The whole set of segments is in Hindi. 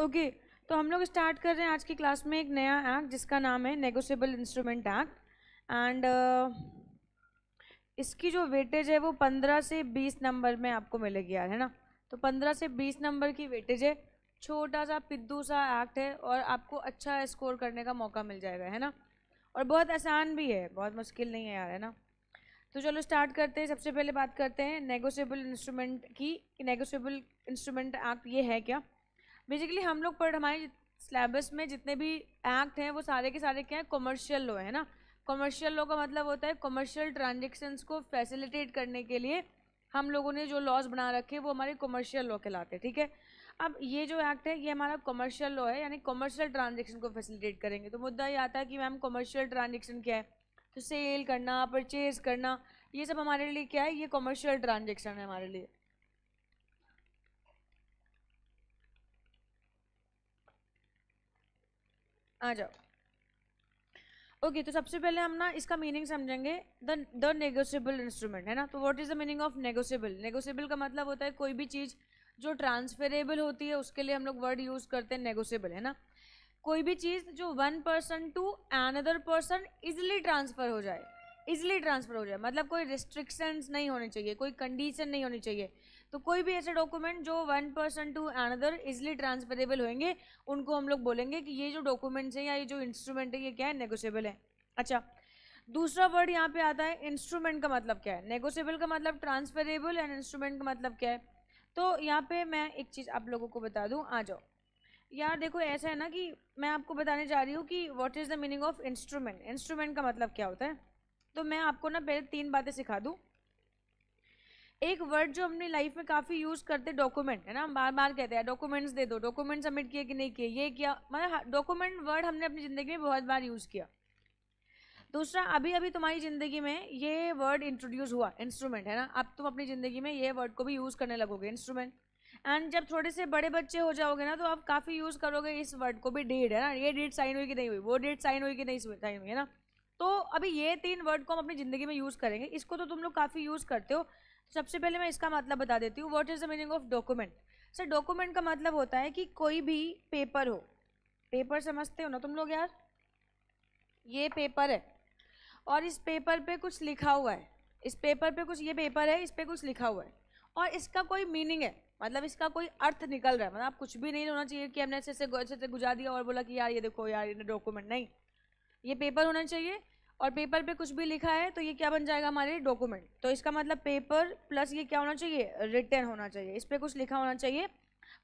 ओके, तो हम लोग स्टार्ट कर रहे हैं आज की क्लास में एक नया एक्ट जिसका नाम है नेगोशिएबल इंस्ट्रूमेंट एक्ट। एंड इसकी जो वेटेज है वो 15 से 20 नंबर में आपको मिलेगी यार, है ना। तो 15 से 20 नंबर की वेटेज है, छोटा सा पिद्दू सा एक्ट है और आपको अच्छा स्कोर करने का मौका मिल जाएगा, है ना। और बहुत आसान भी है, बहुत मुश्किल नहीं है यार, है ना। तो चलो स्टार्ट करते हैं। सबसे पहले बात करते हैं नेगोशिएबल इंस्ट्रूमेंट की। नेगोशिएबल इंस्ट्रूमेंट एक्ट ये है क्या। बेसिकली हम लोग हमारे सिलेबस में जितने भी एक्ट हैं वो सारे के सारे क्या है, कमर्शियल लॉ है ना। कमर्शियल लॉ का मतलब होता है कमर्शियल ट्रांजेक्शन्स को फैसिलिटेट करने के लिए हम लोगों ने जो लॉज बना रखे हैं वो हमारे कमर्शियल लॉ कहलाते हैं, ठीक है। अब ये जो एक्ट है ये हमारा कमर्शियल लॉ है, यानी कमर्शियल ट्रांजेक्शन को फैसिलिटेट करेंगे। तो मुद्दा ये आता है कि मैम कमर्शियल ट्रांजेक्शन क्या है, तो सेल करना, परचेज करना, ये सब हमारे लिए क्या है, ये कमर्शियल ट्रांजेक्शन है हमारे लिए। आ जाओ। ओके, तो सबसे पहले हम ना इसका मीनिंग समझेंगे। द नेगोशिएबल इंस्ट्रूमेंट, है ना। तो what is the meaning of negotiable. Negotiable का मतलब होता है कोई भी चीज़ जो ट्रांसफरेबल होती है उसके लिए हम लोग वर्ड यूज करते हैं नेगोशिएबल, है ना। कोई भी चीज़ जो one person to another person easily transfer हो जाए, इजिली ट्रांसफर हो जाए, मतलब कोई रिस्ट्रिक्शंस नहीं होनी चाहिए, कोई कंडीशन नहीं होनी चाहिए। तो कोई भी ऐसे डॉक्यूमेंट जो one person to another easily transferable होंगे उनको हम लोग बोलेंगे कि ये जो डॉक्यूमेंट्स हैं या ये जो इंस्ट्रूमेंट है ये क्या है, नेगोशिएबल है। अच्छा, दूसरा वर्ड यहाँ पे आता है इंस्ट्रूमेंट का मतलब क्या है। नेगोशिएबल का मतलब ट्रांसफरेबल एंड इंस्ट्रूमेंट का मतलब क्या है। तो यहाँ पे मैं एक चीज़ आप लोगों को बता दूँ, आ जाओ यार। देखो ऐसा है ना कि मैं आपको बताने जा रही हूँ कि what is the meaning of instrument. Instrument का मतलब क्या होता है, तो मैं आपको ना पहले 3 बातें सिखा दूँ। एक वर्ड जो अपनी लाइफ में काफ़ी यूज़ करते, डॉक्यूमेंट, है ना। हम बार बार कहते हैं डॉक्यूमेंट्स दे दो, डॉक्यूमेंट सबमिट किए कि नहीं किए, ये किया, मतलब डॉक्यूमेंट वर्ड हमने अपनी ज़िंदगी में बहुत बार यूज़ किया। दूसरा, अभी अभी तुम्हारी ज़िंदगी में ये वर्ड इंट्रोड्यूस हुआ, इंस्ट्रूमेंट, है ना। अब तुम अपनी ज़िंदगी में ये वर्ड को भी यूज़ करने लगोगे, इंस्ट्रूमेंट। एंड जब थोड़े से बड़े बच्चे हो जाओगे ना तो आप काफ़ी यूज़ करोगे इस वर्ड को भी, डेट, है ना। ये डेट साइन हुई कि नहीं हुई, वो डेट साइन हुई कि नहीं साइन हुई, है ना। तो अभी ये 3 वर्ड को हम अपनी ज़िंदगी में यूज़ करेंगे। इसको तो तुम लोग काफ़ी यूज़ करते हो। सबसे पहले मैं इसका मतलब बता देती हूँ, what is the meaning of document. Sir document का मतलब होता है कि कोई भी पेपर हो, पेपर समझते हो ना तुम लोग यार, ये पेपर है और इस पेपर पे कुछ लिखा हुआ है, इस पेपर पे कुछ, ये पेपर है, इस पे कुछ लिखा हुआ है और इसका कोई मीनिंग है, मतलब इसका कोई अर्थ निकल रहा है। मतलब कुछ भी नहीं होना चाहिए कि हमने ऐसे से गुजा दिया और बोला कि यार ये देखो यार ये डॉक्यूमेंट, नहीं। ये पेपर होना चाहिए और पेपर पे कुछ भी लिखा है तो ये क्या बन जाएगा, हमारे डॉक्यूमेंट। तो इसका मतलब पेपर प्लस ये क्या होना चाहिए, रिटन होना चाहिए, इस पर कुछ लिखा होना चाहिए,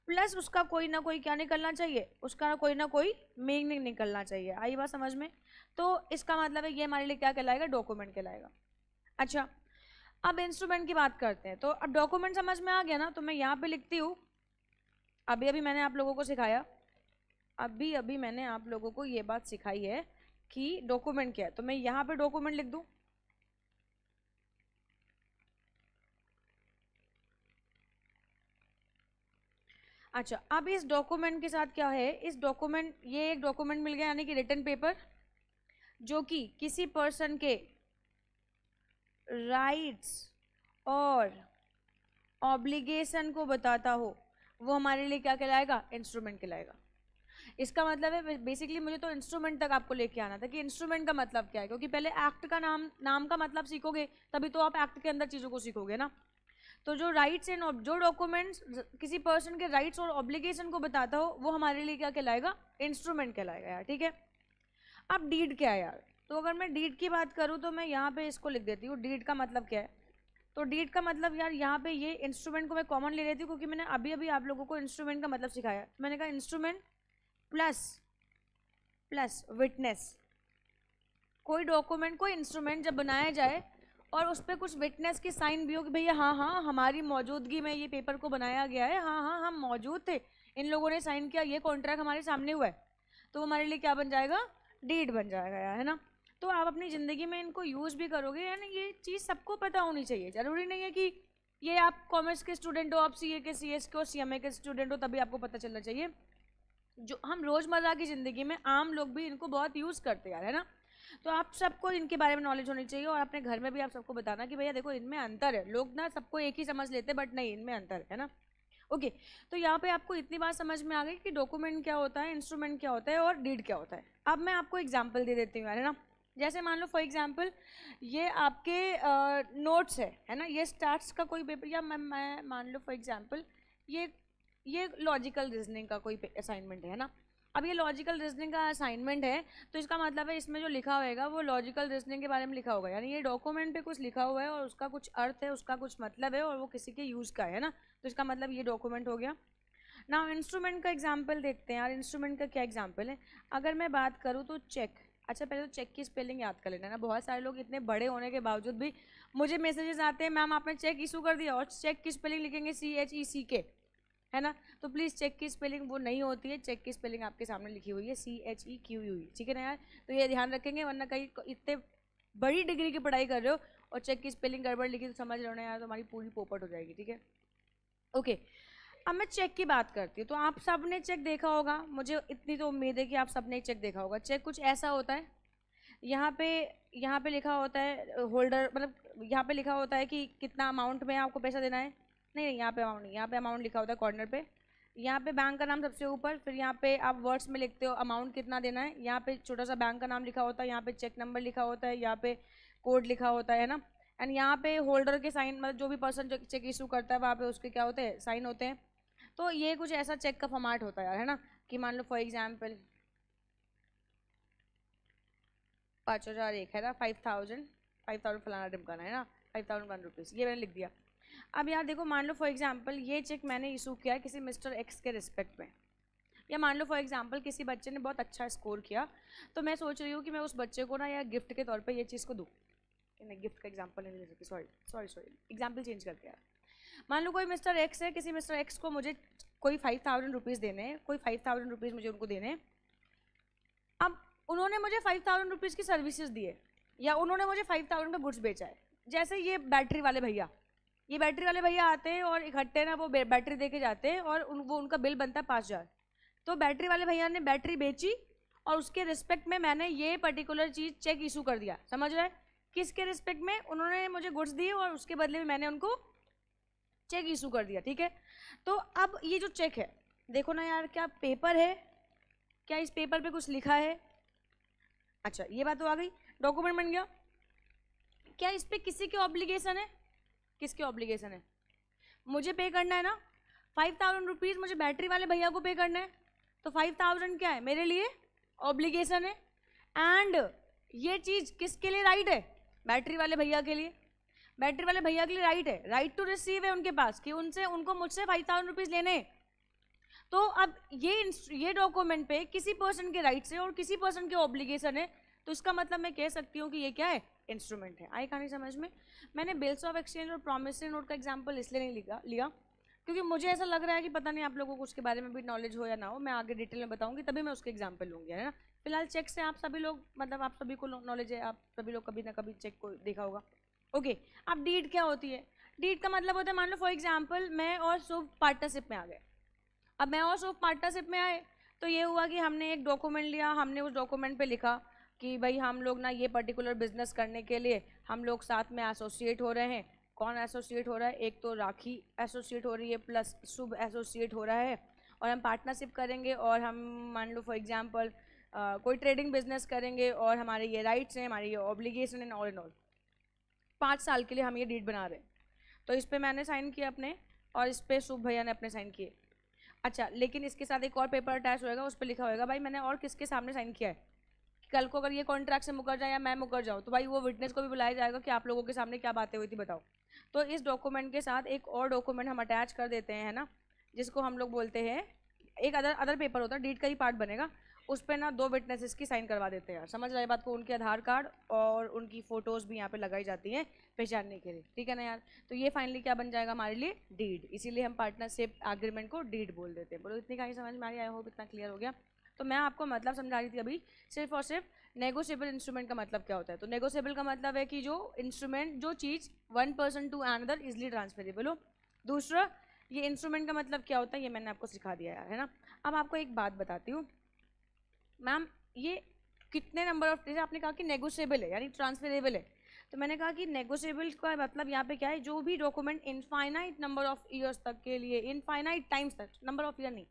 प्लस उसका कोई ना कोई क्या निकलना चाहिए, उसका कोई ना कोई मीनिंग निकलना चाहिए। आई बात समझ में। तो इसका मतलब है ये हमारे लिए क्या कहलाएगा, डॉक्यूमेंट कहलाएगा। अच्छा, अब इंस्ट्रूमेंट की बात करते हैं। तो अब डॉक्यूमेंट समझ में आ गया ना, तो मैं यहाँ पे लिखती हूँ, अभी अभी मैंने आप लोगों को सिखाया, अभी अभी मैंने आप लोगों को ये बात सिखाई है कि डॉक्यूमेंट क्या है, तो मैं यहाँ पे डॉक्यूमेंट लिख दूँ। अच्छा, अब इस डॉक्यूमेंट के साथ क्या है, इस डॉक्यूमेंट, ये एक डॉक्यूमेंट मिल गया यानी कि रिटन पेपर, जो कि किसी पर्सन के राइट्स और ऑब्लिगेशन को बताता हो, वो हमारे लिए क्या कहलाएगा, इंस्ट्रूमेंट कहलाएगा। इसका मतलब है बेसिकली मुझे तो इंस्ट्रूमेंट तक आपको लेके आना था कि इंस्ट्रूमेंट का मतलब क्या है, क्योंकि पहले एक्ट का नाम का मतलब सीखोगे तभी तो आप एक्ट के अंदर चीज़ों को सीखोगे ना। तो जो राइट्स एंड जो डॉक्यूमेंट्स किसी पर्सन के राइट्स और ऑब्लिगेशन को बताता हो वो हमारे लिए क्या कहलाएगा, इंस्ट्रूमेंट कहलाएगा यार, ठीक है। अब डीड क्या है यार, तो अगर मैं डीड की बात करूँ तो मैं यहाँ पे इसको लिख देती हूँ, डीड का मतलब क्या है। तो डीड का मतलब यार यहाँ पे ये इंस्ट्रूमेंट को मैं कॉमन ले लेती हूँ क्योंकि मैंने अभी अभी आप लोगों को इंस्ट्रूमेंट का मतलब सिखाया। मैंने कहा इंस्ट्रूमेंट प्लस प्लस विटनेस। कोई डॉक्यूमेंट, कोई इंस्ट्रूमेंट जब बनाया जाए और उस पर कुछ विटनेस की साइन भी हो कि भैया हाँ हाँ हमारी मौजूदगी में ये पेपर को बनाया गया है, हाँ हाँ हम मौजूद थे, इन लोगों ने साइन किया, ये कॉन्ट्रैक्ट हमारे सामने हुआ है, तो हमारे लिए क्या बन जाएगा, डीड बन जाएगा यार, है ना। तो आप अपनी ज़िंदगी में इनको यूज़ भी करोगे, यानी ये चीज़ सबको पता होनी चाहिए। ज़रूरी नहीं है कि ये आप कॉमर्स के स्टूडेंट हो, आप सीए के, सीएस के और सीएमए के स्टूडेंट हो तभी आपको पता चलना चाहिए। जो हम रोज़मर्रा की ज़िंदगी में आम लोग भी इनको बहुत यूज़ करते हैं, है ना। तो आप सबको इनके बारे में नॉलेज होनी चाहिए और अपने घर में भी आप सबको बताना कि भैया देखो इनमें अंतर है। लोग ना सबको एक ही समझ लेते हैं बट नहीं, इनमें अंतर है ना। ओके तो यहाँ पे आपको इतनी बात समझ में आ गई कि डॉक्यूमेंट क्या होता है, इंस्ट्रूमेंट क्या होता है और डीड क्या होता है। अब मैं आपको एग्जांपल दे देती हूँ, है ना। जैसे मान लो फॉर एग्जांपल ये आपके नोट्स है ना, ये स्टार्ट्स का कोई पेपर, या मैं मान लो फॉर एग्जांपल ये लॉजिकल रीजनिंग का कोई असाइनमेंट है ना। अब ये लॉजिकल रीजनिंग का असाइनमेंट है तो इसका मतलब है इसमें जो लिखा होगा वो लॉजिकल रीजनिंग के बारे में लिखा होगा, यानी ये डॉक्यूमेंट पे कुछ लिखा हुआ है और उसका कुछ अर्थ है, उसका कुछ मतलब है और वो किसी के यूज़ का है ना, तो इसका मतलब ये डॉक्यूमेंट हो गया ना। इंस्ट्रूमेंट का एग्जाम्पल देखते हैं यार, इंस्ट्रूमेंट का क्या एग्जाम्पल है। अगर मैं बात करूँ तो चेक, अच्छा पहले तो चेक की स्पेलिंग याद कर लेना ना, बहुत सारे लोग इतने बड़े होने के बावजूद भी मुझे मैसेजेस आते हैं मैम आपने चेक इशू कर दिया, और चेक की स्पेलिंग लिखेंगे CHECK, है ना। तो प्लीज़ चेक की स्पेलिंग वो नहीं होती है, चेक की स्पेलिंग आपके सामने लिखी हुई है CHEQUE, ठीक है ना यार। तो ये ध्यान रखेंगे, वरना कहीं इतने बड़ी डिग्री की पढ़ाई कर रहे हो और चेक की स्पेलिंग गड़बड़ लिखी तो समझ रहे हो ना यार, तो हमारी पूरी पोपट हो जाएगी, ठीक है। ओके अब मैं चेक की बात करती हूँ, तो आप सब ने चेक देखा होगा, मुझे इतनी तो उम्मीद है कि आप सब ने चेक देखा होगा। चेक कुछ ऐसा होता है, यहाँ पे लिखा होता है होल्डर, मतलब यहाँ पे लिखा होता है कि कितना अमाउंट में आपको पैसा देना है। नहीं यहाँ पे अमाउंट नहीं, यहाँ पे अमाउंट लिखा होता है कॉर्नर पे, यहाँ पे बैंक का नाम सबसे ऊपर, फिर यहाँ पे आप वर्ड्स में लिखते हो अमाउंट कितना देना है, यहाँ पे छोटा सा बैंक का नाम लिखा होता है, यहाँ पे चेक नंबर लिखा होता है, यहाँ पे कोड लिखा होता है ना। एंड यहाँ पे होल्डर के साइन, मतलब जो भी पर्सन चेक इशू करता है वहाँ पे उसके क्या होते हैं, साइन होते हैं। तो ये कुछ ऐसा चेक का फॉर्मेट होता है यार, है ना, कि मान लो फॉर एग्जाम्पल 5001 है ना, 5000 फलाना ढिमकाना है ना, 5001 रुपीज़, ये मैंने लिख दिया। अब यार देखो, मान लो फॉर एग्जांपल ये चेक मैंने इशू किया है किसी मिस्टर एक्स के रिस्पेक्ट में, या मान लो फॉर एग्जांपल किसी बच्चे ने बहुत अच्छा स्कोर किया, तो मैं सोच रही हूँ कि मैं उस बच्चे को ना यार गिफ्ट के तौर पे ये चीज़ को दूँ। नहीं, गिफ्ट का एग्जांपल नहीं ले सकती, सॉरी एग्जांपल चेंज करते हैं। मान लो कोई मिस्टर एक्स है, किसी मिस्टर एक्स को मुझे कोई 5000 रुपीज़ देने हैं, कोई 5000 रुपीज़ मुझे उनको देने हैं। अब उन्होंने मुझे 5000 रुपीज़ की सर्विसेज दी है, या उन्होंने मुझे 5000 का गुड्स बेचा है। जैसे ये बैटरी वाले भैया, ये बैटरी वाले भैया आते हैं और इकट्ठे ना वो बैटरी दे के जाते हैं, और वो उनका बिल बनता है 5000। तो बैटरी वाले भैया ने बैटरी बेची और उसके रिस्पेक्ट में मैंने ये पर्टिकुलर चीज़ चेक इशू कर दिया, समझ रहे हैं। किसके रिस्पेक्ट में, उन्होंने मुझे गुड्स दिए और उसके बदले में मैंने उनको चेक इशू कर दिया, ठीक है। तो अब ये जो चेक है, देखो ना यार, क्या पेपर है, क्या इस पेपर पे कुछ लिखा है। अच्छा ये बात तो आ गई, डॉक्यूमेंट बन गया। क्या इस पे किसी के ऑब्लिगेशन है, किसके ऑब्लिगेशन है, मुझे पे करना है ना। 5000 रुपीज़ मुझे बैटरी वाले भैया को पे करना है, तो 5000 क्या है, मेरे लिए ऑब्लिगेशन है। एंड ये चीज़ किसके लिए राइट है, बैटरी वाले भैया के लिए। बैटरी वाले भैया के लिए राइट है, राइट टू रिसीव है उनके पास, कि उनको मुझसे 5000 रुपीज़ लेने हैं। तो अब ये डॉक्यूमेंट पे किसी पर्सन के राइट्स है और किसी पर्सन के ऑब्लिगेशन है, तो इसका मतलब मैं कह सकती हूँ कि ये क्या है, इंस्ट्रूमेंट है। आई कहानी समझ में। मैंने बिल्स ऑफ एक्सचेंज और प्रॉमिसरी नोट का एग्जांपल इसलिए नहीं लिया क्योंकि मुझे ऐसा लग रहा है कि पता नहीं आप लोगों को उसके बारे में भी नॉलेज हो या ना हो, मैं आगे डिटेल में बताऊंगी तभी मैं उसके एग्जांपल लूँगी, है ना। फिलहाल चेक से आप सभी लोग, मतलब आप सभी को नॉलेज है, आप सभी लोग कभी ना कभी चेक को देखा होगा। ओके अब डीड क्या होती है, डीड का मतलब होता है, मान लो फॉर एग्जाम्पल मैं और शुभ पार्टनरशिप में आ गए। अब मैं और शुभ पार्टनरशिप में आए तो ये हुआ कि हमने एक डॉक्यूमेंट लिया, हमने उस डॉक्यूमेंट पे लिखा कि भाई हम लोग ना ये पर्टिकुलर बिजनेस करने के लिए हम लोग साथ में एसोसिएट हो रहे हैं। कौन एसोसिएट हो रहा है, एक तो राखी एसोसिएट हो रही है प्लस शुभ एसोसिएट हो रहा है, और हम पार्टनरशिप करेंगे और हम मान लो फॉर एग्जांपल कोई ट्रेडिंग बिजनेस करेंगे और हमारे ये राइट्स हैं, हमारे ये obligation and all and all. 5 साल के लिए हम ये डीड बना रहे हैं, तो इस पर मैंने साइन किया अपने, और इस पर शुभ भैया ने अपने साइन किए। अच्छा लेकिन इसके साथ एक और पेपर अटैच होएगा, उस पर लिखा होगा भाई मैंने और किसके सामने साइन किया है। कल को अगर ये कॉन्ट्रैक्ट से मुकर जाए या मैं मुकर जाऊँ तो भाई वो विटनेस को भी बुलाया जाएगा कि आप लोगों के सामने क्या बातें हुई थी बताओ। तो इस डॉक्यूमेंट के साथ एक और डॉक्यूमेंट हम अटैच कर देते हैं, है ना, जिसको हम लोग बोलते हैं, एक अदर पेपर होता है, डीड का ही पार्ट बनेगा, उस पर ना 2 विटनेसेस की साइन करवा देते हैं यार, समझ रहे बात को। उनके आधार कार्ड और उनकी फ़ोटोज़ भी यहाँ पे लगाई जाती हैं पहचानने के लिए, ठीक है ना यार। तो ये फाइनली क्या बन जाएगा हमारे लिए, डीड। इसीलिए हम पार्टनरशिप एग्रीमेंट को डीड बोल देते हैं। बोलो इतनी कहानी समझ में आ रही, आई होप इतना क्लियर हो गया। तो मैं आपको मतलब समझा रही थी अभी, सिर्फ और सिर्फ नेगोशिएबल इंस्ट्रूमेंट का मतलब क्या होता है। तो नेगोशिएबल का मतलब है कि जो इंस्ट्रूमेंट, जो चीज़ one person to another easily transferable हो। दूसरा, ये इंस्ट्रूमेंट का मतलब क्या होता है ये मैंने आपको सिखा दिया यार, है ना। अब आपको एक बात बताती हूँ मैम, ये कितने नंबर ऑफ, जैसे आपने कहा कि नेगोशिएबल है यानी ट्रांसफरेबल है, तो मैंने कहा कि नेगोशिएबल का मतलब यहाँ पे क्या है, जो भी document infinite number of years तक के लिए, इनफाइनाइट टाइम्स तक, नंबर ऑफ ईयर नहीं,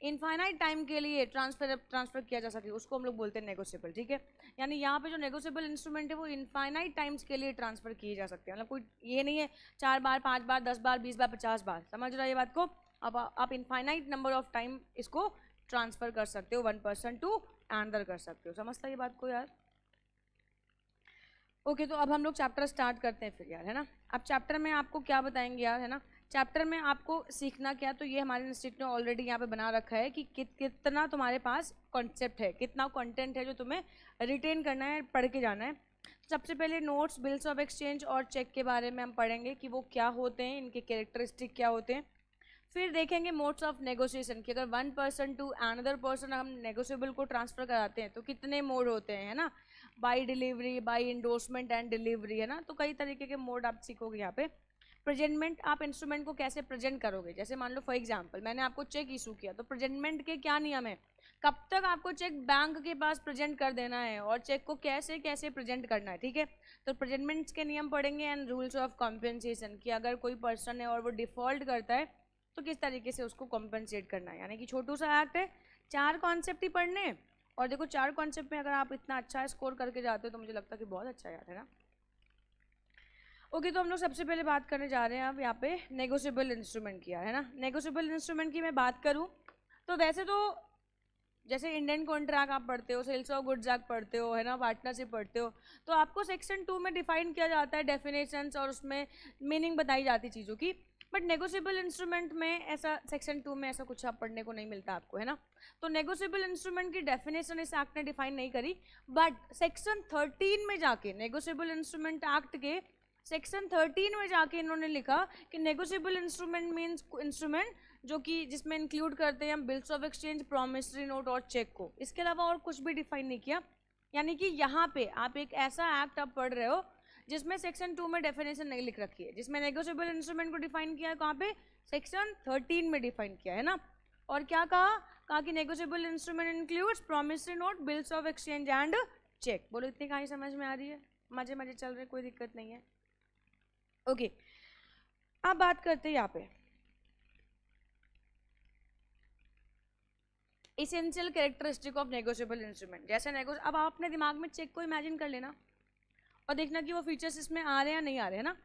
इनफाइनाइट टाइम के लिए ट्रांसफर किया जा सके, उसको हम लोग बोलते हैं नेगोशिएबल, ठीक है। यानी यहाँ पे जो नेगोशिएबल इंस्ट्रूमेंट है वो इनफाइनाइट टाइम्स के लिए ट्रांसफर किए जा सकते हैं, मतलब कोई ये नहीं है 4 बार 5 बार 10 बार 20 बार 50 बार, समझ रहा है ये बात को। अब आप इनफाइनाइट नंबर ऑफ टाइम इसको ट्रांसफर कर सकते हो, वन पर्सन टू अनदर कर सकते हो, समझता है ये बात को यार। ओके तो अब हम लोग चैप्टर स्टार्ट करते हैं फिर यार, है ना। अब चैप्टर में आपको क्या बताएंगे यार, है ना। चैप्टर में आपको सीखना क्या, तो ये हमारे इंस्टीट्यूट ने ऑलरेडी यहाँ पे बना रखा है कि कितना तुम्हारे पास कॉन्सेप्ट है, कितना कंटेंट है जो तुम्हें रिटेन करना है, पढ़ के जाना है। सबसे पहले नोट्स, बिल्स ऑफ एक्सचेंज और चेक के बारे में हम पढ़ेंगे कि वो क्या होते हैं, इनके कैरेक्टरिस्टिक क्या होते हैं। फिर देखेंगे मोड्स ऑफ नेगोशिएशन कि अगर one person to another person हम नेगोशिएबल को ट्रांसफर कराते हैं तो कितने मोड होते हैं, है ना। By delivery, by endorsement and delivery, है ना। तो कई तरीके के मोड आप सीखोगे यहाँ पे। प्रेजेंटमेंट, आप इंस्ट्रूमेंट को कैसे प्रेजेंट करोगे, जैसे मान लो फॉर एग्जांपल मैंने आपको चेक इशू किया, तो प्रेजेंटमेंट के क्या नियम है, कब तक आपको चेक बैंक के पास प्रेजेंट कर देना है और चेक को कैसे कैसे प्रेजेंट करना है, ठीक है। तो प्रेजेंटमेंट्स के नियम पढ़ेंगे एंड रूल्स ऑफ कॉम्पेंसेशन कि अगर कोई पर्सन है और वो डिफॉल्ट करता है तो किस तरीके से उसको कॉम्पेंसेट करना है। यानी कि छोटू सा एक्ट है, 4 कॉन्सेप्ट ही पढ़ने, और देखो 4 कॉन्सेप्ट में अगर आप इतना अच्छा स्कोर करके जाते हो तो मुझे लगता है कि बहुत अच्छा यार, है ना। ओके तो हम लोग सबसे पहले बात करने जा रहे हैं अब यहाँ पे नेगोशिएबल इंस्ट्रूमेंट की, है ना। नेगोशिएबल इंस्ट्रूमेंट की मैं बात करूँ तो वैसे तो जैसे इंडियन कॉन्ट्रैक्ट आप पढ़ते हो, सेल्स ऑफ गुड्स एक्ट पढ़ते हो, है ना, पार्टनरशिप पढ़ते हो, तो आपको सेक्शन 2 में डिफाइन किया जाता है डेफिनेशंस और उसमें मीनिंग बताई जाती है चीज़ों की। बट नेगोशिएबल इंस्ट्रूमेंट में ऐसा सेक्शन 2 में ऐसा कुछ आप पढ़ने को नहीं मिलता आपको, है ना। तो नेगोशिएबल इंस्ट्रूमेंट की डेफिनेशन इस एक्ट ने डिफाइन नहीं करी, बट सेक्शन 13 में जाके नेगोशिएबल इंस्ट्रूमेंट एक्ट के सेक्शन 13 में जाके इन्होंने लिखा कि नेगोशिएबल इंस्ट्रूमेंट मीन्स इंस्ट्रूमेंट जो कि जिसमें इंक्लूड करते हैं हम bills of exchange, promissory note और चेक को, इसके अलावा और कुछ भी डिफाइन नहीं किया। यानी कि यहाँ पे आप एक ऐसा एक्ट आप पढ़ रहे हो जिसमें सेक्शन 2 में डेफिनेशन नहीं लिख रखी है, जिसमें नेगोशिएबल इंस्ट्रूमेंट को डिफाइन किया है कहाँ पे, सेक्शन 13 में डिफाइन किया है ना। और क्या कहा कि negotiable instrument includes promissory note, bills of exchange and cheque. बोलो इतनी कहानी समझ में आ रही है, मजे मजे चल रहे, कोई दिक्कत नहीं है। ओके अब बात करते हैं यहाँ पे essential characteristic of negotiable instrument. जैसे अब आप अपने दिमाग में चेक को इमेजिन कर लेना और देखना कि वो फीचर्स इसमें आ रहे हैं या नहीं आ रहे हैं ना।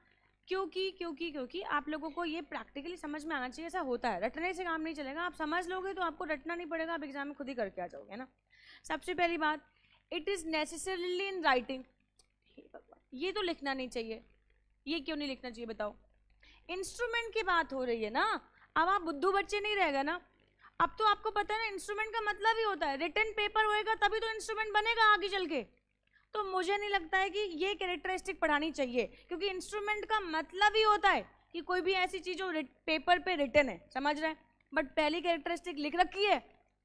क्योंकि आप लोगों को ये प्रैक्टिकली समझ में आना चाहिए, ऐसा होता है, रटने से काम नहीं चलेगा। आप समझ लोगे तो आपको रटना नहीं पड़ेगा, आप एग्जाम में खुद ही करके आ जाओगे ना। सबसे पहली बात, it is necessarily in writing, ये तो लिखना नहीं चाहिए। ये क्यों नहीं लिखना चाहिए बताओ, इंस्ट्रूमेंट की बात हो रही है ना। अब आप बुद्धू बच्चे नहीं रह गए ना, अब तो आपको पता है ना इंस्ट्रूमेंट का मतलब ही होता है रिटन पेपर होएगा तभी तो इंस्ट्रूमेंट बनेगा आगे चल के। तो मुझे नहीं लगता है कि ये कैरेक्टरिस्टिक पढ़ानी चाहिए, क्योंकि इंस्ट्रूमेंट का मतलब ही होता है कि कोई भी ऐसी चीज जो पेपर पे रिटन है, समझ रहे हैं। बट पहली कैरेक्टरिस्टिक लिख रखी है,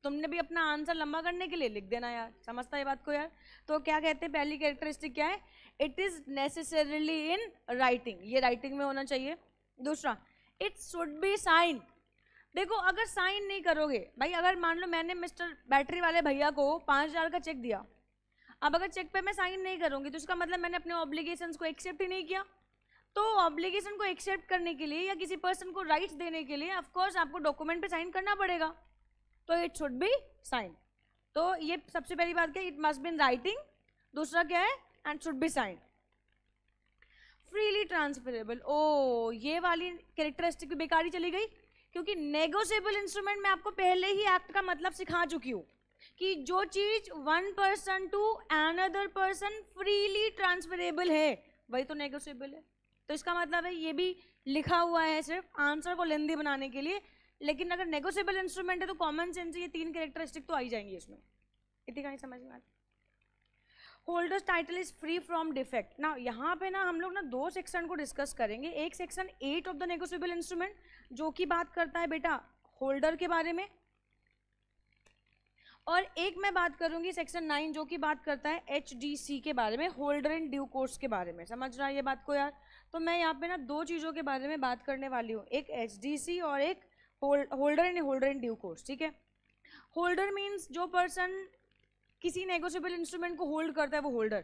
तुमने भी अपना आंसर लंबा करने के लिए लिख देना यार, समझता है बात को यार। तो क्या कहते हैं पहली कैरेक्टरिस्टिक क्या है, it is necessarily in writing, ये राइटिंग में होना चाहिए। दूसरा, इट शुड बी साइन। देखो अगर साइन नहीं करोगे भाई, अगर मान लो मैंने मिस्टर बैटरी वाले भैया को 5,000 का चेक दिया, अब अगर चेक पे मैं साइन नहीं करूंगी तो इसका मतलब मैंने अपने ऑब्लिगेशंस को एक्सेप्ट ही नहीं किया। तो ऑब्लिगेशन को एक्सेप्ट करने के लिए या किसी पर्सन को राइट्स देने के लिए ऑफ कोर्स आपको डॉक्यूमेंट पे साइन करना पड़ेगा, तो इट शुड बी साइन। तो ये सबसे पहली बात क्या, it must be in writing. दूसरा क्या है, and should be sign. Freely transferable, ओ ये वाली कैरेक्टरिस्टिक भी बेकार ही चली गई, क्योंकि नेगोशिएबल इंस्ट्रूमेंट में आपको पहले ही एक्ट का मतलब सिखा चुकी हूँ कि जो चीज one person to another person freely transferable है वही तो नेगोशिएबल है। तो इसका मतलब है ये भी लिखा हुआ है सिर्फ आंसर को लेंदी बनाने के लिए, लेकिन अगर नेगोशिएबल इंस्ट्रूमेंट है तो कॉमन सेंस ये 3 कैरेक्टरिस्टिक तो आ ही जाएंगी इसमें। इतनी कहानी समझ में आती। Holders title is free from defect ना। यहाँ पे ना हम लोग ना 2 सेक्शन को डिस्कस करेंगे। एक section 8 of the negotiable instrument जो कि बात करता है बेटा होल्डर के बारे में, और एक मैं बात करूंगी सेक्शन 9 जो कि बात करता है HDC के बारे में, होल्डर इन ड्यू कोर्स के बारे में। समझ रहा है ये बात को यार। तो मैं यहाँ पे ना 2 चीज़ों के बारे में बात करने वाली हूँ, एक HDC और एक होल्डर इन ड्यू कोर्स, ठीक है। होल्डर मीन्स जो पर्सन किसी नेगोशिएबल इंस्ट्रूमेंट को होल्ड करता है वो होल्डर।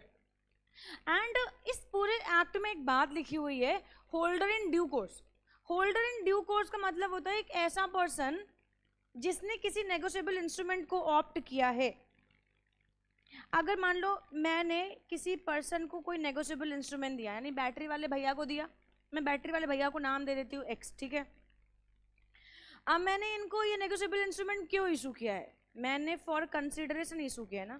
एंड इस पूरे एक्ट में एक बात लिखी हुई है, holder in due course. Holder in due course का मतलब होता है एक ऐसा पर्सन जिसने किसी नेगोशिएबल इंस्ट्रूमेंट को ऑप्ट किया है। अगर मान लो मैंने किसी पर्सन को कोई नेगोशिएबल इंस्ट्रूमेंट दिया, यानी बैटरी वाले भैया को दिया, मैं बैटरी वाले भैया को नाम दे देती हूँ एक्स, ठीक है। अब मैंने इनको ये नेगोशिएबल इंस्ट्रूमेंट क्यों इशू किया है? मैंने फॉर कंसिडरेशन इशू किया है ना,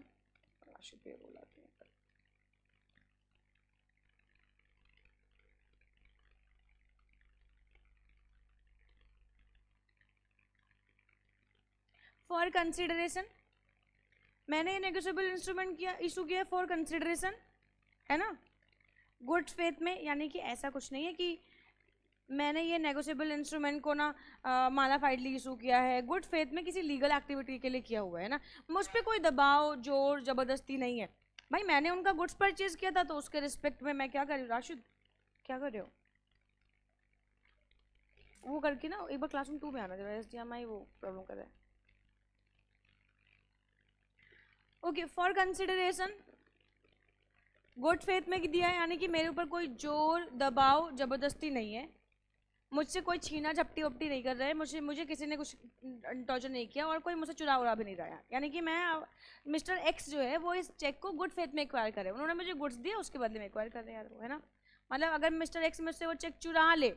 फॉर कंसिडरेशन। मैंने ये नेगोशिएबल इंस्ट्रूमेंट किया, इशू किया फॉर कंसिडरेशन, है ना, गुड फेथ में। यानी कि ऐसा कुछ नहीं है कि मैंने ये नेगोशिएबल इंस्ट्रूमेंट को ना मालाफाइडली इशू किया है, गुड फेथ में किसी लीगल एक्टिविटी के लिए किया हुआ है ना, मुझ पर कोई दबाव जोर जबरदस्ती नहीं है। भाई मैंने उनका गुड्स परचेज किया था तो उसके रिस्पेक्ट में मैं क्या कर रही हूँ? राशिद क्या कर रहे हो? वो करके ना एक बार क्लासरूम 2 में आना जरा, SDMI वो प्रॉब्लम कर रहा है। Okay, for consideration good faith में दिया है, यानी कि मेरे ऊपर कोई जोर दबाव जबरदस्ती नहीं है, मुझसे कोई छीना झपटी वपटी नहीं कर रहा है, मुझे किसी ने कुछ टॉर्चर नहीं किया और कोई मुझसे चुरा उड़ा भी नहीं रहा है। यानी कि मैं मिस्टर एक्स जो है वो इस चेक को गुड फेथ में एक्वायर करे, उन्होंने मुझे गुड्स दिया उसके बदले में एक्वायर कर रहे हैं यार वो, है ना। मतलब अगर मिस्टर एक्स मुझसे वो चेक चुरा ले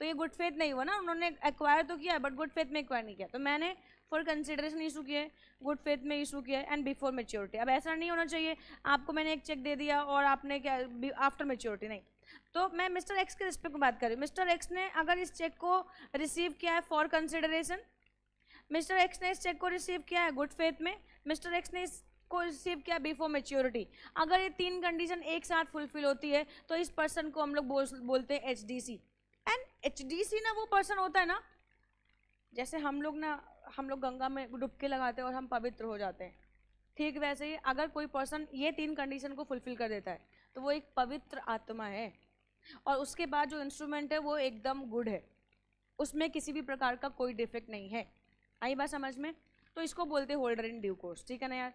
तो ये गुड फेथ नहीं हुआ ना, उन्होंने एक्वायर तो किया बट गुड फेथ में एक्वायर नहीं किया। तो मैंने फॉर कंसिडरेशन इशू किया है, गुड फेथ में इशू किया है एंड बिफोर मेच्योरिटी। अब ऐसा नहीं होना चाहिए आपको मैंने एक चेक दे दिया और आपने क्या आफ्टर मेच्योरिटी, नहीं। तो मैं मिस्टर एक्स के रिस्पेक्ट में बात कर रही हूँ। मिस्टर एक्स ने अगर इस चेक को रिसीव किया है फॉर कंसिडरेशन, मिस्टर एक्स ने इस चेक को रिसीव किया है गुड फेथ में, मिस्टर एक्स ने इसको रिसीव किया बिफोर मेच्योरिटी, अगर ये 3 कंडीशन एक साथ फुलफिल होती है तो इस पर्सन को हम लोग बोलते हैं HDC। एंड HDC ना वो पर्सन होता है ना, जैसे हम लोग गंगा में डुबकी लगाते हैं और हम पवित्र हो जाते हैं, ठीक वैसे ही अगर कोई पर्सन ये 3 कंडीशन को फुलफिल कर देता है तो वो एक पवित्र आत्मा है और उसके बाद जो इंस्ट्रूमेंट है वो एकदम गुड है, उसमें किसी भी प्रकार का कोई डिफेक्ट नहीं है। आई बात समझ में? तो इसको बोलते हैं होल्डर इन ड्यू कोर्स, ठीक है ना यार।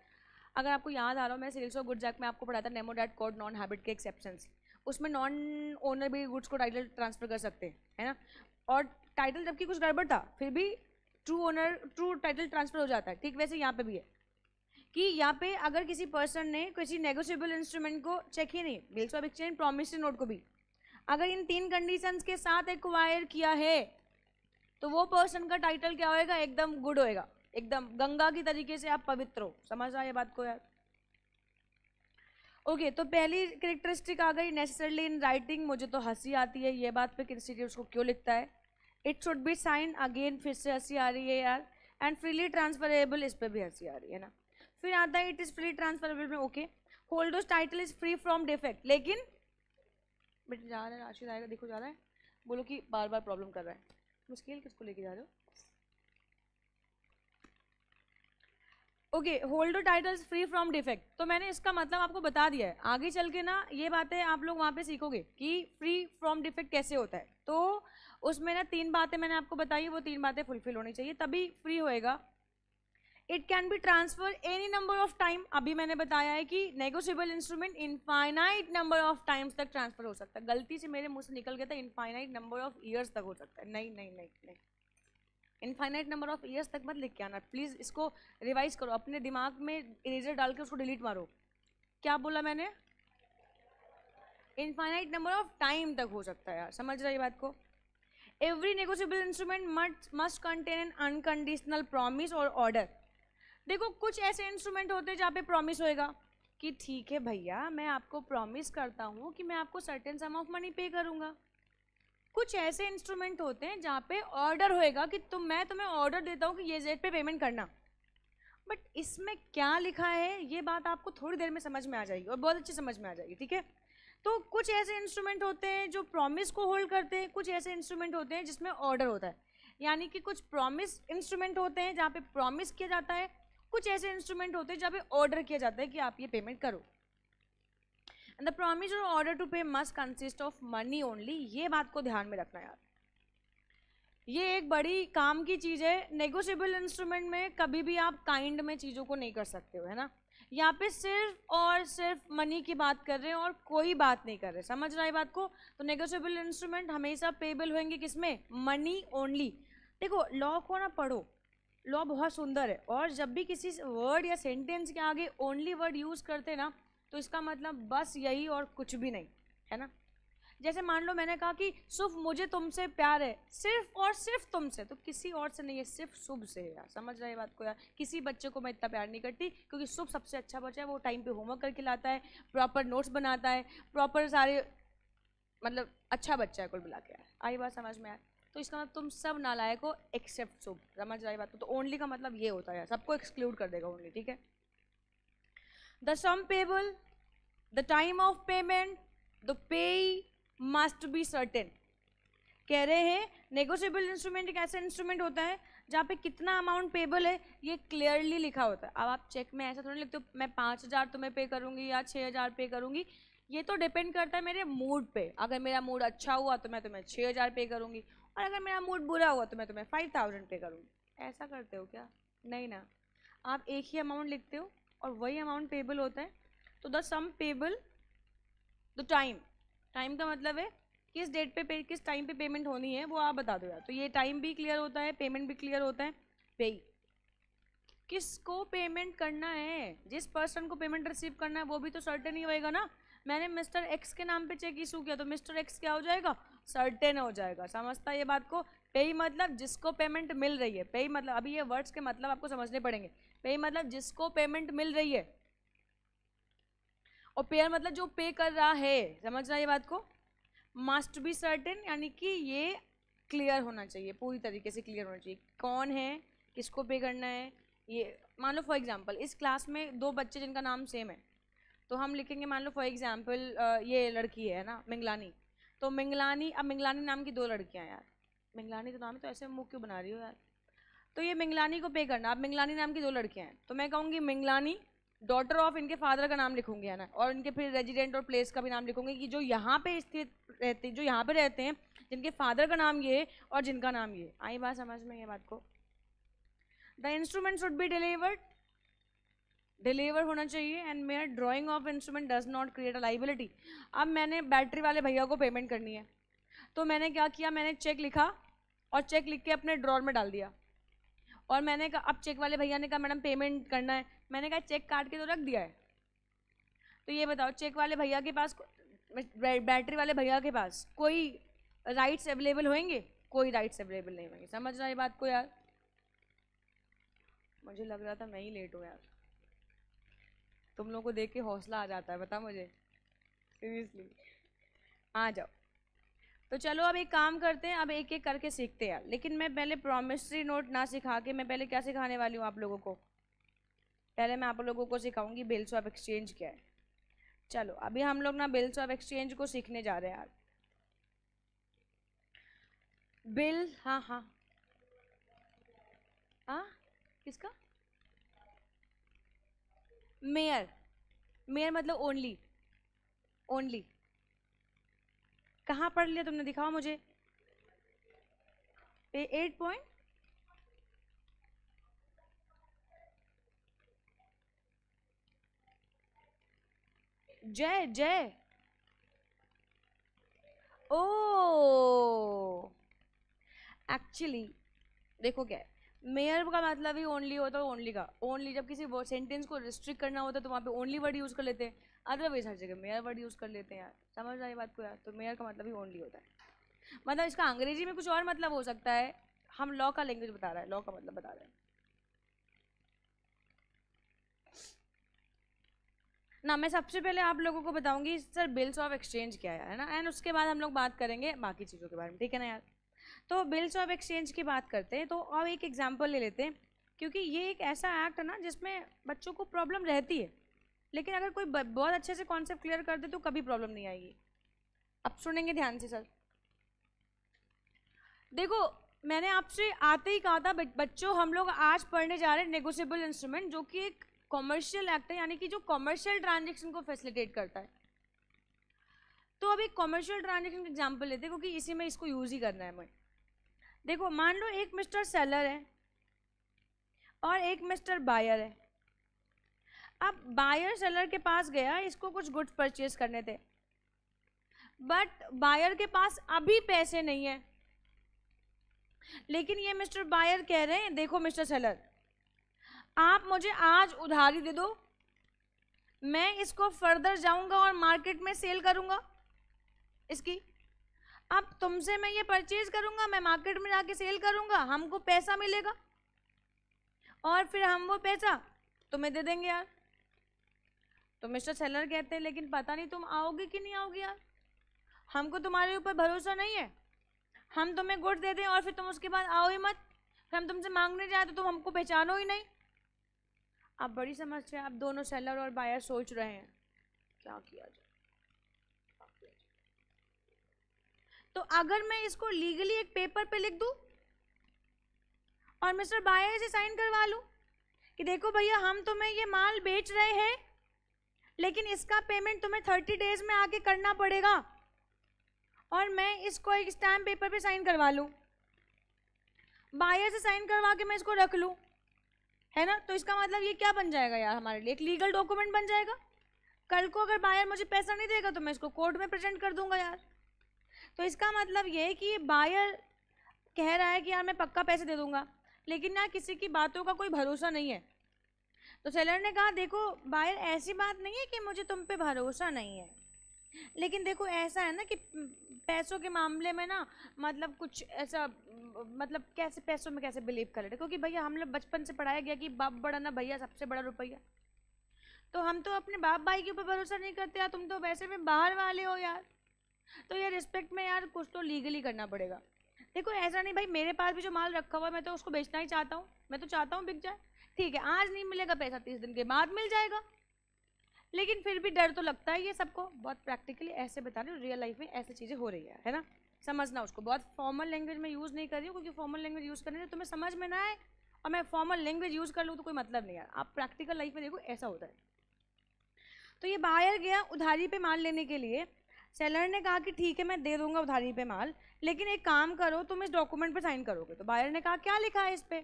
अगर आपको याद आ रहा हो, मैं सिविल्स ऑफ गुड्स एक्ट में आपको पढ़ाया था Nemo that code non habit के एक्सेप्शंस, उसमें नॉन ओनर भी गुड्स को टाइटल ट्रांसफर कर सकते हैं, है ना। और टाइटल जबकि कुछ गड़बड़ था फिर भी ट्रू टाइटल ट्रांसफर हो जाता है, ठीक वैसे यहाँ पे भी है कि यहाँ पे अगर किसी पर्सन ने किसी नेगोशिएबल इंस्ट्रूमेंट को चेक ही नहीं, bills of exchange promissory note को भी अगर इन 3 कंडीशंस के साथ एक्वायर किया है तो वो पर्सन का टाइटल क्या होएगा? एकदम गुड होएगा, एकदम गंगा की तरीके से आप पवित्र हो। समझ रहा है ये बात को यार? ओके, तो पहली कैरेक्टरिस्टिक आ गई नेसेसरली इन राइटिंग। मुझे तो हंसी आती है ये बात पे कि इंस्टीट्यूट उसको क्यों लिखता है। It should be sign, again फिर से हंसी आ रही है यार। एंड फ्रीली ट्रांसफरेबल, इस पर भी हंसी आ रही है ना। फिर आता है इट इज फ्री ट्रांसफरेबल में, okay. Holders title is free from defect, लेकिन बेटा जा रहा है राशि आएगा, देखो जा रहा है, बोलो कि बार बार प्रॉब्लम कर रहा है, मुश्किल किसको लेके जा रहे हो? Okay, holder titles free from defect, तो मैंने इसका मतलब आपको बता दिया है। आगे चल के ना ये बातें आप लोग वहाँ पे सीखोगे कि फ्री फ्रॉम डिफेक्ट कैसे होता है। तो उसमें ना 3 बातें मैंने आपको बताई, वो 3 बातें फुलफिल होनी चाहिए तभी फ्री होएगा। It can be transfer any number of time, अभी मैंने बताया है कि negotiable instrument infinite number of times तक ट्रांसफर हो सकता है। गलती से मेरे मुंह से निकल गया था इनफाइनाइट नंबर ऑफ ईयर्स तक हो सकता है, नहीं नहीं नहीं नहीं, इनफाइनाइट नंबर ऑफ ईयर्स तक मत लिख के आना प्लीज, इसको रिवाइज करो अपने दिमाग में, इरेजर डाल के उसको डिलीट मारो। क्या बोला मैंने? इनफाइनाइट नंबर ऑफ टाइम तक हो सकता है यार, समझ रहे बात को। Every negotiable instrument must contain N unconditional promise और ऑर्डर। देखो कुछ ऐसे इंस्ट्रूमेंट होते हैं जहाँ पे प्रॉमिस होएगा कि ठीक है भैया मैं आपको प्रॉमिस करता हूँ कि मैं आपको सर्टेन सम ऑफ मनी पे करूँगा। कुछ ऐसे इंस्ट्रूमेंट होते हैं जहाँ पे ऑर्डर होएगा कि मैं तुम्हें ऑर्डर देता हूँ कि ये डेट पे पेमेंट करना। बट इसमें क्या लिखा है ये बात आपको थोड़ी देर में समझ में आ जाएगी और बहुत अच्छी समझ में आ जाएगी, ठीक है। तो कुछ ऐसे इंस्ट्रूमेंट होते हैं जो प्रॉमिस को होल्ड करते हैं, कुछ ऐसे इंस्ट्रूमेंट होते हैं जिसमें ऑर्डर होता है। यानी कि कुछ प्रॉमिस इंस्ट्रूमेंट होते हैं जहाँ पे प्रॉमिस किया जाता है, कुछ ऐसे इंस्ट्रूमेंट होते हैं जहाँ पे ऑर्डर किया जाता है कि आप ये पेमेंट करो। एंड द प्रॉमिस और ऑर्डर टू पे must consist of money only, ये बात को ध्यान में रखना यार, ये एक बड़ी काम की चीज़ है। नेगोशिएबल इंस्ट्रूमेंट में कभी भी आप काइंड में चीज़ों को नहीं कर सकते हो, है ना। यहाँ पे सिर्फ और सिर्फ मनी की बात कर रहे हैं और कोई बात नहीं कर रहे, समझ रहा है बात को। तो नेगोशिएबल इंस्ट्रूमेंट हमेशा पेबल होंगे किसमें, मनी ओनली। देखो लॉ को ना पढ़ो, लॉ बहुत सुंदर है, और जब भी किसी वर्ड या सेंटेंस के आगे ओनली वर्ड यूज करते ना तो इसका मतलब बस यही और कुछ भी नहीं, है ना। जैसे मान लो मैंने कहा कि सुफ मुझे तुमसे प्यार है, सिर्फ और सिर्फ तुमसे, तो किसी और से नहीं है, सिर्फ शुभ से है यार, समझ रहे बात को यार। किसी बच्चे को मैं इतना प्यार नहीं करती क्योंकि शुभ सबसे अच्छा बच्चा है, वो टाइम पे होमवर्क करके लाता है, प्रॉपर नोट्स बनाता है, प्रॉपर सारे, मतलब अच्छा बच्चा है कुल मिला के यार। आई बात समझ में यार। तो इसका मतलब तुम सब नालायक हो एक्सेप्ट शुभ, समझ रही बात को। तो ओनली का मतलब ये होता है, सबको एक्सक्लूड कर देगा ओनली, ठीक है। The sum payable, the time of payment, the pay must be certain. कह रहे हैं नेगोशिएबल इंस्ट्रूमेंट एक ऐसा इंस्ट्रूमेंट होता है जहाँ पे कितना अमाउंट पेबल है ये क्लियरली लिखा होता है। अब आप चेक में ऐसा थोड़ी लिखते हो मैं 5,000 तुम्हें पे करूंगी या 6,000 पे करूंगी, ये तो डिपेंड करता है मेरे मूड पे। अगर मेरा मूड अच्छा हुआ तो मैं तुम्हें 6,000 पे करूंगी, और अगर मेरा मूड बुरा हुआ तो मैं तुम्हें 5,000 पे करूंगी। ऐसा करते हो क्या? नहीं ना, आप एक ही अमाउंट लिखते हो और वही अमाउंट पेबल होता है। तो the sum payable, the time, time का मतलब है किस डेट पे किस टाइम पे पेमेंट होनी है वो आप बता दो यार। तो ये टाइम भी क्लियर होता है, पेमेंट भी क्लियर होता है। पे किसको पेमेंट करना है, जिस पर्सन को पेमेंट रिसीव करना है वो भी तो सर्टेन ही होएगा ना। मैंने मिस्टर एक्स के नाम पे चेक इशू किया तो मिस्टर एक्स क्या हो जाएगा, सर्टेन हो जाएगा। समझता है ये बात को। पे मतलब जिसको पेमेंट मिल रही है, पे मतलब अभी ये वर्ड्स के मतलब आपको समझने पड़ेंगे। पे मतलब जिसको पेमेंट मिल रही है, और पेयर मतलब जो पे कर रहा है, समझ रहा है ये बात को। मस्ट बी सर्टेन यानी कि ये क्लियर होना चाहिए, पूरी तरीके से क्लियर होना चाहिए कौन है, किसको पे करना है। ये मान लो फॉर एग्जांपल इस क्लास में दो बच्चे जिनका नाम सेम है, तो हम लिखेंगे मान लो फॉर एग्जांपल ये लड़की है ना मिंगलानी, तो मिंगलानी, अब मिंगलानी नाम की दो लड़कियां यार, मिंगलानी तो नाम है तो ऐसे मुंह क्यों बना रही हो यार। तो ये मिंगलानी को पे करना, अब मिंगलानी नाम की दो लड़कियां हैं तो मैं कहूँगी मिंगलानी डॉटर ऑफ, इनके फादर का नाम लिखूंगी है ना, और इनके फिर रेजिडेंट और प्लेस का भी नाम लिखूंगी कि जो यहाँ पे स्थित रहते, जो यहाँ पे रहते हैं, जिनके फादर का नाम ये और जिनका नाम ये। आई बात समझ में ये बात को। The instrument should be delivered, deliver होना चाहिए, and mayor drawing of instrument does not create a liability. अब मैंने बैटरी वाले भैया को पेमेंट करनी है तो मैंने क्या किया, मैंने चेक लिखा और चेक लिख के अपने ड्रॉर में डाल दिया, और मैंने कहा, अब चेक वाले भैया ने कहा मैडम पेमेंट करना है, मैंने कहा चेक काट के तो रख दिया है। तो ये बताओ चेक वाले भैया के पास, बैटरी वाले भैया के पास कोई राइट्स अवेलेबल होंगे? कोई राइट्स अवेलेबल नहीं होंगे। समझ रहा है बात को यार। मुझे लग रहा था मैं ही लेट हूँ यार, तुम लोगों को देख के हौसला आ जाता है, बता मुझे सीरियसली। आ जाओ। तो चलो अब एक काम करते हैं, अब एक एक करके सीखते हैं यार। लेकिन मैं पहले प्रॉमिसरी नोट ना सिखा के मैं पहले क्या सिखाने वाली हूँ आप लोगों को, पहले मैं आप लोगों को सिखाऊंगी बिल्स ऑफ एक्सचेंज क्या है। चलो अभी हम लोग ना बिल्स ऑफ एक्सचेंज को सीखने जा रहे हैं यार। बिल, हाँ हाँ हाँ, किसका? मेयर, मेयर मतलब ओनली, ओनली। कहाँ पढ़ लिया तुमने, दिखाओ मुझे। 8 पॉइंट, जय जय, ओ एक्चुअली देखो क्या है, मेयर का मतलब ही ओनली होता है, ओनली का ओनली। जब किसी सेंटेंस को रिस्ट्रिक्ट करना होता है तो वहाँ पे ओनली वर्ड यूज कर लेते हैं, अदरवाइज हर जगह मेयर वर्ड यूज कर लेते हैं यार। समझ रहा है बात को यार। तो मेयर का मतलब ही ओनली होता है, मतलब इसका अंग्रेजी में कुछ और मतलब हो सकता है, हम लॉ का लैंग्वेज बता रहा है, लॉ का मतलब बता रहे हैं ना। मैं सबसे पहले आप लोगों को बताऊंगी सर बिल्स ऑफ एक्सचेंज क्या है ना, एंड उसके बाद हम लोग बात करेंगे बाकी चीज़ों के बारे में, ठीक है ना यार। तो बिल्स ऑफ एक्सचेंज की बात करते हैं, तो अब एक एग्जांपल ले लेते हैं, क्योंकि ये एक ऐसा एक्ट है ना जिसमें बच्चों को प्रॉब्लम रहती है, लेकिन अगर कोई बहुत अच्छे से कॉन्सेप्ट क्लियर कर दे तो कभी प्रॉब्लम नहीं आएगी। अब सुनेंगे ध्यान से सर। देखो मैंने आपसे आते ही कहा था बच्चों हम लोग आज पढ़ने जा रहे हैं नेगोशिएबल इंस्ट्रूमेंट, जो कि एक कॉमर्शियल एक्ट है, यानी कि जो कॉमर्शियल ट्रांजेक्शन को फैसिलिटेट करता है। तो अभी कॉमर्शियल ट्रांजेक्शन का एग्जांपल लेते हैं क्योंकि इसी में इसको यूज ही करना है हमें। देखो मान लो एक मिस्टर सेलर है और एक मिस्टर बायर है। अब बायर सेलर के पास गया, इसको कुछ गुड्स परचेज करने थे, बट बायर के पास अभी पैसे नहीं है। लेकिन ये मिस्टर बायर कह रहे हैं देखो मिस्टर सेलर, आप मुझे आज उधारी दे दो, मैं इसको फर्दर जाऊंगा और मार्केट में सेल करूंगा इसकी। अब तुमसे मैं ये परचेज करूंगा, मैं मार्केट में जाके सेल करूंगा, हमको पैसा मिलेगा और फिर हम वो पैसा तुम्हें दे देंगे यार। तो मिस्टर सेलर कहते हैं लेकिन पता नहीं तुम आओगे कि नहीं आओगे यार, हमको तुम्हारे ऊपर भरोसा नहीं है, हम तुम्हें गुड दे दें और फिर तुम उसके बाद आओ ही मत, फिर हम तुमसे मांगने जाए तो तुम हमको पहचानो ही नहीं। अब बड़ी समस्या है, अब दोनों सेलर और बायर सोच रहे हैं क्या किया जाए। तो अगर मैं इसको लीगली एक पेपर पे लिख दूं और मिस्टर बायर से साइन करवा लूं कि देखो भैया हम तुम्हें ये माल बेच रहे हैं, लेकिन इसका पेमेंट तुम्हें 30 डेज में आके करना पड़ेगा, और मैं इसको एक स्टैम्प पेपर पे साइन करवा लूं, बायर से साइन करवा के मैं इसको रख लूं, है ना, तो इसका मतलब ये क्या बन जाएगा यार, हमारे लिए एक लीगल डॉक्यूमेंट बन जाएगा। कल को अगर बायर मुझे पैसा नहीं देगा तो मैं इसको कोर्ट में प्रेजेंट कर दूंगा यार। तो इसका मतलब ये है कि बायर कह रहा है कि यार मैं पक्का पैसे दे दूंगा, लेकिन यार किसी की बातों का कोई भरोसा नहीं है। तो सेलर ने कहा देखो बायर ऐसी बात नहीं है कि मुझे तुम पे भरोसा नहीं है, लेकिन देखो ऐसा है ना कि पैसों के मामले में ना मतलब कुछ ऐसा मतलब कैसे पैसों में कैसे बिलीव कर रहे, क्योंकि भैया हम लोग बचपन से पढ़ाया गया कि बाप बड़ा ना भैया सबसे बड़ा रुपया, तो हम तो अपने बाप भाई के ऊपर भरोसा नहीं करते यार, तुम तो वैसे में बाहर वाले हो यार। तो ये रिस्पेक्ट में यार कुछ तो लीगली करना पड़ेगा। देखो ऐसा नहीं भाई, मेरे पास भी जो माल रखा हुआ है मैं तो उसको बेचना ही चाहता हूँ, मैं तो चाहता हूँ बिक जाए, ठीक है आज नहीं मिलेगा पैसा 30 दिन के बाद मिल जाएगा, लेकिन फिर भी डर तो लगता है। ये सबको बहुत प्रैक्टिकली ऐसे बता रही हूँ, रियल लाइफ में ऐसी चीज़ें हो रही है ना, समझना उसको। बहुत फॉर्मल लैंग्वेज में यूज़ नहीं कर रही हूँ, क्योंकि फॉर्मल लैंग्वेज यूज़ करने से तुम्हें समझ में ना आए और मैं फॉर्मल लैंग्वेज यूज़ कर लूँ तो कोई मतलब नहीं यार। आप प्रैक्टिकल लाइफ में देखो ऐसा होता है। तो ये बायर गया उधारी पे माल लेने के लिए, सेलर ने कहा कि ठीक है मैं दे दूंगा उधारी पे माल, लेकिन एक काम करो तुम इस डॉक्यूमेंट पे साइन करोगे। तो बायर ने कहा क्या लिखा है इस पे?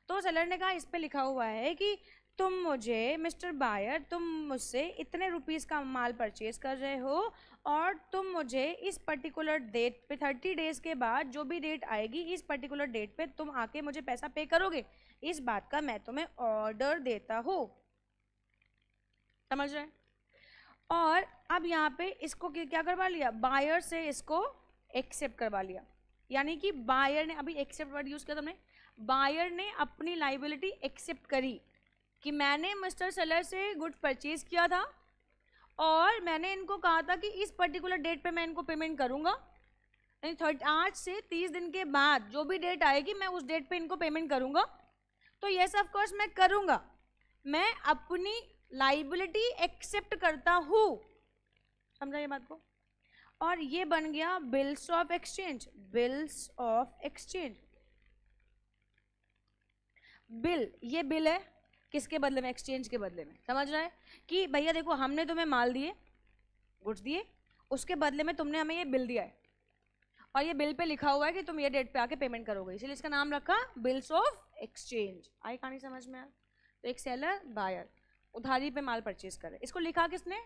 तो सेलर ने कहा इस पे लिखा हुआ है कि तुम मुझे मिस्टर बायर तुम मुझसे इतने रुपीस का माल परचेज कर रहे हो और तुम मुझे इस पर्टिकुलर डेट पे 30 डेज के बाद जो भी डेट आएगी इस पर्टिकुलर डेट पे तुम आके मुझे पैसा पे करोगे, इस बात का मैं तुम्हें ऑर्डर देता हूँ। समझ रहे हैं? और अब यहाँ पे इसको क्या करवा लिया, बायर से इसको एक्सेप्ट करवा लिया, यानी कि बायर ने, अभी एक्सेप्ट वर्ड यूज किया तुमने, बायर ने अपनी लाइबिलिटी एक्सेप्ट करी कि मैंने मिस्टर सेलर से गुड्स परचेज किया था और मैंने इनको कहा था कि इस पर्टिकुलर डेट पे मैं इनको पेमेंट करूंगा, आज से 30 दिन के बाद जो भी डेट आएगी मैं उस डेट पे इनको पेमेंट करूंगा। तो यस ऑफ कोर्स मैं करूंगा, मैं अपनी लाइबिलिटी एक्सेप्ट करता हूं। समझा ये बात को? और ये बन गया bills of exchange. Bills of exchange, bill, ये बिल है किसके बदले में? एक्सचेंज के बदले में। समझ रहा है कि भैया देखो हमने तुम्हें माल दिए, गुड्स दिए, उसके बदले में तुमने हमें ये बिल दिया है और ये बिल पे लिखा हुआ है कि तुम ये डेट पे आके पेमेंट करोगे, इसीलिए इसका नाम रखा बिल्स ऑफ एक्सचेंज। आई कहानी समझ में आया? तो एक सेलर बायर उधारी पे माल परचेज करे, इसको लिखा किसने?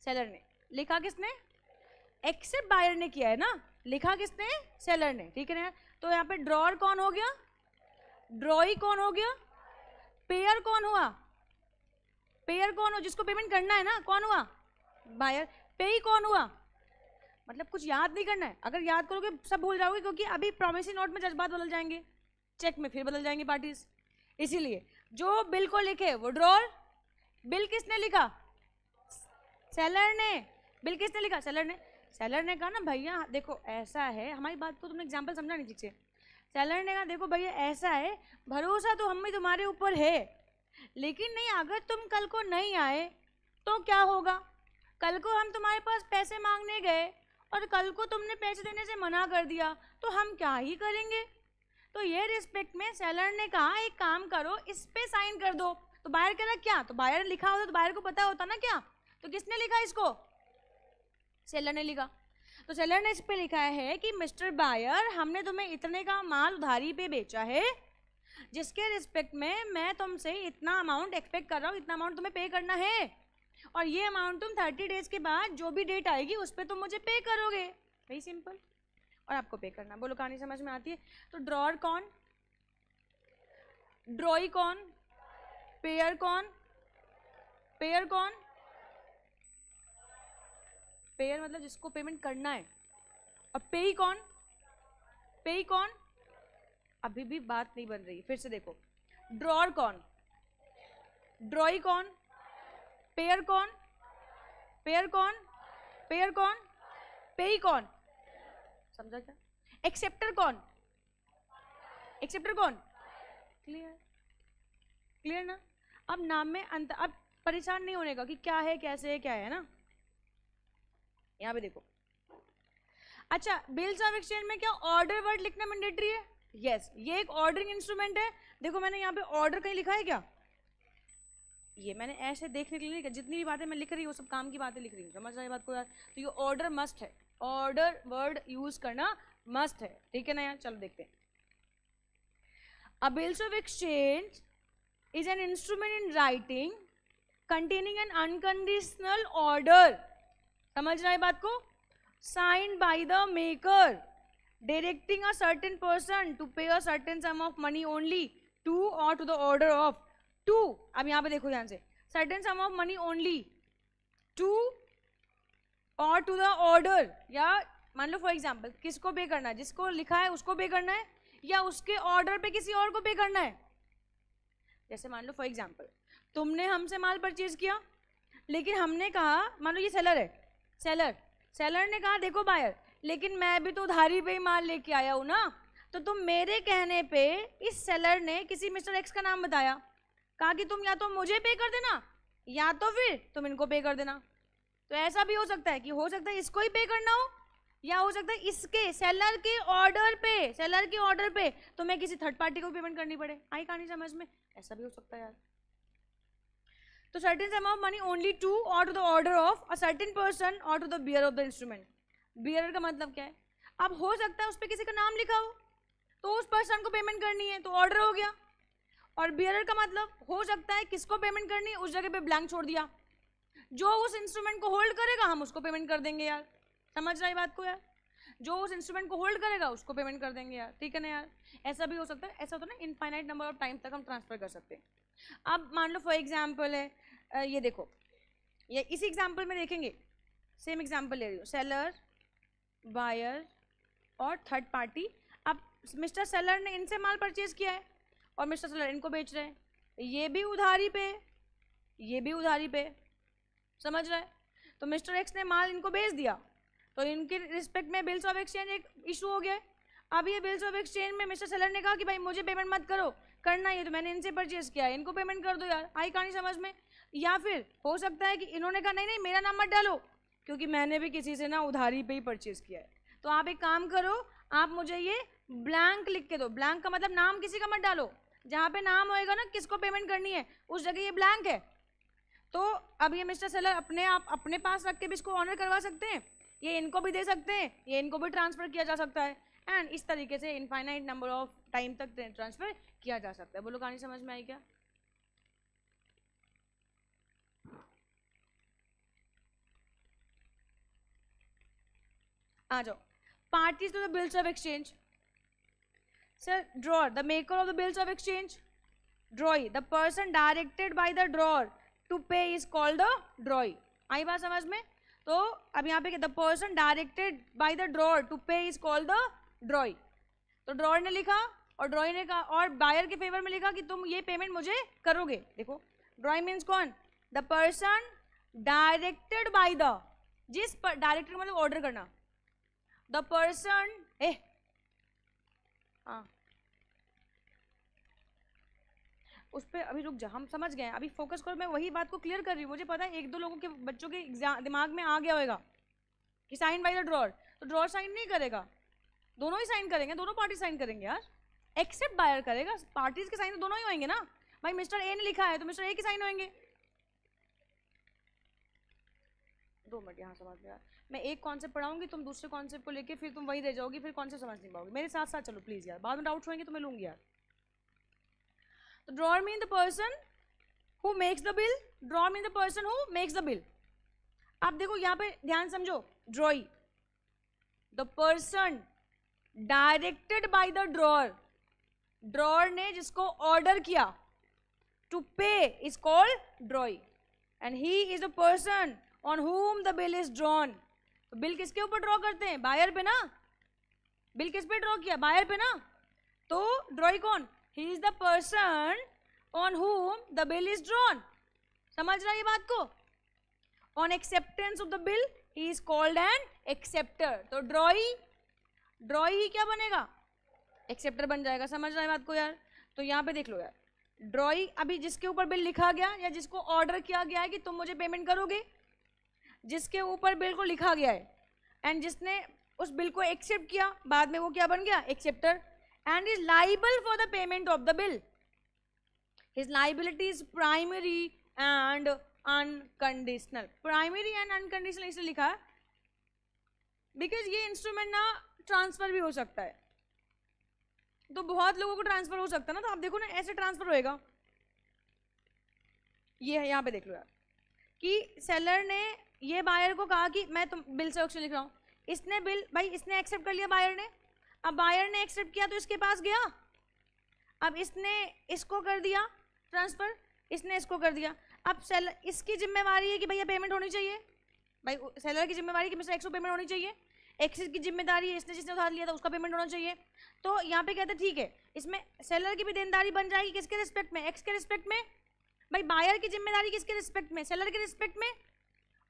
सेलर ने। लिखा किसने? एक्सेप्ट बायर ने किया है ना, लिखा किसने? सेलर ने। ठीक है ना? तो यहाँ पे ड्रॉर कौन हो गया? ड्रॉई कौन हो गया? पेयर कौन हुआ? पेयर कौन हो? जिसको पेमेंट करना है ना, कौन हुआ? बायर। पेई कौन हुआ? मतलब कुछ याद नहीं करना है, अगर याद करोगे सब भूल जाओगे, क्योंकि अभी प्रोमिसरी नोट में जज्बात बदल जाएंगे, चेक में फिर बदल जाएंगे पार्टीज। इसीलिए जो बिल को लिखे वो ड्रॉर। बिल किसने लिखा? सेलर ने। बिल किसने लिखा? सेलर ने। सेलर ने कहा ना भैया देखो ऐसा है, हमारी बात को तुमने एग्जांपल समझा नहीं ठीक से। सेलर ने कहा देखो भैया ऐसा है, भरोसा तो हम भी तुम्हारे ऊपर है, लेकिन नहीं अगर तुम कल को नहीं आए तो क्या होगा? कल को हम तुम्हारे पास पैसे मांगने गए और कल को तुमने पैसे देने से मना कर दिया तो हम क्या ही करेंगे? तो ये रिस्पेक्ट में सेलर ने कहा एक काम करो इस पे साइन कर दो। तो बायर कह रहा क्या? तो बायर ने लिखा होता तो बायर को पता होता ना क्या, तो किसने लिखा इसको? सेलर ने लिखा। तो सेलर ने इस पे लिखा है कि मिस्टर बायर हमने तुम्हें इतने का माल उधारी पे बेचा है, जिसके रिस्पेक्ट में मैं तुमसे इतना अमाउंट एक्सपेक्ट कर रहा हूँ, इतना अमाउंट तुम्हें पे करना है, और ये अमाउंट तुम 30 डेज के बाद जो भी डेट आएगी उस पर तुम मुझे पे करोगे, वेरी सिंपल, और आपको पे करना। बोलो कहानी समझ में आती है? तो ड्रॉर कौन, ड्रॉई कौन, पेयर कौन, पेयर कौन, पेयर मतलब जिसको पेमेंट करना है, और पेई कौन, पेई कौन, अभी भी बात नहीं बन रही, फिर से देखो, ड्रॉर कौन, ड्रॉई कौन, पेयर कौन, पेयर कौन, पेयर कौन, पेई कौन, समझा क्या? एक्सेप्टर कौन, एक्सेप्टर कौन, क्लियर, क्लियर ना? अब नाम में अंतर, अब परेशान नहीं होने का कि क्या है कैसे है क्या है ना। यहां पे देखो, अच्छा बिल्स ऑफ एक्सचेंज में क्या ऑर्डर वर्ड लिखना मैंडेटरी है? यस, ये एक ऑर्डरिंग इंस्ट्रूमेंट है। देखो मैंने यहाँ पे ऑर्डर कहीं लिखा है क्या? ये मैंने ऐसे देखने के लिए लिखा, जितनी भी बातें मैं लिख रही हूँ सब काम की बातें लिख रही हूँ, समझ रहे बात को यार? तो ये ऑर्डर मस्ट है, ऑर्डर वर्ड यूज करना मस्ट है, ठीक है ना यार? चलो देखते हैं। अ bills of exchange is an instrument in writing containing an unconditional order, समझ रहा है बात को? signed by the maker directing a certain person to pay a certain sum of money only to or to the order of to, अब यहाँ पे देखो ध्यान से, certain sum of money only to or to the order, या मान लो फॉर एग्जाम्पल किसको पे करना है, जिसको लिखा है उसको पे करना है, या उसके ऑर्डर पे किसी और को पे करना है। जैसे मान लो फॉर एग्जाम्पल तुमने हमसे माल परचेज किया, लेकिन हमने कहा, मान लो ये सेलर है, सेलर, सेलर ने कहा देखो बायर, लेकिन मैं भी तो उधारी पे ही माल लेके आया हूं ना, तो तुम मेरे कहने पे इस सेलर ने किसी मिस्टर एक्स का नाम बताया, कहा कि तुम या तो मुझे पे कर देना या तो फिर तुम इनको पे कर देना। तो ऐसा भी हो सकता है कि हो सकता है इसको ही पे करना हो, या हो सकता है इसके सेलर के ऑर्डर पे, सेलर के ऑर्डर पे तुम्हें किसी थर्ड पार्टी को पेमेंट करनी पड़े। आई कहानी समझ में? ऐसा भी हो सकता है यार। तो certain sum of money only to or to the order of a certain person और to the bearer of the instrument. Bearer का मतलब क्या है? अब हो सकता है उस पर किसी का नाम लिखा हो तो उस पर्सन को पेमेंट करनी है तो ऑर्डर हो गया, और बियरर का मतलब हो सकता है किसको पेमेंट करनी है उस जगह पे ब्लैंक छोड़ दिया, जो उस इंस्ट्रूमेंट को होल्ड करेगा हम उसको पेमेंट कर देंगे यार। समझ रहा है बात को यार? जो उस इंस्ट्रूमेंट को होल्ड करेगा उसको पेमेंट कर देंगे यार, ठीक है ना यार? ऐसा भी हो सकता है, ऐसा होता है ना इनफाइनाइट नंबर ऑफ टाइम तक हम ट्रांसफर कर सकते हैं। अब मान लो फॉर एग्जाम्पल है ये देखो, ये इसी एग्जाम्पल में देखेंगे, सेम एग्जाम्पल ले रही हूँ, सेलर, बायर और थर्ड पार्टी। अब मिस्टर सेलर ने इनसे माल परचेज किया है और मिस्टर सेलर इनको बेच रहे हैं, ये भी उधारी पे, ये भी उधारी पे, समझ रहे हैं? तो मिस्टर एक्स ने माल इनको बेच दिया तो इनके रिस्पेक्ट में बिल्स ऑफ एक्सचेंज एक इशू हो गया। अब ये बिल्स ऑफ एक्सचेंज में मिस्टर सेलर ने कहा कि भाई मुझे पेमेंट मत करो, करना ही है तो मैंने इनसे परचेज किया है, इनको पेमेंट कर दो यार। आई कहानी समझ में? या फिर हो सकता है कि इन्होंने कहा नहीं नहीं मेरा नाम मत डालो क्योंकि मैंने भी किसी से ना उधारी पे ही परचेज किया है, तो आप एक काम करो, आप मुझे ये ब्लैंक लिख के दो। ब्लैंक का मतलब नाम किसी का मत डालो, जहाँ पे नाम होएगा ना किसको पेमेंट करनी है उस जगह ये ब्लैंक है। तो अब ये मिस्टर सेलर अपने आप अपने पास रख के भी इसको ऑनर करवा सकते हैं, ये इनको भी दे सकते हैं, ये इनको भी ट्रांसफर किया जा सकता है, एंड इस तरीके से इनफाइनाइट नंबर ऑफ टाइम तक ट्रांसफर किया जा सकता है। बोलो कहानी समझ में आई क्या? आ जाओ, parties to the bills of exchange. Sir drawer, the maker of the bills of exchange, drawee, the person directed by the drawer to pay is called the drawee. आई बात समझ में? तो अब यहाँ पे the person directed by the drawer to pay is called the drawee. तो ड्रॉर ने लिखा और ड्रॉई ने कहा और बायर के फेवर में लिखा कि तुम ये पेमेंट मुझे करोगे। देखो ड्रॉई मीन्स कौन? The person directed by the, जिस पर डायरेक्टेड मतलब ऑर्डर करना, द पर्सन उस पर अभी रुक जा, हम समझ गए, अभी फोकस करो, मैं वही बात को क्लियर कर रही हूँ। मुझे पता है एक दो लोगों के बच्चों के दिमाग में आ गया होगा कि साइन बाय द ड्रॉर, तो ड्रॉर साइन नहीं करेगा, दोनों ही साइन करेंगे, दोनों पार्टी साइन करेंगे यार, एक्सेप्ट बायर करेगा, पार्टीज के साइन तो दोनों ही होंगे ना भाई। मिस्टर ए ने लिखा है तो मिस्टर ए के साइन होंगे। 2 मिनट यहाँ समझ में यार, मैं एक कॉन्सेप्ट पढ़ाऊंगी, तुम दूसरे कॉन्सेप्ट को लेके फिर तुम वही रह जाओगी, फिर कॉन्सेप्ट समझ नहीं पाओगे। मेरे साथ साथ चलो प्लीज यार, बाद में डाउट्स होंगे तो मैं लूंगी यार। तो drawer mean the person who makes the bill, drawer mean the person who makes the bill. आप देखो यहाँ पे ध्यान समझो, ड्रॉई the person directed by the drawer, drawer ने जिसको ऑर्डर किया to pay is called ड्रॉई, and he is a person on whom the bill is drawn. तो बिल किसके ऊपर ड्रॉ करते हैं? बायर पे ना। बिल किस पे ड्रॉ किया? बायर पे ना। तो ड्रॉई कौन? He is the person on whom the bill is drawn. समझ रहा है ये बात को? On acceptance of the bill he is called an acceptor. तो ड्रॉई, ड्रॉई ही क्या बनेगा? एक्सेप्टर बन जाएगा। समझ रहा है बात को यार? तो यहाँ पे देख लो यार, ड्रॉई अभी जिसके ऊपर बिल लिखा गया या जिसको ऑर्डर किया गया है कि तुम मुझे पेमेंट करोगे, जिसके ऊपर बिल को लिखा गया है एंड जिसने उस बिल को एक्सेप्ट किया, बाद में वो क्या बन गया? Acceptor, and is liable for the payment of the bill. His liability is primary and unconditional. Primary and unconditional इसलिए लिखा है बिकॉज ये इंस्ट्रूमेंट ना ट्रांसफर भी हो सकता है, तो बहुत लोगों को ट्रांसफर हो सकता है ना। तो आप देखो ना ऐसे ट्रांसफर होएगा। ये है, यहाँ पे देख लो यार कि सेलर ने ये बायर को कहा कि मैं तुम बिल से ऑक्शन लिख रहा हूँ, इसने बिल भाई इसने एक्सेप्ट कर लिया बायर ने। अब बायर ने एक्सेप्ट किया तो इसके पास गया, अब इसने इसको कर दिया ट्रांसफर, इसने इसको कर दिया। अब सेलर, इसकी जिम्मेवारी है कि भैया पेमेंट होनी चाहिए, भाई सेलर की जिम्मेवारी कि मिस्टर एक्स को पेमेंट होनी चाहिए, एक्स की जिम्मेदारी है इसने जिसने उधार लिया था उसका पेमेंट होना चाहिए। तो यहाँ पे कहते हैं ठीक है, इसमें सेलर की भी देनदारी बन जाएगी किसके रिस्पेक्ट में? एक्स के रिस्पेक्ट में। भाई बायर की जिम्मेदारी किसके रिस्पेक्ट में? सेलर के रिस्पेक्ट में।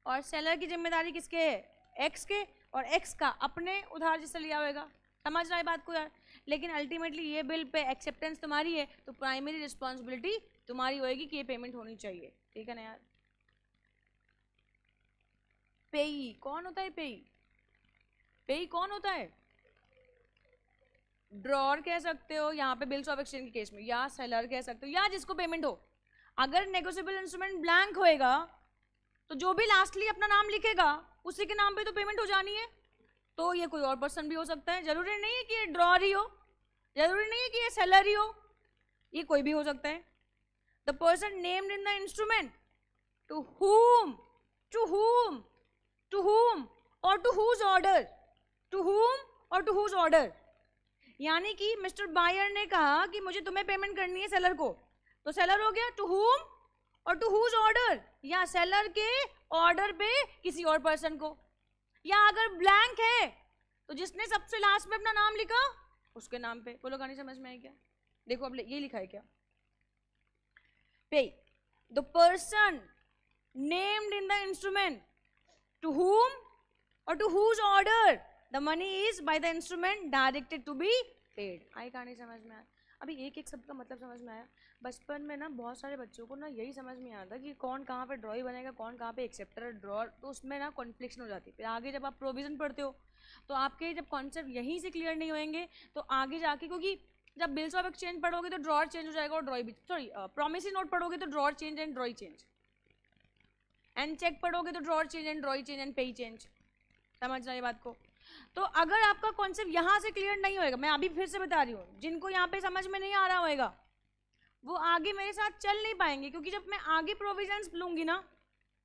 और सेलर की जिम्मेदारी किसके है? एक्स के, और एक्स का अपने उधार जिससे लिया होगा। समझ रहा है बात को यार? लेकिन अल्टीमेटली ये बिल पे एक्सेप्टेंस तुम्हारी है, तो प्राइमरी रिस्पॉन्सिबिलिटी तुम्हारी होगी कि ये पेमेंट होनी चाहिए। ठीक है ना यार? पेई कौन होता है? पेई, पेई कौन होता है? ड्रॉअर कह सकते हो यहाँ पे बिल्स ऑफ एक्सचेंज के केस में, या सेलर कह सकते हो, या जिसको पेमेंट हो। अगर नेगोशिएबल इंस्ट्रूमेंट ब्लैंक होएगा तो जो भी लास्टली अपना नाम लिखेगा उसी के नाम पे तो पेमेंट हो जानी है। तो ये कोई और पर्सन भी हो सकता है, जरूरी नहीं है कि ये ड्रॉअर ही हो, जरूरी नहीं है कि ये सेलर ही हो, ये कोई भी हो सकता है। The person named in the instrument to whom, to whom, to whom और to whose order, to whom और टू whose ऑर्डर। यानी कि मिस्टर बायर ने कहा कि मुझे तुम्हें पेमेंट करनी है सेलर को, तो सेलर हो गया टू whom और टू whose ऑर्डर, या सेलर के ऑर्डर पे किसी और पर्सन को। या अगर ब्लैंक है तो जिसने सबसे लास्ट में अपना नाम लिखा उसके नाम पे। बोलो कहानी समझ में आई क्या? देखो अब ये लिखा है क्या? Pay the person named in the instrument to whom और to whose order the money is by the instrument directed to be paid. आई कहानी समझ में आया? अभी एक एक शब्द का मतलब समझ में आया? बचपन में ना बहुत सारे बच्चों को ना यही समझ में आता कि कौन कहाँ पे ड्रॉई बनेगा, कौन कहाँ पे एक्सेप्टर ड्रॉअर, तो उसमें ना कॉन्फ्लिक्शन हो जाती है। फिर आगे जब आप प्रोविजन पढ़ते हो तो आपके जब कॉन्सेप्ट यहीं से क्लियर नहीं होंगे तो आगे जाके, क्योंकि जब बिल्स ऑफ एक्सचेंज पढ़ोगे तो ड्रॉअर चेंज हो जाएगा और ड्रॉई भी, सॉरी प्रॉमिसरी नोट पढ़ोगे तो drawer change and drawee change, and cheque पढ़ोगे तो drawer change and drawee change and payee change. समझ रहे बात को? तो अगर आपका कॉन्सेप्ट यहाँ से क्लियर नहीं होएगा, मैं अभी फिर से बता रही हूँ, जिनको यहाँ पे समझ में नहीं आ रहा होएगा वो आगे मेरे साथ चल नहीं पाएंगे, क्योंकि जब मैं आगे प्रोविजंस लूंगी ना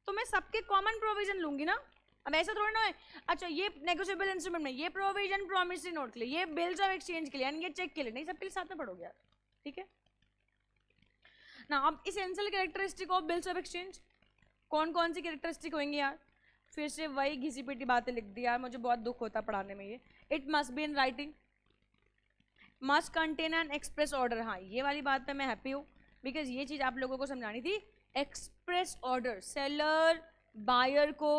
तो मैं सबके कॉमन प्रोविजन लूंगी ना। अब ऐसा थोड़ा ना है, अच्छा ये नेगोशिएबल इंस्ट्रूमेंट में ये प्रोविजन प्रॉमिसरी नोट के लिए, ये बिल्स ऑफ एक्सचेंज के लिए, ये चेक के लिए, नहीं सबके लिए साथ में पढ़ोगे यार। ठीक है ना? अब essential characteristic of bills of exchange कौन कौन सी कैरेक्टरिस्टिक होंगी यार? फिर से वही घिसी पिटी बातें लिख दी यार, मुझे बहुत दुख होता पढ़ाने में ये। It must be in writing, must contain N express order. हाँ ये वाली बात पे मैं हैप्पी हूँ, बिकॉज ये चीज़ आप लोगों को समझानी थी। एक्सप्रेस ऑर्डर, सेलर बायर को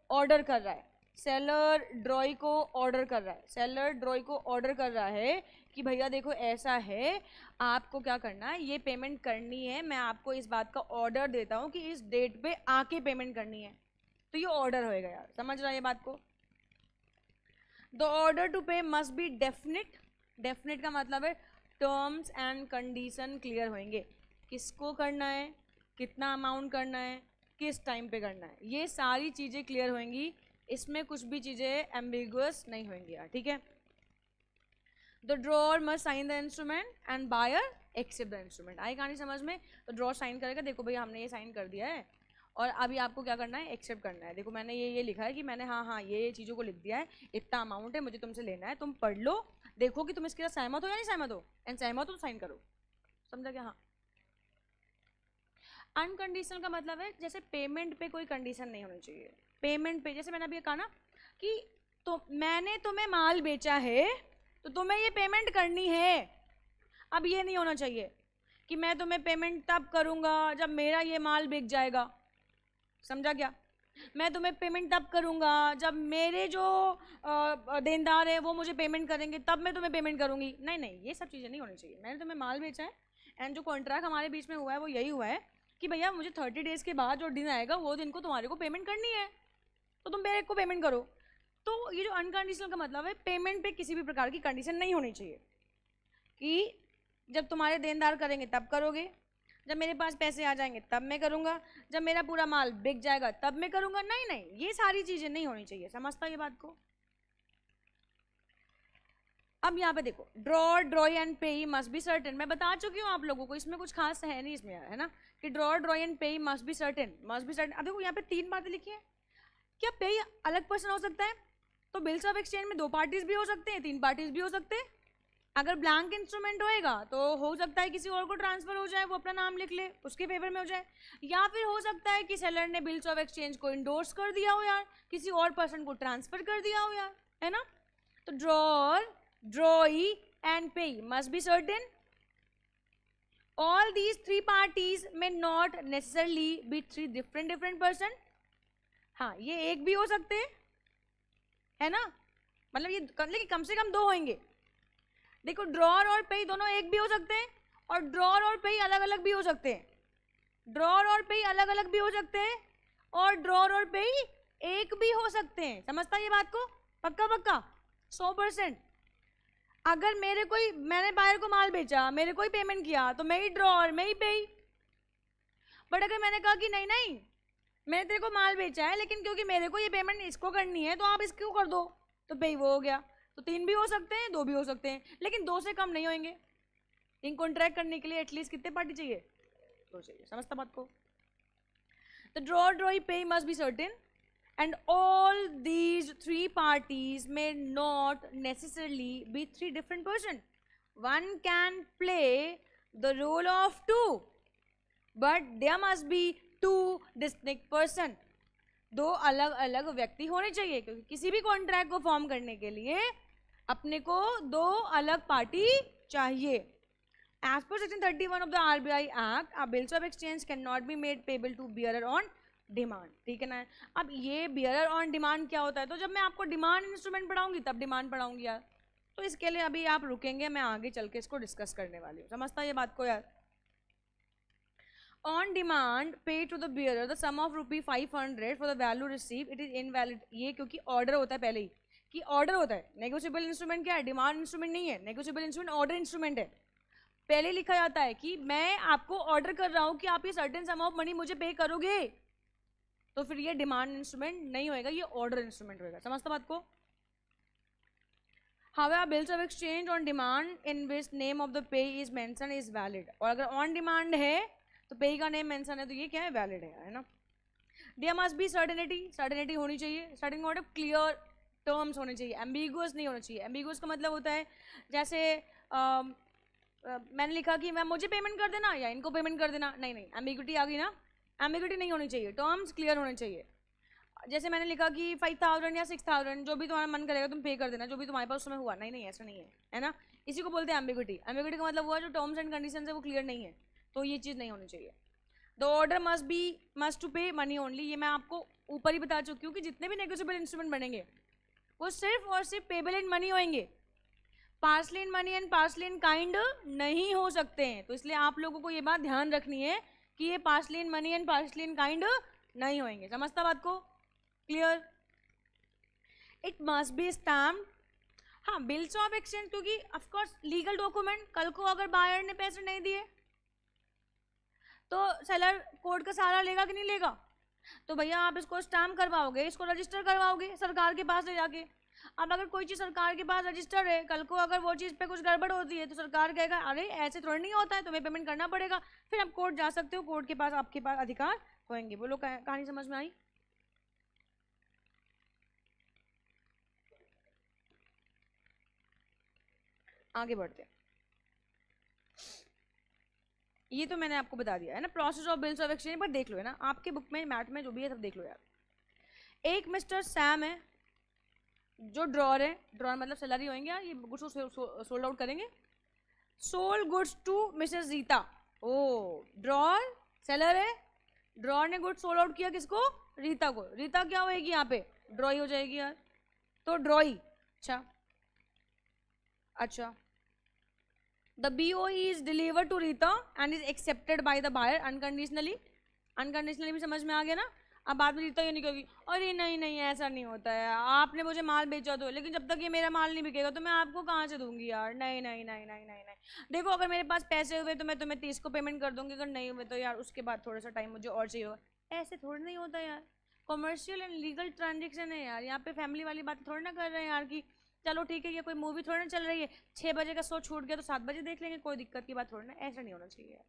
ऑर्डर कर रहा है, सेलर ड्रॉई को ऑर्डर कर रहा है, सेलर ड्रॉई को ऑर्डर कर रहा है कि भैया देखो ऐसा है, आपको क्या करना है, ये पेमेंट करनी है, मैं आपको इस बात का ऑर्डर देता हूँ कि इस डेट पे आके पेमेंट करनी है। तो ये ऑर्डर होएगा यार, समझ रहा है ये बात को? द ऑर्डर टू पे मस्ट बी डेफिनिट। डेफिनेट का मतलब है टर्म्स एंड कंडीशन क्लियर होंगे, किसको करना है, कितना अमाउंट करना है, किस टाइम पे करना है, ये सारी चीज़ें क्लियर होंगी, इसमें कुछ भी चीज़ें एम्बिगुअस नहीं होंगी यार। ठीक है? The drawer must sign the instrument and buyer accept the instrument. आई कहानी समझ में? तो ड्रॉ साइन करेगा, देखो भैया हमने ये साइन कर दिया है और अभी आपको क्या करना है, एक्सेप्ट करना है। देखो मैंने ये लिखा है कि मैंने हाँ ये चीज़ों को लिख दिया है, इतना अमाउंट है, मुझे तुमसे लेना है, तुम पढ़ लो, देखो कि तुम इसके साथ सहमत हो या नहीं सहमत हो, एंड सहमत हो तो साइन करो। समझा क्या? हाँ। अनकंडीशनल का मतलब है जैसे पेमेंट पे कोई कंडीशन नहीं होनी चाहिए। पेमेंट पे जैसे मैंने अभी कहा ना कि तो मैंने तुम्हें माल बेचा है तो तुम्हें ये पेमेंट करनी है। अब ये नहीं होना चाहिए कि मैं तुम्हें पेमेंट तब करूंगा जब मेरा ये माल बिक जाएगा। समझा क्या? मैं तुम्हें पेमेंट तब करूंगा जब मेरे जो देनदार है वो मुझे पेमेंट करेंगे, तब मैं तुम्हें पेमेंट करूंगी। नहीं नहीं, ये सब चीज़ें नहीं होनी चाहिए। मैंने तुम्हें माल बेचा है एंड जो कॉन्ट्रैक्ट हमारे बीच में हुआ है वो यही हुआ है कि भैया मुझे 30 डेज के बाद जो दिन आएगा वो दिन को तुम्हारे को पेमेंट करनी है, तो तुम मेरे को पेमेंट करो। तो ये जो अनकंडीशनल का मतलब है, पेमेंट पे किसी भी प्रकार की कंडीशन नहीं होनी चाहिए कि जब तुम्हारे देनदार करेंगे तब करोगे, जब मेरे पास पैसे आ जाएंगे तब मैं करूंगा, जब मेरा पूरा माल बिक जाएगा तब मैं करूंगा। नहीं नहीं, ये सारी चीजें नहीं होनी चाहिए। समझता ये बात को? अब यहाँ पे देखो, draw draw and payee must be certain. मैं बता चुकी हूँ आप लोगों को, इसमें कुछ खास है नहीं इसमें, है ना, कि draw and payee must be certain, must be certain. अब देखो यहाँ पे 3 बातें लिखी है। क्या पे अलग पर्सन हो सकता है? तो बिल्स ऑफ एक्सचेंज में 2 पार्टीज भी हो सकते हैं, 3 पार्टीज भी हो सकते हैं। अगर ब्लैंक इंस्ट्रूमेंट होएगा तो हो सकता है किसी और को ट्रांसफर हो जाए, वो अपना नाम लिख ले, उसके फेवर में हो जाए, या फिर हो सकता है कि सेलर ने बिल्स ऑफ एक्सचेंज को इंडोर्स कर दिया हो यार, किसी और पर्सन को ट्रांसफर कर दिया हो यार, है ना। तो drawee and payee must be certain. All these 3 parties में not necessarily be 3 different person. हाँ, ये एक भी हो सकते हैं, है ना, मतलब ये लेकिन कम से कम 2 होंगे। देखो ड्रॉर और पे दोनों एक भी हो सकते हैं और ड्रॉर और पे अलग अलग भी हो सकते हैं। ड्रॉर और पे अलग अलग भी हो सकते हैं और ड्रॉर और पे एक भी हो सकते हैं। समझता ये बात को? पक्का पक्का 100%। अगर मैंने बायर को माल बेचा, मेरे को ही पेमेंट किया, तो मैं ही ड्रॉर, मैं ही पे। बट अगर मैंने कहा कि नहीं नहीं, मैंने तेरे को माल बेचा है लेकिन क्योंकि मेरे को ये पेमेंट इसको करनी है तो आप इसको कर दो, तो पे वो हो गया। तो 3 भी हो सकते हैं, 2 भी हो सकते हैं, लेकिन 2 से कम नहीं होंगे। इन कॉन्ट्रैक्ट करने के लिए एटलीस्ट कितने पार्टी चाहिए? 2 चाहिए। समझता बात को? तो ड्रॉ पे must be certain and all these 3 parties may not necessarily be 3 different person. One can play the role of 2, but there must be 2 distinct person. 2 अलग अलग व्यक्ति होने चाहिए, क्योंकि किसी भी कॉन्ट्रैक्ट को फॉर्म करने के लिए अपने को 2 अलग पार्टी चाहिए। As per section 31 of the RBI Act, a bills of exchange cannot be made payable to bearer on demand. ठीक है ना? अब ये bearer on demand क्या होता है? तो जब मैं आपको डिमांड इंस्ट्रूमेंट पढ़ाऊंगी तब डिमांड पढ़ाऊंगी यार, तो इसके लिए अभी आप रुकेंगे, मैं आगे चल के इसको डिस्कस करने वाली हूँ। समझता है ये बात को यार? On demand pay to the bearer the sum of ₹500 for the value received, it is invalid. ये क्योंकि ऑर्डर होता है पहले ही, कि ऑर्डर होता है। नेगोशिएबल इंस्ट्रूमेंट क्या है? डिमांड इंस्ट्रूमेंट नहीं है, नेगोशिएबल इंस्ट्रूमेंट ऑर्डर इंस्ट्रूमेंट है। पहले लिखा जाता है कि मैं आपको ऑर्डर कर रहा हूं कि आप ये सर्टेन सम ऑफ मनी मुझे पे करोगे, तो फिर ये डिमांड इंस्ट्रूमेंट नहीं होएगा, ये ऑर्डर इंस्ट्रूमेंट होएगा। समझता बात को? However, bills of exchange on demand in which name of the pay is mentioned is valid. और अगर on demand है तो पे का नेम मेंशन है तो ये क्या है? वैलिड है ना। There must be certainty, certainty होनी चाहिए। Certainty मतलब क्लियर टर्म्स होने चाहिए, एम्बिगुअस नहीं होना चाहिए। एम्बिगुअस का मतलब होता है जैसे मैंने लिखा कि मैं मुझे पेमेंट कर देना या इनको पेमेंट कर देना, नहीं नहीं, एम्बिग्यूटी आ गई ना। एम्बिग्यूटी नहीं होनी चाहिए, टर्म्स क्लियर होने चाहिए। जैसे मैंने लिखा कि 5000 या 6000 जो भी तुम्हारा मन करेगा तुम पे कर देना, जो भी तुम्हारे पास उसमें हुआ, नहीं नहीं ऐसा नहीं है ना। इसी को बोलते हैं एम्बिग्यूटी। एम्बिग्यूटी का मतलब हुआ जो टर्म्स एंड कंडीशन है वो क्लियर नहीं है, तो ये चीज़ नहीं होनी चाहिए। The order must to pay money only, ये मैं आपको ऊपर ही बता चुकी हूँ कि जितने भी नेगोशिएबल इंस्ट्रूमेंट बनेंगे वो सिर्फ और सिर्फ पेबल इन मनी होंगे, partly in money and partly in kind नहीं हो सकते हैं। तो इसलिए आप लोगों को ये बात ध्यान रखनी है कि ये partly in money and partly in kind नहीं होंगे। समझता बात को? Clear? It must be stamped. हाँ, बिल्स ऑफ एक्सचेंज क्योंकि ऑफकोर्स लीगल डॉक्यूमेंट, कल को अगर बायर ने पैसे नहीं दिए तो सेलर कोर्ट का सहारा लेगा कि नहीं लेगा? तो भैया आप इसको स्टैम्प करवाओगे, इसको रजिस्टर करवाओगे सरकार के पास ले जाके, अब अगर कोई चीज़ सरकार के पास रजिस्टर है, कल को अगर वो चीज़ पे कुछ गड़बड़ होती है तो सरकार कहेगा अरे ऐसे थोड़ा नहीं होता है, तुम्हें पेमेंट करना पड़ेगा, फिर आप कोर्ट जा सकते हो, कोर्ट के पास आपके पास अधिकार होंगे। बोलो कहानी समझ में आई? आगे बढ़ते हैं। ये तो मैंने आपको बता दिया है ना, process of bills of exchange, पर देख लो है ना आपके बुक में मैथ में जो भी है सब देख लो यार। एक मिस्टर सैम है जो ड्रॉर है, ड्रॉर मतलब सैलरी होंगे यार, ये गुड्स सोल्ड आउट करेंगे। Sold goods to Mrs Rita. Oh drawer seller है, ड्रॉर ने गुड्स सोल्ड आउट किया किसको? रीता को। रीता क्या होएगी यहाँ पे? ड्रॉई हो जाएगी यार, तो ड्रॉई। अच्छा अच्छा, the BOE is delivered to Rita and is accepted by the buyer unconditionally। Unconditionally भी समझ में आ गया ना। अब बाद में रीता ये नहीं कहेगी अरे नहीं नहीं ऐसा नहीं होता है, आपने मुझे माल बेचा तो, लेकिन जब तक ये मेरा माल नहीं बिकेगा तो मैं आपको कहाँ से दूंगी यार, नहीं नहीं नहीं नहीं नहीं नहीं, देखो अगर मेरे पास पैसे हुए तो मैं तुम्हें 30 को पेमेंट कर दूंगी, अगर नहीं हुए तो यार उसके बाद थोड़ा सा टाइम मुझे और चाहिए होगा। ऐसे थोड़ा नहीं होता यार, कॉमर्शियल एंड लीगल ट्रांजेक्शन है यार, यहाँ पे फैमिली वाली बात थोड़ी ना कर रहे हैं यार कि चलो ठीक है ये कोई मूवी थोड़ी ना चल रही है, 6 बजे का शो छूट गया तो 7 बजे देख लेंगे, कोई दिक्कत की बात थोड़ी ना, ऐसा नहीं होना चाहिए।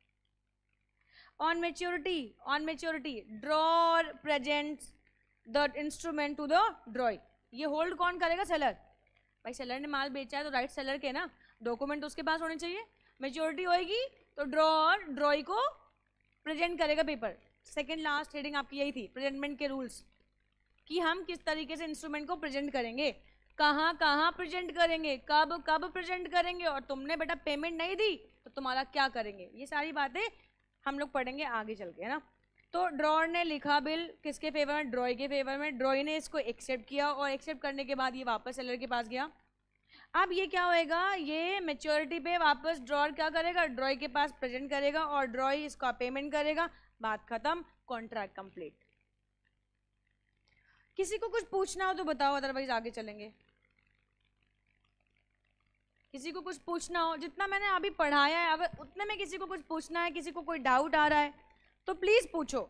On maturity drawer presents the instrument to the drawee. ये होल्ड कौन करेगा? सेलर। भाई सेलर ने माल बेचा है तो राइट सेलर के ना, डॉक्यूमेंट उसके पास होने चाहिए। मेच्योरिटी होएगी तो ड्रॉर ड्रॉय को प्रेजेंट करेगा पेपर। सेकेंड लास्ट हेडिंग आपकी यही थी, प्रेजेंटमेंट के रूल्स, कि हम किस तरीके से इंस्ट्रूमेंट को प्रेजेंट करेंगे, कहाँ कहाँ प्रेजेंट करेंगे, कब कब प्रेजेंट करेंगे, और तुमने बेटा पेमेंट नहीं दी तो तुम्हारा क्या करेंगे, ये सारी बातें हम लोग पढ़ेंगे आगे चल के, है ना। तो ड्रॉर ने लिखा बिल किसके फेवर में? ड्रॉय के फेवर में। ड्रॉय ने इसको एक्सेप्ट किया और एक्सेप्ट करने के बाद ये वापस सेलर के पास गया। अब ये क्या होएगा, ये मेच्योरिटी पे वापस ड्रॉर क्या करेगा? ड्रॉय के पास प्रेजेंट करेगा और ड्रॉय इसका पेमेंट करेगा, बात खत्म, कॉन्ट्रैक्ट कंप्लीट। किसी को कुछ पूछना हो तो बताओ, अदरवाइज आगे चलेंगे। किसी को कुछ पूछना हो, जितना मैंने अभी पढ़ाया है अगर उतने में किसी को कुछ पूछना है, किसी को कोई डाउट आ रहा है तो प्लीज पूछो।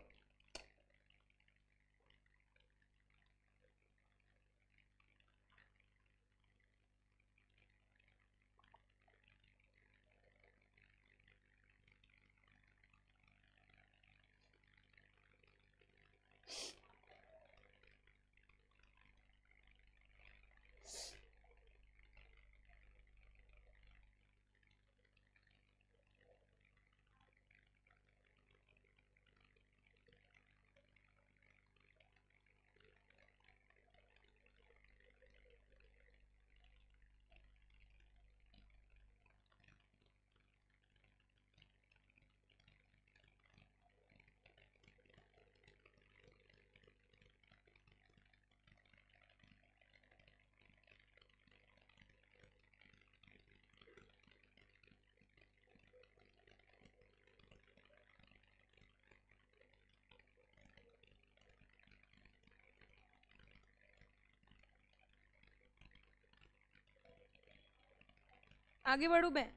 आगे बढ़ू मैं?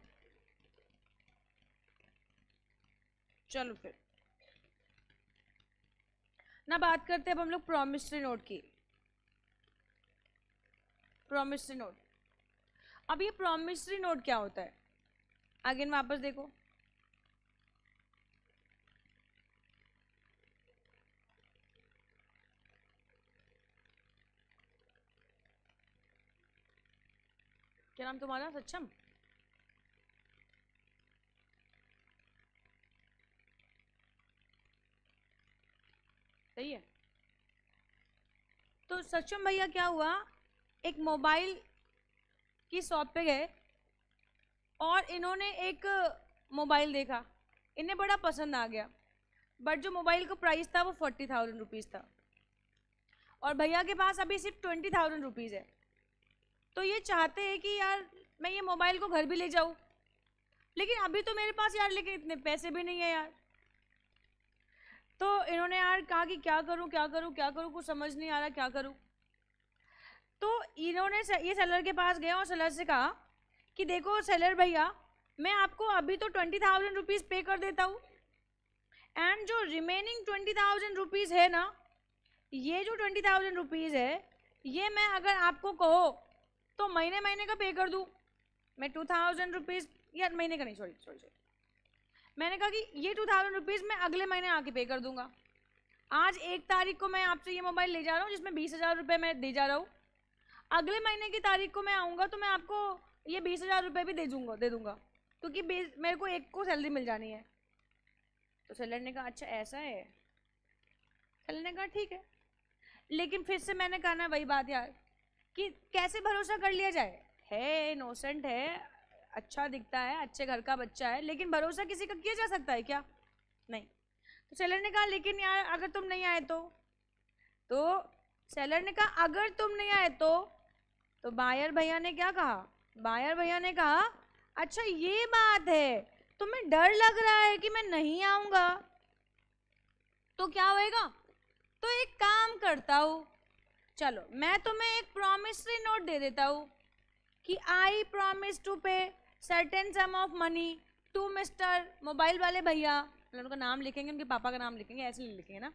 चलो फिर ना बात करते हैं अब हम लोग प्रॉमिसरी नोट की। प्रॉमिसरी नोट, अब ये प्रॉमिसरी नोट क्या होता है? अगेन वापस देखो, क्या नाम तुम्हारा? सक्षम। सही है। तो सक्षम भैया क्या हुआ, एक मोबाइल की शॉप पे गए और इन्होंने एक मोबाइल देखा, इन्हें बड़ा पसंद आ गया, बट जो मोबाइल का प्राइस था वो 40,000 रुपीज़ था और भैया के पास अभी सिर्फ 20,000 रुपीज़ है। तो ये चाहते हैं कि यार मैं ये मोबाइल को घर भी ले जाऊँ, लेकिन अभी तो मेरे पास यार लेकिन इतने पैसे भी नहीं है यार। तो इन्होंने यार कहा कि क्या करूँ क्या करूँ क्या करूँ, कुछ समझ नहीं आ रहा क्या करूँ। तो इन्होंने ये सेलर के पास गए और सेलर से कहा कि देखो सेलर भैया, मैं आपको अभी तो 20,000 रुपीज़ पे कर देता हूँ, एंड जो रिमेनिंग 20,000 रुपीज़ है ना, ये जो 20,000 रुपीज़ है ये मैं अगर आपको कहो तो महीने महीने का पे कर दूं, मैं 2000 रुपीज, यार महीने का नहीं, सॉरी सॉरी सॉरी, मैंने कहा कि ये 2000 रुपीज मैं अगले महीने आके पे कर दूंगा। आज 1 तारीख को मैं आपसे ये मोबाइल ले जा रहा हूँ जिसमें 20,000 रुपये मैं दे जा रहा हूँ, अगले महीने की तारीख को मैं आऊँगा तो मैं आपको ये 20,000 रुपये भी दे दूंगा क्योंकि मेरे को एक को सैलरी मिल जानी है। तो सेलर ने कहा अच्छा ऐसा है, सेलर ने कहा ठीक है, लेकिन फिर से मैंने कहा ना वही बात यार कि कैसे भरोसा कर लिया जाए, है इनोसेंट है, अच्छा दिखता है, अच्छे घर का बच्चा है, लेकिन भरोसा किसी का किया जा सकता है क्या? नहीं। तो सेलर ने कहा लेकिन यार अगर तुम नहीं आए तो सेलर ने कहा अगर तुम नहीं आए तो बायर भैया ने क्या कहा, बायर भैया ने कहा अच्छा ये बात है, तुम्हें डर लग रहा है कि मैं नहीं आऊंगा, तो क्या होएगा, तो एक काम करता हूं, चलो मैं तुम्हें एक प्रॉमिसरी नोट दे देता हूं कि I promise to pay certain sum of money to mister mobile वाले भैया, उनका नाम लिखेंगे, उनके पापा का नाम लिखेंगे, ऐसे लिखेंगे ना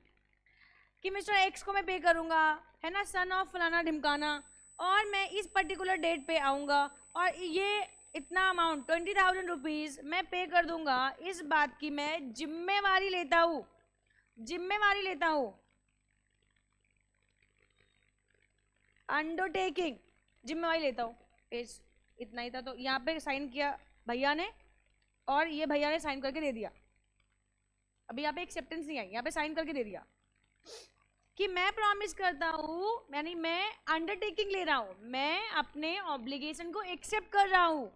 कि मिस्टर एक्स को मैं पे करूंगा, है ना, सन ऑफ फलाना ढिमकाना, और मैं इस पर्टिकुलर डेट पे आऊंगा और ये इतना अमाउंट 20,000 रुपीज मैं पे कर दूंगा, इस बात की मैं जिम्मेवारी लेता हूं, जिम्मेवारी लेता हूं, अंडरटेकिंग, जिम्मेवारी लेता हूं। पेज इतना ही था, तो यहाँ पे साइन किया भैया ने और ये भैया ने साइन करके दे दिया, अभी यहाँ पे एक्सेप्टेंस नहीं आई, यहाँ पे साइन करके दे दिया कि मैं प्रॉमिस करता हूँ, यानी मैं अंडरटेकिंग ले रहा हूँ, मैं अपने ऑब्लिगेशन को एक्सेप्ट कर रहा हूँ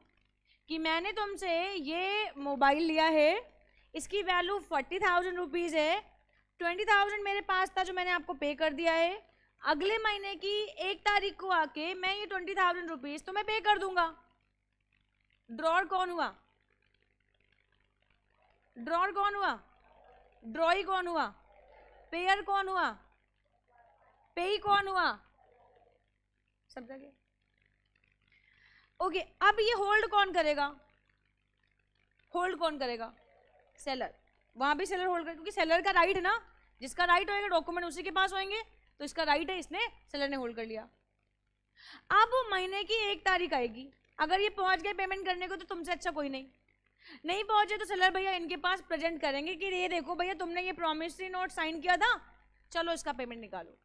कि मैंने तुमसे ये मोबाइल लिया है, इसकी वैल्यू 40,000 रुपीज़ है, 20,000 मेरे पास था जो मैंने आपको पे कर दिया है, अगले महीने की 1 तारीख को आके मैं ये 20,000 रुपीज़ तो मैं पे कर दूंगा। ड्रॉर कौन हुआ, ड्रॉर कौन हुआ, ड्रॉई कौन हुआ, पेयर कौन हुआ, पेई कौन हुआ, सब जगह। ओके, अब ये होल्ड कौन करेगा, होल्ड कौन करेगा, सेलर, वहां भी सेलर होल्ड करेगा क्योंकि सेलर का राइट है ना, जिसका राइट होएगा डॉक्यूमेंट उसी के पास होंगे, तो इसका राइट है, इसने सेलर ने होल्ड कर लिया। अब महीने की 1 तारीख आएगी, अगर ये पहुंच गए पेमेंट करने को तो तुमसे अच्छा कोई नहीं पहुंचे तो सेलर भैया इनके पास प्रेजेंट करेंगे कि ये देखो भैया तुमने ये प्रॉमिसरी नोट साइन किया था, चलो इसका पेमेंट निकालो,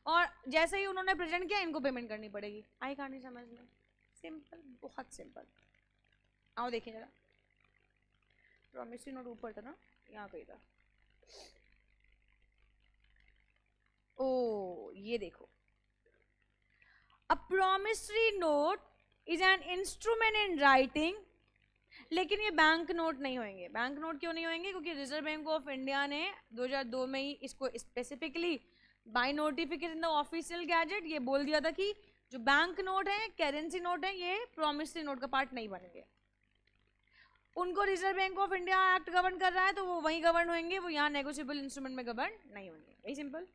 और जैसे ही उन्होंने प्रेजेंट किया इनको पेमेंट करनी पड़ेगी। आई कहानी समझ में, सिंपल, बहुत सिंपल। आओ देखें जरा, प्रॉमिसरी नोट ऊपर था ना, यहाँ कहीं था, ओ ये देखो, अ promissory note is an instrument in writing, लेकिन ये बैंक नोट नहीं होंगे। बैंक नोट क्यों नहीं होंगे, क्योंकि रिजर्व बैंक ऑफ इंडिया ने 2002 में ही इसको specifically by notification the official gazette ये बोल दिया था कि जो बैंक नोट है, करेंसी नोट है, ये प्रॉमिसरी नोट का पार्ट नहीं बनेंगे। उनको reserve bank of India act govern कर रहा है तो वो वहीं गवर्न होंगे, वो यहाँ नेगोशिएबल इंस्ट्रूमेंट में गवर्न नहीं होंगे, यही simple.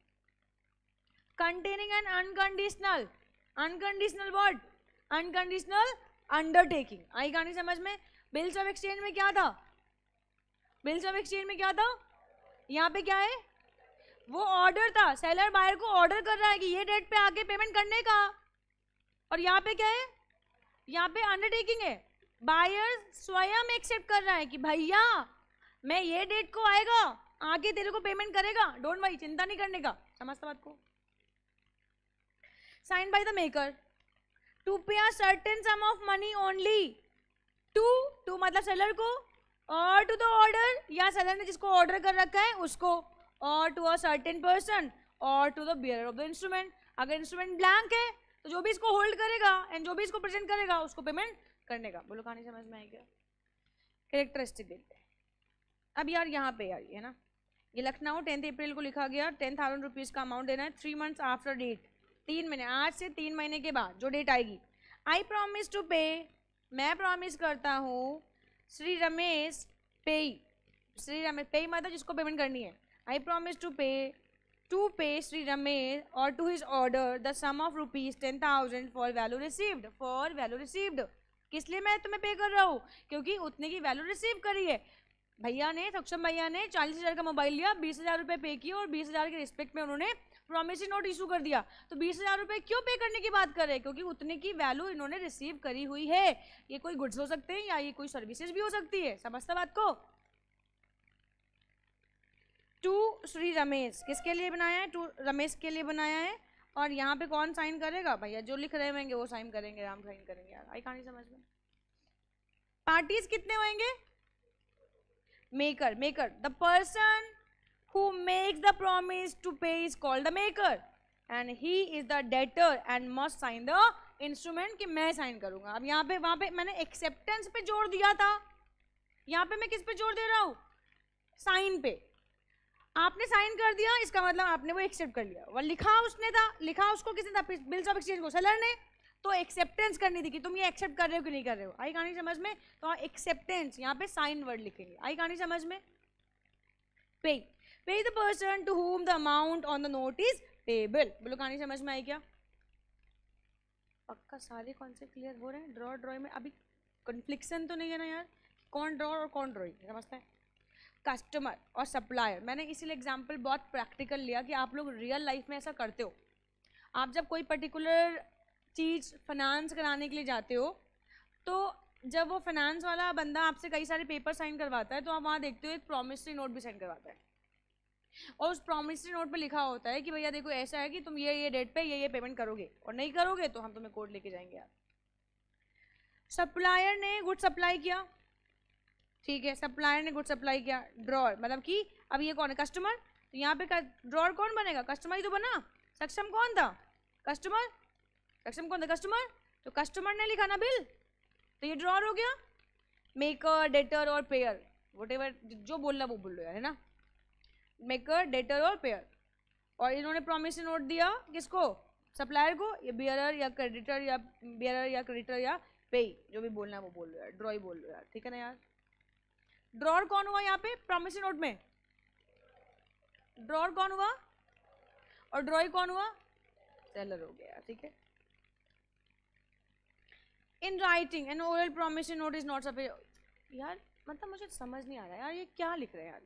Containing an unconditional, unconditional word, unconditional undertaking. आई कहानी समझ में। बिल्स ऑफ एक्सचेंज में क्या था, बिल्स ऑफ एक्सचेंज में क्या था, यहाँ पे क्या है, वो ऑर्डर था, सेलर बायर को ऑर्डर कर रहा है कि ये डेट पे आके पेमेंट करने का, और यहाँ पे क्या है, यहाँ पे अंडरटेकिंग है, बायर स्वयं एक्सेप्ट कर रहा है कि भैया मैं ये डेट को आएगा, आगे तेरे को पेमेंट करेगा, डोंट वरी, चिंता नहीं करने का, समझता बात को। Sign by the maker to pay a certain sum of money only to मतलब सेलर को, और टू द ऑर्डर, या सेलर ने जिसको ऑर्डर कर रखा है उसको, और टू अ सर्टेन पर्सन, और to the bearer of the instrument. अगर इंस्ट्रूमेंट ब्लैंक है तो जो भी इसको होल्ड करेगा एंड जो भी इसको प्रेजेंट करेगा उसको पेमेंट करने का। बोलो कहानी समझ में आई क्या, कैरेक्टरिस्टिक देखते हैं। अब यार यहाँ पे यार है ना, ये लखनऊ 10 अप्रैल को लिखा गया, 10,000 रुपीज का अमाउंट देना है 3 मंथ्स आफ्टर डेट, 3 महीने, आज से 3 महीने के बाद जो डेट आएगी। आई प्रॉमिस टू पे, मैं प्रॉमिस करता हूँ, श्री रमेश पे, श्री रमेश पे मतलब जिसको पेमेंट करनी है, आई प्रॉमिस टू पे श्री रमेश और to his order the sum of rupees 10,000 for value received, for value received. किस लिए मैं तुम्हें पे कर रहा हूँ, क्योंकि उतने की वैल्यू रिसीव करी है। भैया ने, सक्षम भैया ने 40,000 का मोबाइल लिया, 20,000 रुपये पे किए और 20,000 के रिस्पेक्ट में उन्होंने प्रॉमिसरी नोट इशू कर दिया। तो 20,000 रुपये क्यों पे करने की बात कर रहे हैं? क्योंकि उतने की वैल्यू इन्होंने रिसीव करी हुई है। ये कोई गुड्स हो सकते हैं या ये कोई सर्विसेज भी हो सकती है। समझता बात को? टू श्री रमेश किसके लिए बनाया है? टू रमेश के लिए बनाया है। और यहाँ पे कौन साइन करेगा? भैया जो लिख रहे होंगे वो साइन करेंगे, राम साइन करेंगे। यार आई कहानी समझ में। पार्टीज कितने होंगे? Maker, maker the person who makes the promise to pay is called the maker and he is the debtor and must sign the instrument कि मैं साइन करूंगा। अब यहाँ पे वहां पे मैंने एक्सेप्टेंस पे जोर दिया था, यहाँ पे मैं किस पे जोर दे रहा हूँ? साइन पे। आपने साइन कर दिया, इसका मतलब आपने वो एक्सेप्ट कर लिया। वो लिखा उसने था, लिखा उसको किसने था? बिल्स ऑफ एक्सचेंज को सेलर ने। तो एक्सेप्टेंस करनी थी कि तुम ये एक्सेप्ट कर रहे हो कि नहीं कर रहे हो। आई कहानी समझ में? तो एक्सेप्टेंस यहाँ पे साइन वर्ड लिखेंगे। आई कहानी समझ में? Pay, pay the person to whom the amount on the note is payable। बोलो कहानी समझ में आई क्या? पक्का सारे कॉन्सेप्ट क्लियर हो रहे हैं? ड्रॉ ड्रॉ में अभी कन्फ्लिक्शन तो नहीं है ना यार? कौन ड्रॉ और कौन ड्रॉइंग, समझता है? कस्टमर और सप्लायर, मैंने इसीलिए एग्जाम्पल बहुत प्रैक्टिकल लिया कि आप लोग रियल लाइफ में ऐसा करते हो। आप जब कोई पर्टिकुलर चीज़ फाइनेंस कराने के लिए जाते हो, तो जब वो फाइनेंस वाला बंदा आपसे कई सारे पेपर साइन करवाता है, तो आप वहाँ देखते हो एक प्रॉमिसरी नोट भी साइन करवाता है। और उस प्रॉमिसरी नोट पे लिखा होता है कि भैया देखो ऐसा है कि तुम ये डेट पे ये पेमेंट करोगे, और नहीं करोगे तो हम तुम्हें कोर्ट लेके जाएंगे। यार सप्लायर ने गुड सप्लाई किया, ठीक है, सप्लायर ने गुड सप्लाई किया। ड्रॉर मतलब कि अब ये कौन है? कस्टमर। तो यहाँ पे ड्रॉर कौन बनेगा? कस्टमर ही तो बना। सक्षम कौन था? कस्टमर। सक्षम कौन था? कस्टमर। तो कस्टमर ने लिखा ना बिल, तो ये ड्रॉर हो गया। मेकर, डेटर और पेयर, व्हाटएवर जो बोलना वो बोल लो यार, है ना? मेकर, डेटर और पेयर। और इन्होंने प्रॉमिसरी नोट दिया किसको? सप्लायर को। ये बियरर या क्रेडिटर या बियरर या क्रेडिटर या पे, जो भी बोलना है वो बोल लो यार, ड्रॉ ही बोल लो यार, ठीक है ना यार? ड्रॉर कौन हुआ यहाँ पे प्रॉमिसरी नोट में? ड्रॉर कौन हुआ? और ड्रॉई कौन हुआ? सेलर हो गया, ठीक है। In writing an oral promissory note is not sufficient. यार मतलब मुझे समझ नहीं आ रहा यार, ये क्या लिख रहे हैं यार?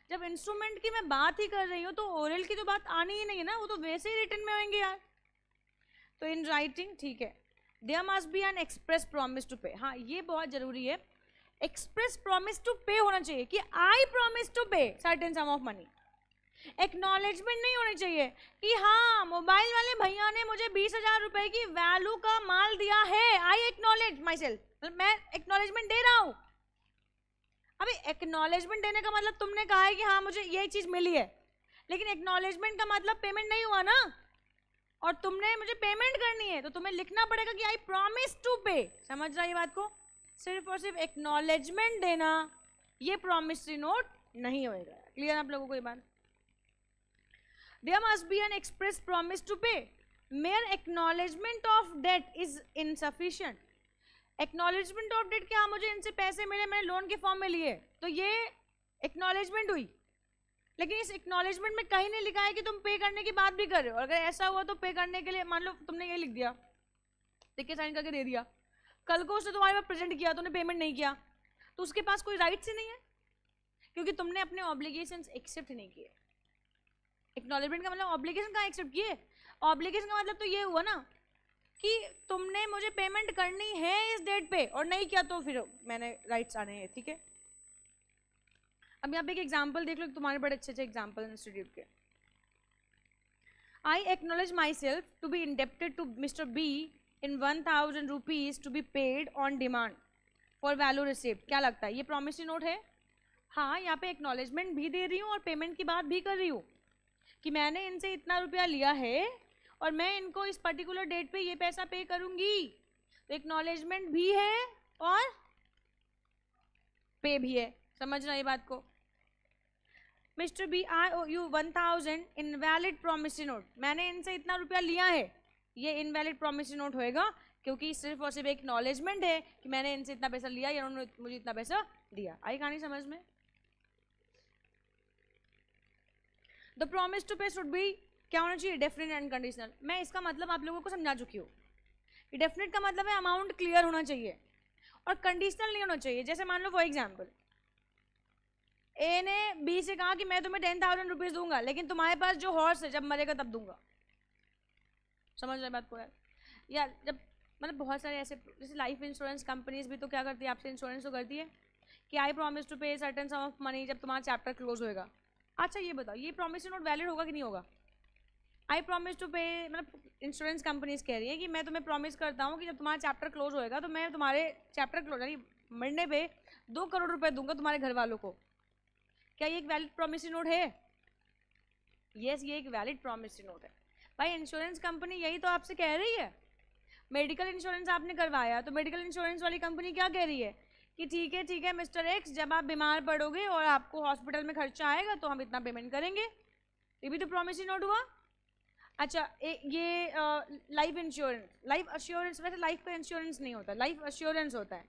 जब इंस्ट्रूमेंट की मैं बात ही कर रही हूँ तो ओरल की तो बात आनी ही नहीं है ना, वो तो वैसे ही रिटन में होंगे यार। तो इन राइटिंग ठीक है। There must be an express promise to pay. हाँ ये बहुत जरूरी है, एक्सप्रेस प्रॉमिस टू पे होना चाहिए कि I promise to pay certain sum of money. Acknowledgement नहीं होनी चाहिए कि हाँ मोबाइल वाले भैया ने मुझे 20,000 रुपए की वैल्यू का माल दिया है, आई एक्नॉलेज माई सेल्फ, मैं एक्नॉलेजमेंट दे रहा हूँ। अभी एक्नॉलेजमेंट देने का मतलब तुमने कहा है कि हाँ मुझे ये चीज मिली है, लेकिन एक्नॉलेजमेंट का मतलब पेमेंट नहीं हुआ ना, और तुमने मुझे पेमेंट करनी है तो तुम्हें लिखना पड़ेगा कि आई प्रॉमिस टू पे। समझ रहा है बात को? सिर्फ और सिर्फ एक्नॉलेजमेंट देना ये प्रॉमिसरी नोट नहीं होएगा। क्लियर आप लोगों को ये बात? There must be an express promise to pay. Mere acknowledgement of debt is insufficient. Acknowledgement of debt क्या मुझे इनसे पैसे मिले, मैंने लोन के फॉर्म में लिए, तो ये एक्नॉलेजमेंट हुई, लेकिन इस एक्नॉलेजमेंट में कहीं नहीं लिखा है कि तुम पे करने की बात भी कर रहे हो। अगर ऐसा हुआ तो पे करने के लिए मान लो तुमने ये लिख दिया, लिख के साइन करके दे दिया, कल को उसने तुम्हारे पास प्रेजेंट किया, तुमने पेमेंट नहीं किया, तो उसके पास कोई राइट्स ही नहीं है, क्योंकि तुमने अपने ऑब्लिगेशंस एक्सेप्ट नहीं किए। एक्नॉलेजमेंट का मतलब ऑब्लिगेशन कहाँ एक्सेप्ट किए? ऑब्लिगेशन का मतलब तो ये हुआ ना कि तुमने मुझे पेमेंट करनी है इस डेट पे, और नहीं किया तो फिर मैंने राइट्स आने हैं, ठीक है। अब यहाँ पे एक एग्जाम्पल देख लो, तुम्हारे बड़े अच्छे अच्छे एग्जाम्पल इंस्टीट्यूट के। I acknowledge myself to be indebted to mister B in 1,000 rupees to be paid on demand for value received. क्या लगता है ये प्रॉमिसरी नोट है? हाँ यहाँ पे एक्नॉलेजमेंट भी दे रही हूँ और पेमेंट की बात भी कर रही हूँ कि मैंने इनसे इतना रुपया लिया है और मैं इनको इस पर्टिकुलर डेट पे ये पैसा पे करूंगी। तो एक्नॉलेजमेंट भी है और पे भी है। समझ रहे बात को? Mister B I owe you 1,000 invalid promissory note. मैंने इनसे इतना रुपया लिया है, ये इनवैलिड प्रॉमिसरी नोट होएगा क्योंकि सिर्फ और सिर्फ एक एक्नॉलेजमेंट है कि मैंने इनसे इतना पैसा लिया या उन्होंने मुझे इतना पैसा दिया। आई कहानी समझ में? द प्रॉमिस टू पे शुड बी क्या होना चाहिए? Definite and conditional. मैं इसका मतलब आप लोगों को समझा चुकी हूँ। डेफिनेट का मतलब है अमाउंट क्लियर होना चाहिए और कंडीशनल नहीं होना चाहिए। जैसे मान लो फॉर एग्जाम्पल ए ने बी से कहा कि मैं तुम्हें 10,000 रुपीज दूंगा, लेकिन तुम्हारे पास जो हॉर्स है जब मरेगा तब दूंगा। समझ रहे बात को यार? या जब मतलब बहुत सारे ऐसे, जैसे लाइफ इंश्योरेंस कंपनीज भी तो क्या करती है, आपसे इंश्योरेंस तो करती है कि I promise to pay certain sum of money जब तुम्हारा चैप्टर क्लोज होएगा। अच्छा ये बताओ, ये प्रॉमिस नोट वैलिड होगा कि नहीं होगा? आई प्रॉमिस टू पे मतलब इंश्योरेंस कंपनीज कह रही है कि मैं तुम्हें प्रॉमिस करता हूँ कि जब तुम्हारा चैप्टर क्लोज होएगा तो मैं तुम्हारे चैप्टर क्लोज यानी मरने पे 2 करोड़ रुपए दूंगा तुम्हारे घर वालों को। क्या ये एक वैलिड प्रॉमिसरी नोट है? यस, ये एक वैलिड प्रॉमिसरी नोट है। भाई इंश्योरेंस कंपनी यही तो आपसे कह रही है। मेडिकल इंश्योरेंस आपने करवाया तो मेडिकल इंश्योरेंस वाली कंपनी क्या कह रही है कि ठीक है मिस्टर एक्स, जब आप बीमार पड़ोगे और आपको हॉस्पिटल में खर्चा आएगा तो हम इतना पेमेंट करेंगे। ये भी तो प्रॉमिसरी नोट हुआ। अच्छा ये लाइफ इंश्योरेंस, लाइफ अश्योरेंस, वैसे लाइफ का इंश्योरेंस नहीं होता, लाइफ अश्योरेंस होता है।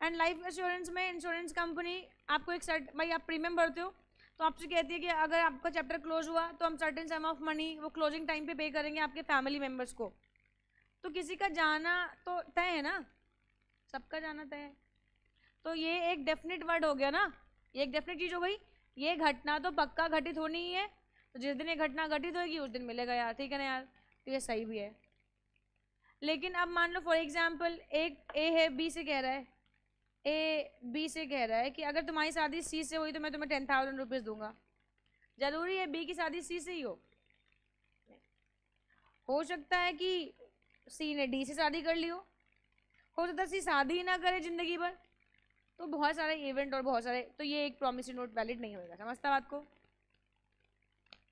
एंड लाइफ अश्योरेंस में इंश्योरेंस कंपनी आपको एक सर्ट, भाई आप प्रीमियम भरते हो तो आपसे कहती है कि अगर आपका चैप्टर क्लोज हुआ तो हम सर्टेन सम ऑफ मनी वो क्लोजिंग टाइम पे करेंगे आपके फैमिली मेम्बर्स को। तो किसी का जाना तो तय है ना, सबका जाना तय है। तो ये एक डेफिनेट वर्ड हो गया ना, ये एक डेफिनेट चीज हो गई। ये घटना तो पक्का घटित होनी ही है, तो जिस दिन ये घटना घटित होगी उस दिन मिलेगा यार, ठीक है ना यार? तो ये सही भी है। लेकिन अब मान लो फॉर एग्जाम्पल एक ए है बी से कह रहा है, ए बी से कह रहा है कि अगर तुम्हारी शादी सी से हुई तो मैं तुम्हें 10,000 रुपीज दूंगा। जरूरी है बी की शादी सी से ही हो सकता है कि सी ने डी से शादी कर ली हो सकता है सी शादी ही ना करे जिंदगी भर। तो बहुत सारे इवेंट और बहुत सारे, तो ये एक प्रॉमिसरी नोट वैलिड नहीं होगा। समझता बात को?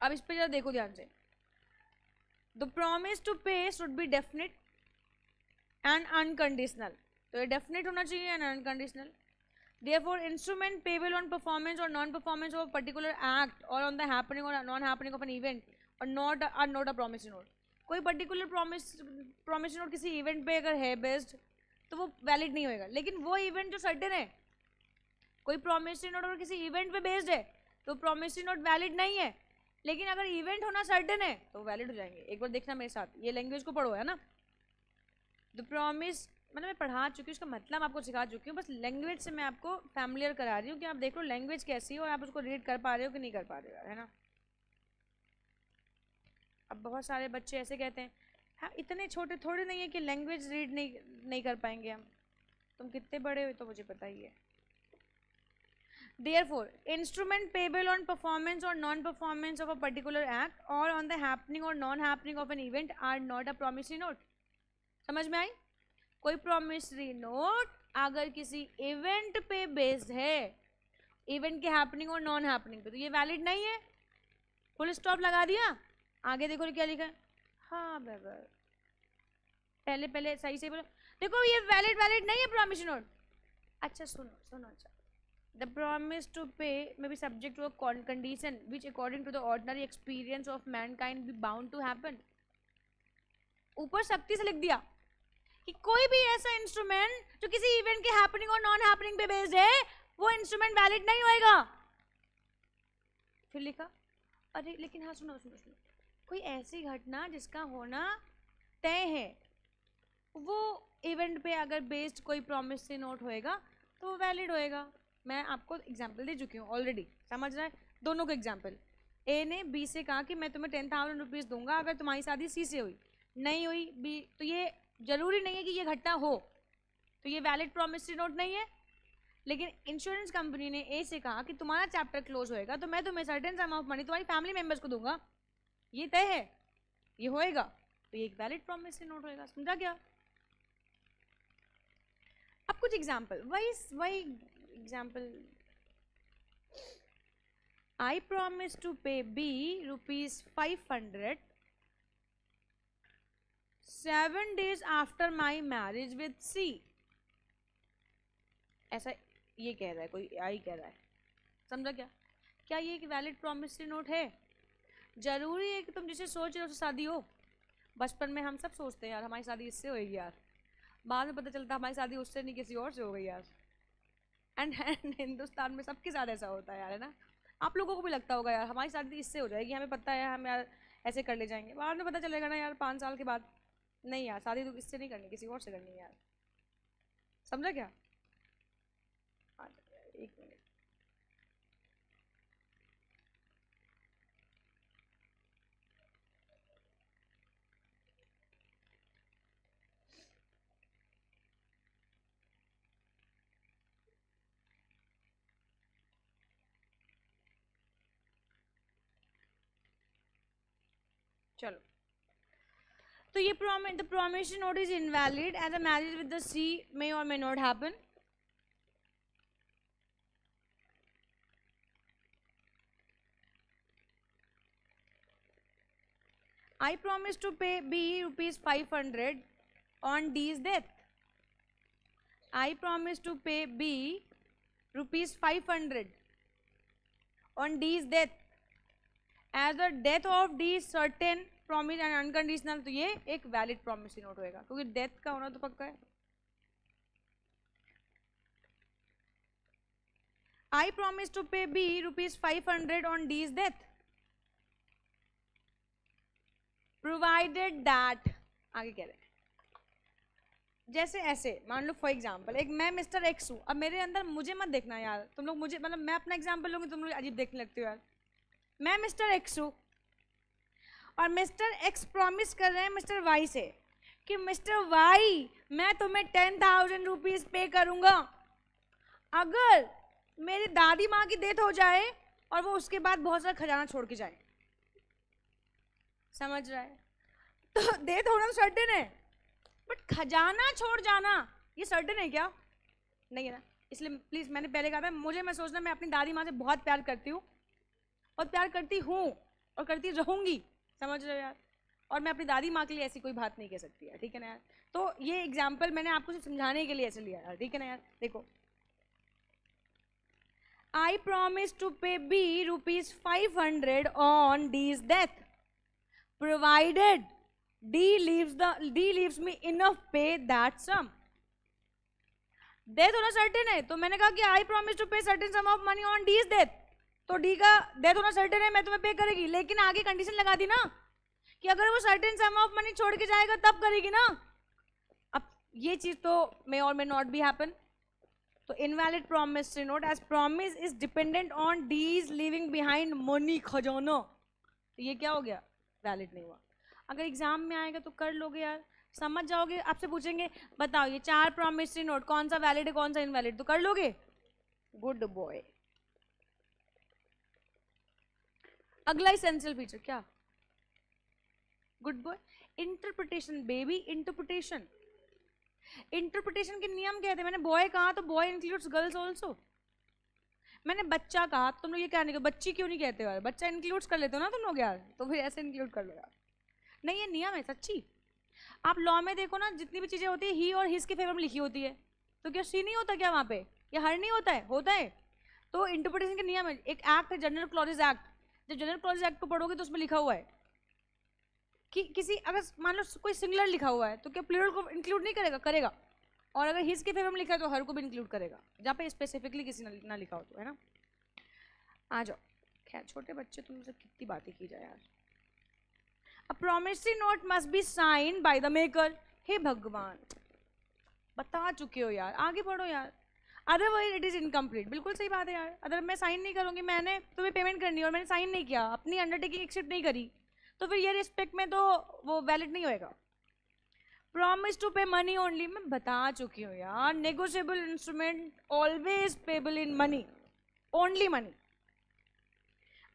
अब इस पे जरा देखो ध्यान से। द प्रॉमिस टू पे should be definite and unconditional. तो ये डेफिनेट होना चाहिए and unconditional. Therefore, instrument payable on performance or non-performance of a particular act or on the happening or non-happening of an event or not are not a promissory note. कोई पर्टिकुलर promissory note किसी इवेंट पे अगर है बेस्ड तो वो वैलिड नहीं होएगा। लेकिन वो इवेंट जो सर्टेन है, कोई promissory note अगर किसी इवेंट पे बेस्ड है तो promissory note वैलिड नहीं है। लेकिन अगर इवेंट होना सर्टेन है तो वैलिड हो जाएंगे। एक बार देखना मेरे साथ, ये लैंग्वेज को पढ़ो है ना। द प्रॉमिस मतलब मैं पढ़ा चुकी हूँ, उसका मतलब आपको सिखा चुकी हूँ, बस लैंग्वेज से मैं आपको फैमिलियर करा रही हूँ कि आप देख लो लैंग्वेज कैसी है और आप उसको रीड कर पा रहे हो कि नहीं कर पा रहे हो, है ना? अब बहुत सारे बच्चे ऐसे कहते हैं हाँ इतने छोटे थोड़े नहीं है कि लैंग्वेज रीड नहीं कर पाएंगे हम। तुम कितने बड़े हो तो मुझे पता ही है। Therefore, instrument payable on performance or non-performance of a particular act or on the happening or non-happening of an event are not a promissory note. समझ में आई? कोई प्रॉमिसरी नोट अगर किसी इवेंट पे बेस्ड है, इवेंट के हैपनिंग और नॉन हैपनिंग पे, तो ये वैलिड नहीं है। फुल स्टॉप लगा दिया। आगे देखो क्या लिखा है। हाँ बाबा पहले पहले सही से बोलो। देखो ये वैलिड नहीं है प्रॉमिसरी नोट। अच्छा सुनो अच्छा, the promise to pay may be subject to a condition which according to the ordinary experience of mankind be bound to happen. ऊपर सख्ती से लिख दिया कि कोई भी ऐसा इंस्ट्रूमेंट जो किसी इवेंट के हैपनिंग और नॉन हैपनिंग पे बेस्ड है वो इंस्ट्रूमेंट वैलिड नहीं होएगा। फिर लिखा अरे लेकिन हाँ सुनो कोई ऐसी घटना जिसका होना तय है वो इवेंट पे अगर बेस्ड कोई प्रॉमिसरी नोट होएगा तो वो वैलिड होएगा। मैं आपको एग्जांपल दे चुकी हूँ ऑलरेडी, समझ रहा है? दोनों को एग्जांपल, ए ने बी से कहा कि मैं तुम्हें 10,000 रुपीज दूंगा अगर तुम्हारी शादी सी से हुई, नहीं हुई बी, तो ये जरूरी नहीं है कि ये घटना हो, तो ये वैलिड प्रॉमिसरी नोट नहीं है। लेकिन इंश्योरेंस कंपनी ने ए से कहा कि तुम्हारा चैप्टर क्लोज होएगा तो मैं तुम्हें सर्टेन सम ऑफ मनी तुम्हारी फैमिली मेंबर्स को दूंगा, ये तय है, ये होएगा, तो ये एक वैलिड प्रॉमिसरी नोट होएगा। समझा क्या? अब कुछ एग्जाम्पल, वही example, I promise to pay B ₹500 7 days after my marriage with C। ऐसा ये कह रहा है, कोई आई कह रहा है। समझा क्या? क्या ये एक वैलिड प्रॉमिसरी नोट है? जरूरी है कि तुम जिसे सोच रहे हो उससे शादी हो? बचपन में हम सब सोचते हैं यार हमारी शादी इससे होगी यार, बाद में पता चलता हमारी शादी उससे नहीं किसी और से हो गई यार। एंड हिंदुस्तान में सबके साथ ऐसा होता है यार, है ना? आप लोगों को भी लगता होगा यार हमारी शादी इससे हो जाएगी, हमें पता है हम यार ऐसे कर ले जाएंगे, बाद में पता चलेगा ना यार 5 साल के बाद नहीं यार शादी तो इससे नहीं करनी किसी और से करनी है यार। समझा क्या? एक मिनट, चलो, तो ये the promissory note is invalid as a marriage with the C may or may not happen. I promise to pay B rupees 500 on D's death. I promise to pay B rupees 500 on D's death. As the death of D is certain, promise and unconditional, तो ये एक वैलिड promissory note होएगा क्योंकि डेथ का होना तो पक्का है. I promise to pay B rupees 500 on D's death, provided that, आगे कह रहे हैं जैसे ऐसे मान लो फॉर एग्जाम्पल एक मैं मिस्टर एक्स हूँ. अब मेरे अंदर, मुझे मत देखना यार तुम लोग, मुझे मतलब मैं अपना एग्जाम्पल लूंगी तुम लोग अजीब देखने लगते हो यार. मैं मिस्टर एक्स हूँ और मिस्टर एक्स प्रॉमिस कर रहे हैं मिस्टर वाई से कि मिस्टर वाई मैं तुम्हें 10,000 रुपीज पे करूंगा अगर मेरी दादी माँ की डेथ हो जाए और वो उसके बाद बहुत सारा खजाना छोड़ के जाए. समझ रहा है? तो डेथ होना तो सर्टेन है, बट खजाना छोड़ जाना ये सर्टेन है क्या? नहीं है ना. इसलिए प्लीज, मैंने पहले कहा था मुझे मैं सोचना मैं अपनी दादी माँ से बहुत प्यार करती हूँ और प्यार करती हूँ और करती रहूंगी. समझ रहे हो यार? और मैं अपनी दादी माँ के लिए ऐसी कोई बात नहीं कह सकती यार. ठीक है ना यार? तो ये एग्जाम्पल मैंने आपको सिर्फ समझाने के लिए ऐसे लिया यार. ठीक है ना यार? देखो, I promise to pay B rupees 500 on D's death, provided D leaves me enough pay that sum. Death होना सर्टेन है, तो मैंने कहा कि I promise to pay certain sum of money on D's death. तो डी का डेथ होना सर्टेन है, मैं तुम्हें पे करेगी. लेकिन आगे कंडीशन लगा दी ना कि अगर वो सर्टेन सम ऑफ मनी छोड़ के जाएगा तब करेगी ना. अब ये चीज तो मे और मे नॉट बी हैपन. तो invalid promissory note as promise is dependent on these living behind money खजाना. तो ये क्या हो गया? वैलिड नहीं हुआ. अगर एग्जाम में आएगा तो कर लोगे यार, समझ जाओगे. आपसे पूछेंगे बताओ ये 4 प्रॉमिसरी नोट कौन सा वैलिड है कौन सा इनवैलिड, तो कर लोगे. Good boy. अगला इसेंशियल फीचर क्या? Good boy. Interpretation baby, interpretation. Interpretation के नियम क्या थे? मैंने बॉय कहा तो बॉय इंक्लूड्स गर्ल्स ऑल्सो. मैंने बच्चा कहा तुम लोग ये क्या नहीं, बच्ची क्यों नहीं कहते हो यार? बच्चा इंक्लूड्स कर लेते हो ना तुम लोग यार, तो फिर ऐसे इंक्लूड कर लो यार. नहीं, ये नियम है सच्ची. आप लॉ में देखो ना, जितनी भी चीजें होती है ही और हिज के फेवर में लिखी होती है. तो क्या सी नहीं होता क्या वहां पे? या हर नहीं होता है? होता है. तो इंटरप्रिटेशन के नियम है. एक एक्ट है जनरल क्लॉजेज एक्ट. जब जनरल क्लॉजेज एक्ट को पढ़ोगे तो उसमें लिखा हुआ है कि किसी, अगर मान लो कोई सिंगुलर लिखा हुआ है तो क्या प्लूरल को इंक्लूड नहीं करेगा? करेगा. और अगर हिज के फेवर में लिखा है तो हर को भी इंक्लूड करेगा, जहाँ पे स्पेसिफिकली किसी ना लिखा हो तो, है ना. आ जाओ. खैर छोटे बच्चे, तुमसे कितनी बातें की जाए यार. A promissory note must be sign by the maker. हे भगवान, बता चुके हो यार, आगे बढ़ो यार. Otherwise it is incomplete. बिल्कुल सही बात है यार. अगर मैं साइन नहीं करूंगी, मैंने तुम्हें पेमेंट करनी है और मैंने साइन नहीं किया, अपनी अंडरटेकिंग एक्सेप्ट नहीं करी, तो फिर ये रिस्पेक्ट में तो वो वैलिड नहीं होएगा. Promise to pay money only, मैं बता चुकी हूँ यार. Negotiable instrument always payable in money, only money.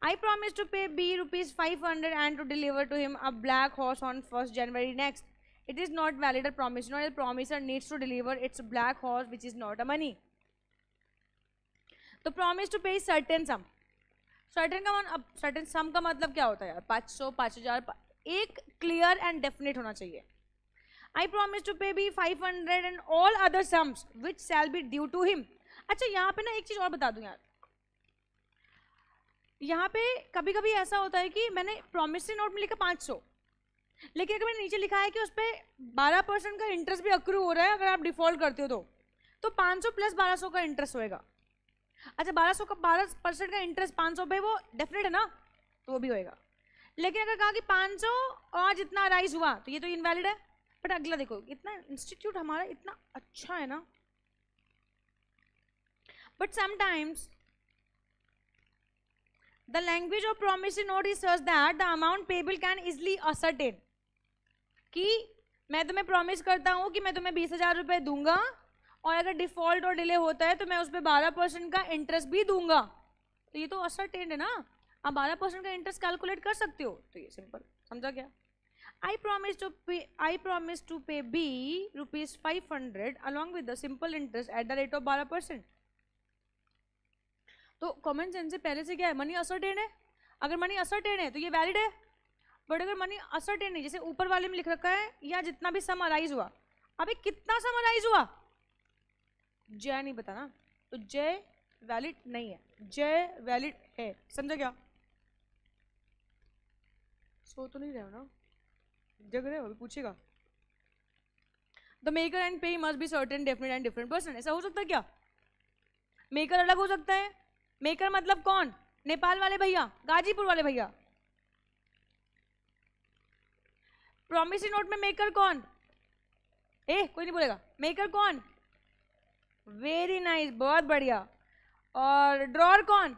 I promise to pay B rupees 500 and to deliver to him a black horse on 1st January next. It is not valid a promise. No, the promiser needs to deliver its black horse, which is not a money. तो promise to pay certain sum. Certain sum का मतलब क्या होता है यार? 500, 5000. एक clear and definite होना चाहिए. I promise to pay B 500 and all other sums which shall be due to him. अच्छा, यहाँ पे ना एक चीज और बता दूं यार. यहाँ पे कभी कभी ऐसा होता है कि मैंने प्रॉमिसरी नोट में लिखा 500, लेकिन अगर मैंने नीचे लिखा है कि उस पर 12% का इंटरेस्ट भी अक्रू हो रहा है अगर आप डिफॉल्ट करते हो तो 500 प्लस 1200 का इंटरेस्ट होएगा. अच्छा, 12% का इंटरेस्ट 500 पे वो डेफिनेट है ना, तो वो भी होएगा. लेकिन अगर कहा कि 500 और जितना राइज हुआ तो ये तो इनवैलिड है. बट अगला देखो, इतना इंस्टीट्यूट हमारा इतना अच्छा है ना, but sometimes the language of promissory note is such that the amount payable can easily ascertain. कि मैं तुम्हें प्रॉमिस करता हूँ कि मैं तुम्हें 20,000 रुपये दूंगा और अगर डिफॉल्ट और डिले होता है तो मैं उस पर 12% का इंटरेस्ट भी दूंगा. तो ये तो असर्टेन है ना. आप 12% का इंटरेस्ट कैलकुलेट कर सकते हो. तो ये सिंपल, समझा क्या? I promise to pay B rupees 500 along with the simple interest at the rate of 12%. तो कॉमन सेंस से पहले से क्या है, मनी असर्टेन है. अगर मनी असर्टेन है तो ये वैलिड है. बट अगर मनी असर्टेन नहीं, जैसे ऊपर वाले में लिख रखा है या जितना भी सम अराइज हुआ, अभी कितना सम अराइज हुआ जय नहीं पता ना, तो जय वैलिड नहीं है, जय वैलिड है. समझा क्या? सो तो नहीं रहे हो ना, जग रहे हो, अभी पूछेगा. The maker and payee must be certain definite and different person. ऐसा हो सकता है क्या? मेकर अलग हो सकता है. मेकर मतलब कौन? नेपाल वाले भैया, गाजीपुर वाले भैया. प्रॉमिसरी नोट में मेकर कौन? कोई नहीं बोलेगा. मेकर कौन? वेरी नाइस, बहुत बढ़िया. और ड्रॉर कौन?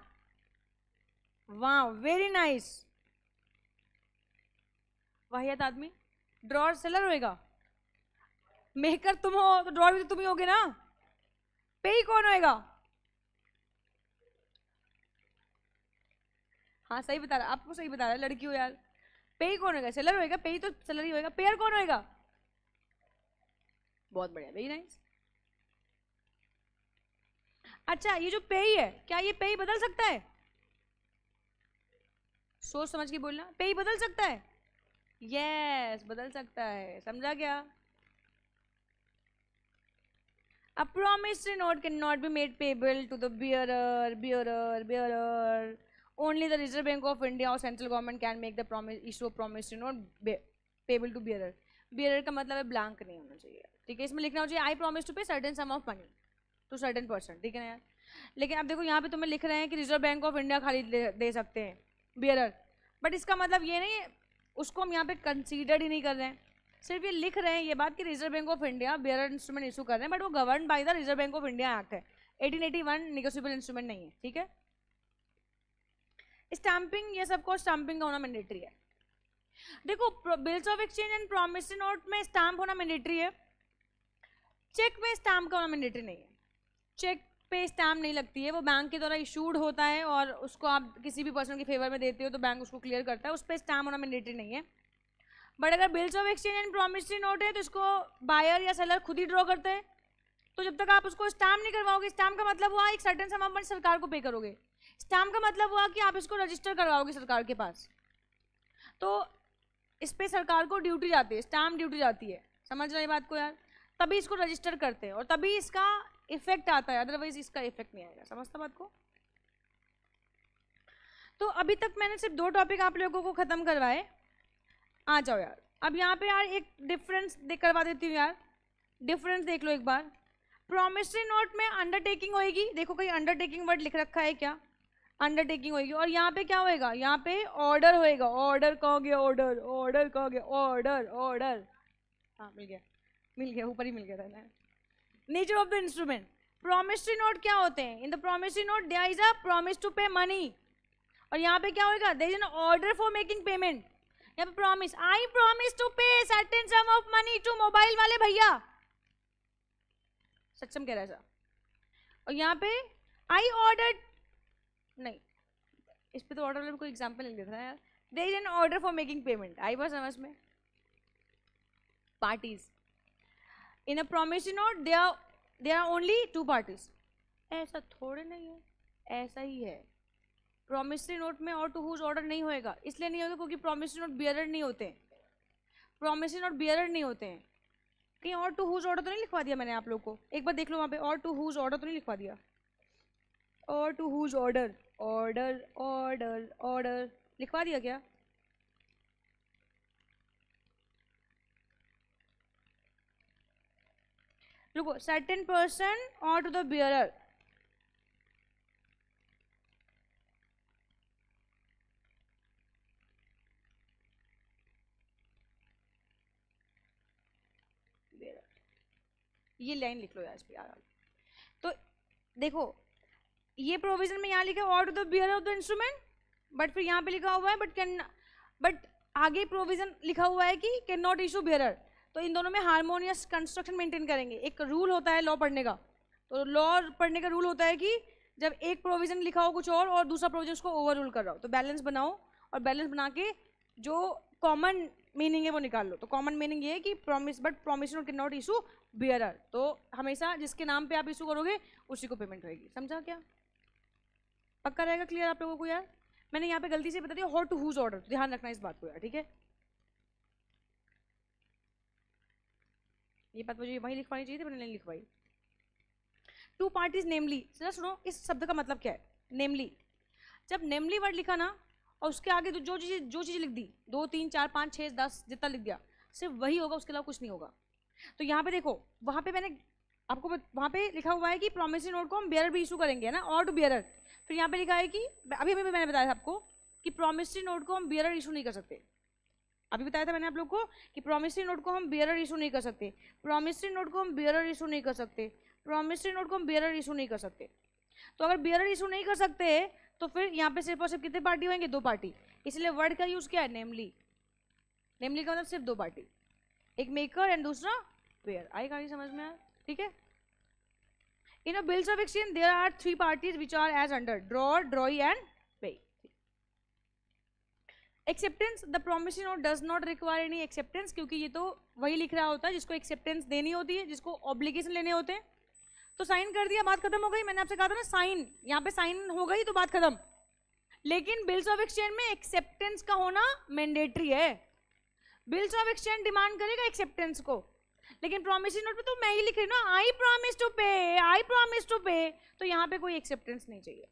वाह, वेरी नाइस, वाहियात आदमी. ड्रॉर सेलर होएगा. मेकर तुम हो तो ड्रॉर भी तो तुम ही होगे ना. पे ही कौन होएगा? हाँ सही बता रहा, आपको सही बता रहा है, लड़की हो यार. पे ही कौन होएगा? सेलर होएगा. पे ही तो सेलर ही होएगा. पेयर कौन होएगा? बहुत बढ़िया, वेरी नाइस. अच्छा, ये जो पे ही है, क्या ये पे ही बदल सकता है? सोच समझ के बोलना. पे ही बदल सकता है? यस, बदल सकता है. समझा क्या? A promissory note cannot be made payable to the bearer. Only the Reserve Bank of India or central government can make the issue of promissory note payable to bearer. Bearer का मतलब है ब्लैंक नहीं होना चाहिए. ठीक है, इसमें लिखना हो चाहिए I promise to pay certain sum of money to certain person. ठीक है ना यार. लेकिन अब देखो यहाँ पे तुम्हें लिख रहे हैं कि रिजर्व बैंक ऑफ इंडिया खाली दे सकते हैं बियरर, बट इसका मतलब ये नहीं है, उसको हम यहाँ पे कंसीडर ही नहीं कर रहे हैं. सिर्फ ये लिख रहे हैं ये बात कि reserve bank of India bearer instrument issue कर रहे हैं, बट वो govern by the reserve bank of India act है. 1881 नेगोशिएबल इंस्ट्रूमेंट नहीं है. ठीक है. स्टैंपिंग, ये सबको स्टैंपिंग का होना मैंडेटरी है. देखो, bills of exchange and promissory note में स्टैंप होना मैंडेटरी है. चेक में स्टैंप का होना मैंडेटरी नहीं है. चेक पे स्टैम्प नहीं लगती है, वो बैंक के द्वारा इशूड होता है और उसको आप किसी भी पर्सन के फेवर में देते हो तो बैंक उसको क्लियर करता है, उस पर स्टैम्प होना मैंडेटरी नहीं है. बट अगर bills of exchange and promissory note है तो इसको बायर या सेलर खुद ही ड्रॉ करते हैं. तो जब तक आप उसको स्टैम्प नहीं करवाओगे, स्टैम्प का मतलब हुआ एक सर्टेन सम ऑफ सरकार को पे करोगे. स्टैम्प का मतलब हुआ कि आप इसको रजिस्टर करवाओगे सरकार के पास, तो इस पे सरकार को ड्यूटी जाती है, स्टैम्प ड्यूटी जाती है. समझ रहे बात को यार? तभी इसको रजिस्टर करते हैं और तभी इसका इफेक्ट आता है, अदरवाइज इसका इफेक्ट नहीं आएगा. समझता बात को? तो अभी तक मैंने सिर्फ 2 टॉपिक आप लोगों को खत्म करवाए. आ जाओ यार, अब यहाँ पे यार एक डिफरेंस करवा देती हूँ यार. डिफरेंस देख लो एक बार. प्रॉमिसरी नोट में अंडरटेकिंग होएगी. देखो कहीं अंडरटेकिंग वर्ड लिख रखा है क्या? अंडरटेकिंग होएगी. और यहाँ पे क्या होएगा? यहाँ पे ऑर्डर होएगा. ऑर्डर कहोगे? ऑर्डर, ऑर्डर कहोगे? Order, order. हाँ मिल गया, ऊपर ही मिल गया था ना. Nature of the instrument. Promissory note क्या होते हैं? In the promissory note there is a promise to pay money. और यहाँ पे क्या होएगा? There is an order for making payment. यहाँ पे promise, I promise to pay certain sum of money to mobile वाले भैया. सक्षम कह रहा है ऐसा. और यहाँ पे आई ऑर्डर नहीं, इस पे तो ऑर्डर में कोई एग्जांपल नहीं देता यार. There is an order for making payment. आई बात समझ में? Parties. In a promissory note there are only 2 parties. ऐसा थोड़े नहीं है, ऐसा ही है. प्रॉमिसरी नोट में और टू हुज ऑर्डर नहीं होएगा. इसलिए नहीं होगा क्योंकि प्रॉमिसरी नोट बियरर नहीं होते हैं. प्रॉमिसरी नोट बियरर नहीं होते हैं. कहीं और टू हुज ऑर्डर तो नहीं लिखवा दिया मैंने आप लोग को? एक बार देख लो वहाँ पे, और टू हुज ऑर्डर तो नहीं लिखवा दिया? और to whose order, order, order, order लिखवा दिया क्या? देखो, सर्टेन पर्सन और टू द बियरर. ये लाइन लिख लो यार इस पे यार. तो देखो, ये प्रोविजन में यहाँ लिखा है और to the bearer of the instrument, but फिर यहाँ पे लिखा हुआ है बट आगे प्रोविजन लिखा हुआ है कि कैन नॉट इशू बियरर. तो इन दोनों में हार्मोनियस कंस्ट्रक्शन मेंटेन करेंगे. एक रूल होता है लॉ पढ़ने का, तो लॉ पढ़ने का रूल होता है कि जब एक प्रोविजन लिखा हो कुछ और दूसरा प्रोविजन उसको ओवर रूल कर रहा हो, तो बैलेंस बनाओ और बैलेंस बना के जो कॉमन मीनिंग है वो निकाल लो। तो कॉमन मीनिंग ये है कि promise but promise note can not issue bearer, तो हमेशा जिसके नाम पे आप इशू करोगे उसी को पेमेंट होगी। समझा क्या? पक्का रहेगा क्लियर आप लोगों को यार? मैंने यहाँ पे गलती से बता दिया हॉट टू हुज ऑर्डर, तो ध्यान रखना इस बात को यार, ठीक है? ये बात मुझे वहीं लिखवानी चाहिए थी, मैंने नहीं लिखवाई। टू पार्टीज नेमली, जरा सुनो इस शब्द का मतलब क्या है। नेमली, जब नेमली वर्ड लिखा ना और उसके आगे तो जो चीज़ लिख दी, 2 3 4 5 6 10 जितना लिख दिया, सिर्फ वही होगा, उसके अलावा कुछ नहीं होगा। तो यहाँ पे देखो, वहाँ पे मैंने आपको वहाँ पे लिखा हुआ है कि प्रोमिसरी नोट को हम बियरर भी इशू करेंगे, है ना, और टू बियरर। फिर यहाँ पे लिखा है कि अभी अभी मैंने बताया था आपको कि प्रोमिसरी नोट को हम बियरर इशू नहीं कर सकते। अभी बताया था मैंने आप लोग को कि प्रोमिसरी नोट को हम बियरर इशू नहीं कर सकते, प्रोमिसरी नोट को हम बियरर इशू नहीं कर सकते, प्रोमिसरी नोट को हम बियरर इशू नहीं कर सकते। तो अगर बियरर इशू नहीं कर सकते तो फिर यहाँ पे सिर्फ और सिर्फ कितने पार्टी होंगे? 2 पार्टी। इसलिए वर्ड का यूज क्या है? नेमली। नेमली का मतलब सिर्फ 2 पार्टी, एक मेकर एंड दूसरा पेयर। आई कहानी समझ में आया? ठीक है। In a bills of exchange there are 3 parties which are as under drawer, drawee and payee. Acceptance, the promissory note does not require any acceptance, क्योंकि ये तो वही लिख रहा होता है जिसको एक्सेप्टेंस देनी होती है, जिसको ऑब्लिगेशन लेने होते हैं। तो साइन कर दिया, बात खत्म हो गई। मैंने आपसे कहा था ना साइन, यहाँ पे साइन हो गई तो बात खत्म। लेकिन बिल्स ऑफ एक्सचेंज में एक्सेप्टेंस का होना मैंडेटरी है। बिल्स ऑफ एक्सचेंज डिमांड करेगा एक्सेप्टेंस को, लेकिन प्रोमिसरी नोट पे तो मैं ही लिख रही हूँ ना, आई प्रॉमिस टू पे, आई प्रॉमिस टू पे, तो यहाँ पे कोई एक्सेप्टेंस नहीं चाहिए।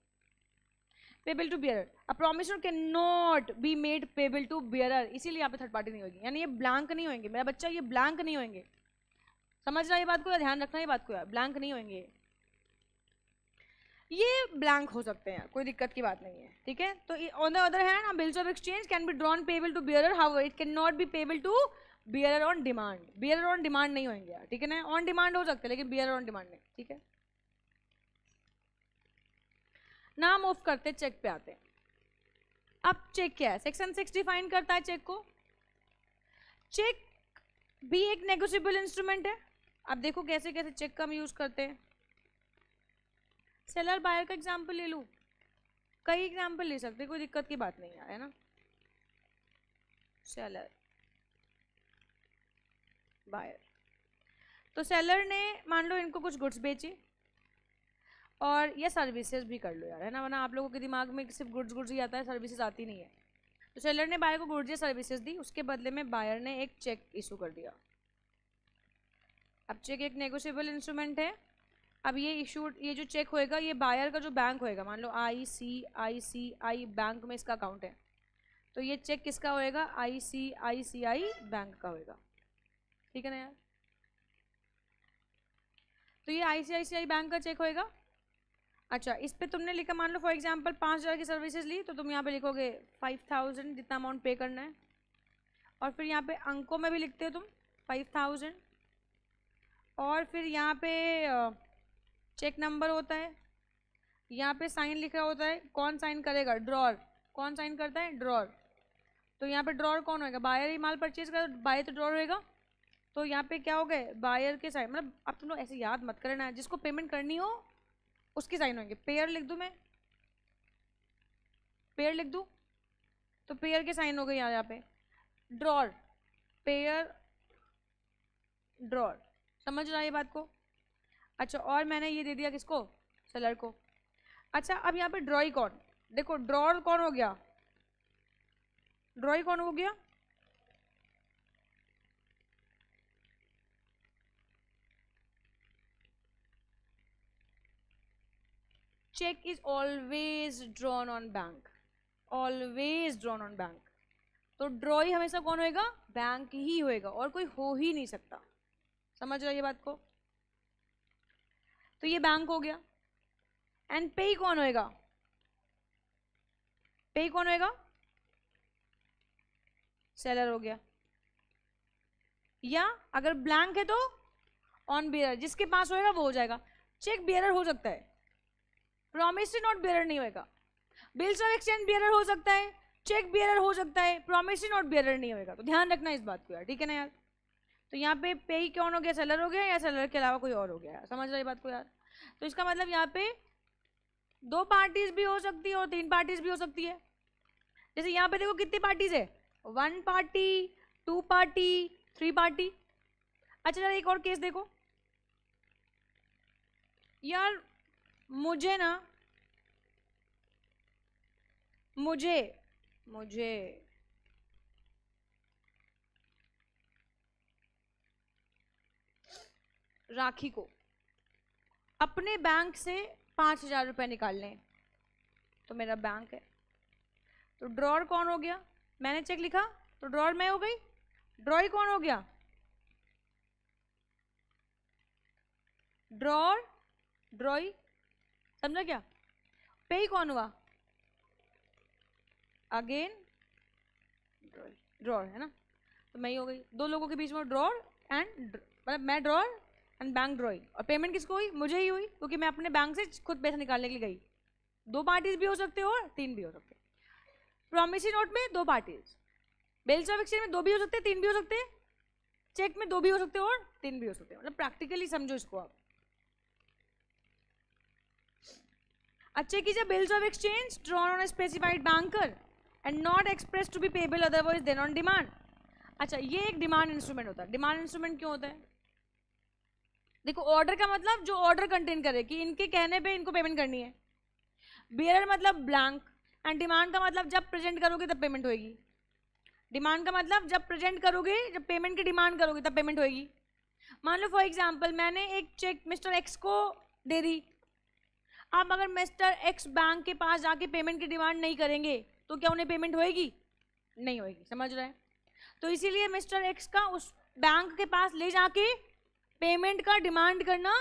Payable to bearer, a promissory note can not be made payable to bearer, इसीलिए यहाँ पे थर्ड पार्टी नहीं होगी, यानी ये ब्लैंक नहीं होंगे मेरा बच्चा, ये ब्लैंक नहीं होंगे। समझ रहा है ये बात को? ध्यान रखना ये बात को यार, ब्लैंक नहीं होंगे, ये ब्लैंक हो सकते हैं, कोई दिक्कत की बात नहीं है, ठीक है। तो on the other hand bills of exchange can be drawn payable to bearer, however it can not be payable to bearer on demand. Bearer on demand नहीं होंगे यार, ठीक है ना, ऑन डिमांड हो सकते हैं लेकिन बियरर ऑन डिमांड नहीं, ठीक है। नाम ऑफ करते चेक पे आते हैं। अब चेक क्या है? सेक्शन 6 डिफाइन करता है चेक को। चेक भी एक नेगोशिएबल इंस्ट्रूमेंट है। अब देखो कैसे कैसे चेक का हम यूज करते हैं। सेलर बायर का एग्जाम्पल ले लूं, कई एग्जाम्पल ले सकते, कोई दिक्कत की बात नहीं है ना। सेलर बायर, तो सेलर ने मान लो इनको कुछ गुड्स बेचे और या सर्विसेज भी कर लो यार, है ना, वरना आप लोगों के दिमाग में सिर्फ गुड्स ही आता है, सर्विसेज आती नहीं है। तो सेलर ने बायर को गुड्स या सर्विसेज दी, उसके बदले में बायर ने एक चेक इशू कर दिया। अब चेक एक नेगोशिएबल इंस्ट्रूमेंट है। अब ये इशूड, ये जो चेक होएगा ये बायर का जो बैंक होएगा, मान लो ICICI बैंक में इसका अकाउंट है, तो ये चेक किसका होएगा? ICICI बैंक का होएगा, ठीक है ना यार। तो ये ICICI बैंक का चेक होएगा। अच्छा, इस पे तुमने लिखा, मान लो फॉर एग्जांपल 5,000 की सर्विसेज ली, तो तुम यहाँ पे लिखोगे 5,000 जितना अमाउंट पे करना है, और फिर यहाँ पे अंकों में भी लिखते हो तुम 5,000, और फिर यहाँ पे चेक नंबर होता है, यहाँ पे साइन लिखा होता है, कौन साइन करेगा? ड्रॉर। कौन साइन करता है? ड्रॉर। तो यहाँ पे ड्रॉर कौन होएगा? बायर ही माल परचेज कर, बायर तो ड्रॉर होएगा। तो यहाँ पे क्या हो गए? बायर के साइन, मतलब अब तुम लोग ऐसे याद मत करना है, जिसको पेमेंट करनी हो उसके साइन होंगे। पेयर लिख दूँ मैं, पेयर लिख दूँ तो पेयर के साइन हो गए यहाँ पे। ड्रॉर, पेयर, ड्रॉर, समझ रहा है ये बात को? अच्छा, और मैंने ये दे दिया किसको? सेलर को। अच्छा, अब यहाँ पे ड्रॉई कौन? देखो ड्रॉर कौन हो गया? ड्रॉई कौन हो गया? Cheque is always drawn on bank, always drawn on bank. तो ड्रॉई हमेशा कौन होएगा? बैंक ही होएगा, और कोई हो ही नहीं सकता। समझ रहे ये बात को? तो ये बैंक हो गया। एंड पे कौन होएगा? पे कौन होएगा? सेलर हो गया। या अगर ब्लैंक है तो ऑन बियरर, जिसके पास होएगा वो हो जाएगा। चेक बियरर हो सकता है, प्रोमिसरी नोट बियरर नहीं होएगा। बिल्स ऑफ एक्सचेंज बियरर हो सकता है, चेक बियरर हो सकता है, प्रोमिसरी नोट बियरर नहीं होएगा। तो ध्यान रखना इस बात को यार, ठीक है ना यार। तो यहाँ पे ही कौन हो गया? सेलर हो गया, या सेलर के अलावा कोई और हो गया? समझ रहे बात को यार? तो इसका मतलब यहाँ पे 2 पार्टीज भी हो सकती है और 3 पार्टीज भी हो सकती है। जैसे यहाँ पे देखो कितनी पार्टीज है? 1 पार्टी, 2 पार्टी, 3 पार्टी। अच्छा जरा एक और केस देखो यार, मुझे ना मुझे मुझे राखी को अपने बैंक से 5,000 रुपये निकालने, तो मेरा बैंक है, तो ड्रॉर कौन हो गया? मैंने चेक लिखा तो ड्रॉर मैं हो गई, ड्रॉई कौन हो गया? ड्रॉर, ड्रॉई, समझा क्या? पे कौन हुआ? अगेन ड्रॉर, है ना, तो मैं ही हो गई। दो लोगों के बीच में ड्रॉर एंड, मतलब मैं ड्रॉर एंड बैंक ड्रॉई, और पेमेंट किसको हुई? मुझे ही हुई, क्योंकि मैं अपने बैंक से खुद पैसा निकालने के लिए गई। 2 पार्टीज भी हो सकते हो और 3 भी हो सकते। प्रॉमिसरी नोट में 2 पार्टीज, बिल्स ऑफ एक्सचेंज में 2 भी हो सकते, 3 भी हो सकते, चेक में 2 भी हो सकते और 3 भी हो सकते, मतलब प्रैक्टिकली समझो इसको आप। A check is a bills of exchange drawn on a specified banker and not expressed to be payable otherwise than on demand. अच्छा ये एक डिमांड इंस्ट्रूमेंट होता है। डिमांड इंस्ट्रूमेंट क्यों होता है? देखो ऑर्डर का मतलब जो ऑर्डर कंटेन करे कि इनके कहने पे इनको पेमेंट करनी है, बियरर मतलब ब्लैंक, एंड डिमांड का मतलब जब प्रेजेंट करोगे तब पेमेंट होगी। डिमांड का मतलब जब प्रेजेंट करोगे, जब पेमेंट की डिमांड करोगे तब पेमेंट होगी। मान लो फॉर एग्जाम्पल मैंने एक चेक मिस्टर एक्स को दे दी, अब अगर मिस्टर एक्स बैंक के पास जाके पेमेंट की डिमांड नहीं करेंगे तो क्या उन्हें पेमेंट होएगी? नहीं होएगी, समझ रहे हैं? तो इसीलिए मिस्टर एक्स का उस बैंक के पास ले जाके पेमेंट का डिमांड करना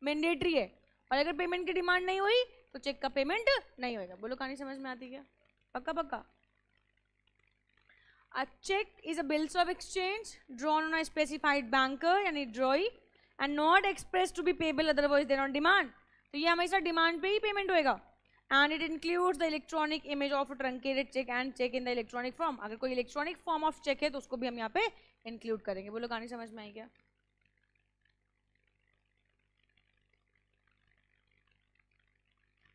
मैंडेटरी है, और अगर पेमेंट की डिमांड नहीं हुई तो चेक का पेमेंट नहीं होएगा। बोलो कहानी समझ में आती क्या? पक्का पक्का। A check is a bills of exchange drawn on a specified banker यानी ड्रॉई and not expressed to be payable otherwise than on demand, तो ये हमेशा डिमांड पे ही पेमेंट होएगा। And it includes the electronic image of truncated cheque and cheque in the electronic form. अगर कोई इलेक्ट्रॉनिक फॉर्म ऑफ चेक है तो उसको भी हम यहाँ पे इंक्लूड करेंगे। बोलो कहानी समझ में आई क्या?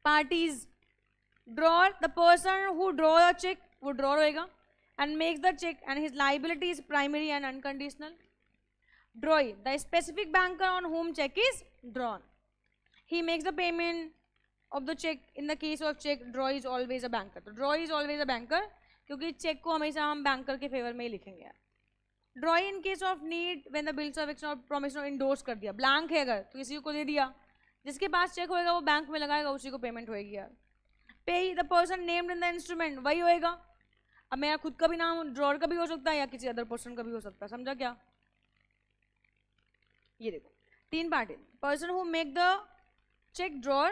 Parties, drawer, the person who draw the cheque वो ड्रॉर होएगा, and makes the cheque and his liability is primary and unconditional. Drawee, the specific banker on whom cheque is drawn, he makes the payment of the check. In the case of check, draw is always a banker, तो draw is always a banker क्योंकि चेक को हमेशा हम बैंकर के फेवर में ही लिखेंगे। Draw in case of need when the bills of exchange और प्रॉमिस इंडोर्स कर दिया, ब्लैंक है अगर तो किसी को दे दिया, जिसके पास चेक होएगा वो बैंक में लगाएगा, उसी को पेमेंट होएगी यार। पे the person named in the instrument, वही होएगा। अब मेरा खुद का भी नाम ड्रॉर का भी हो सकता है या किसी अदर पर्सन का भी हो सकता है, समझा क्या? ये देखो 3 party, person who make the check drawer,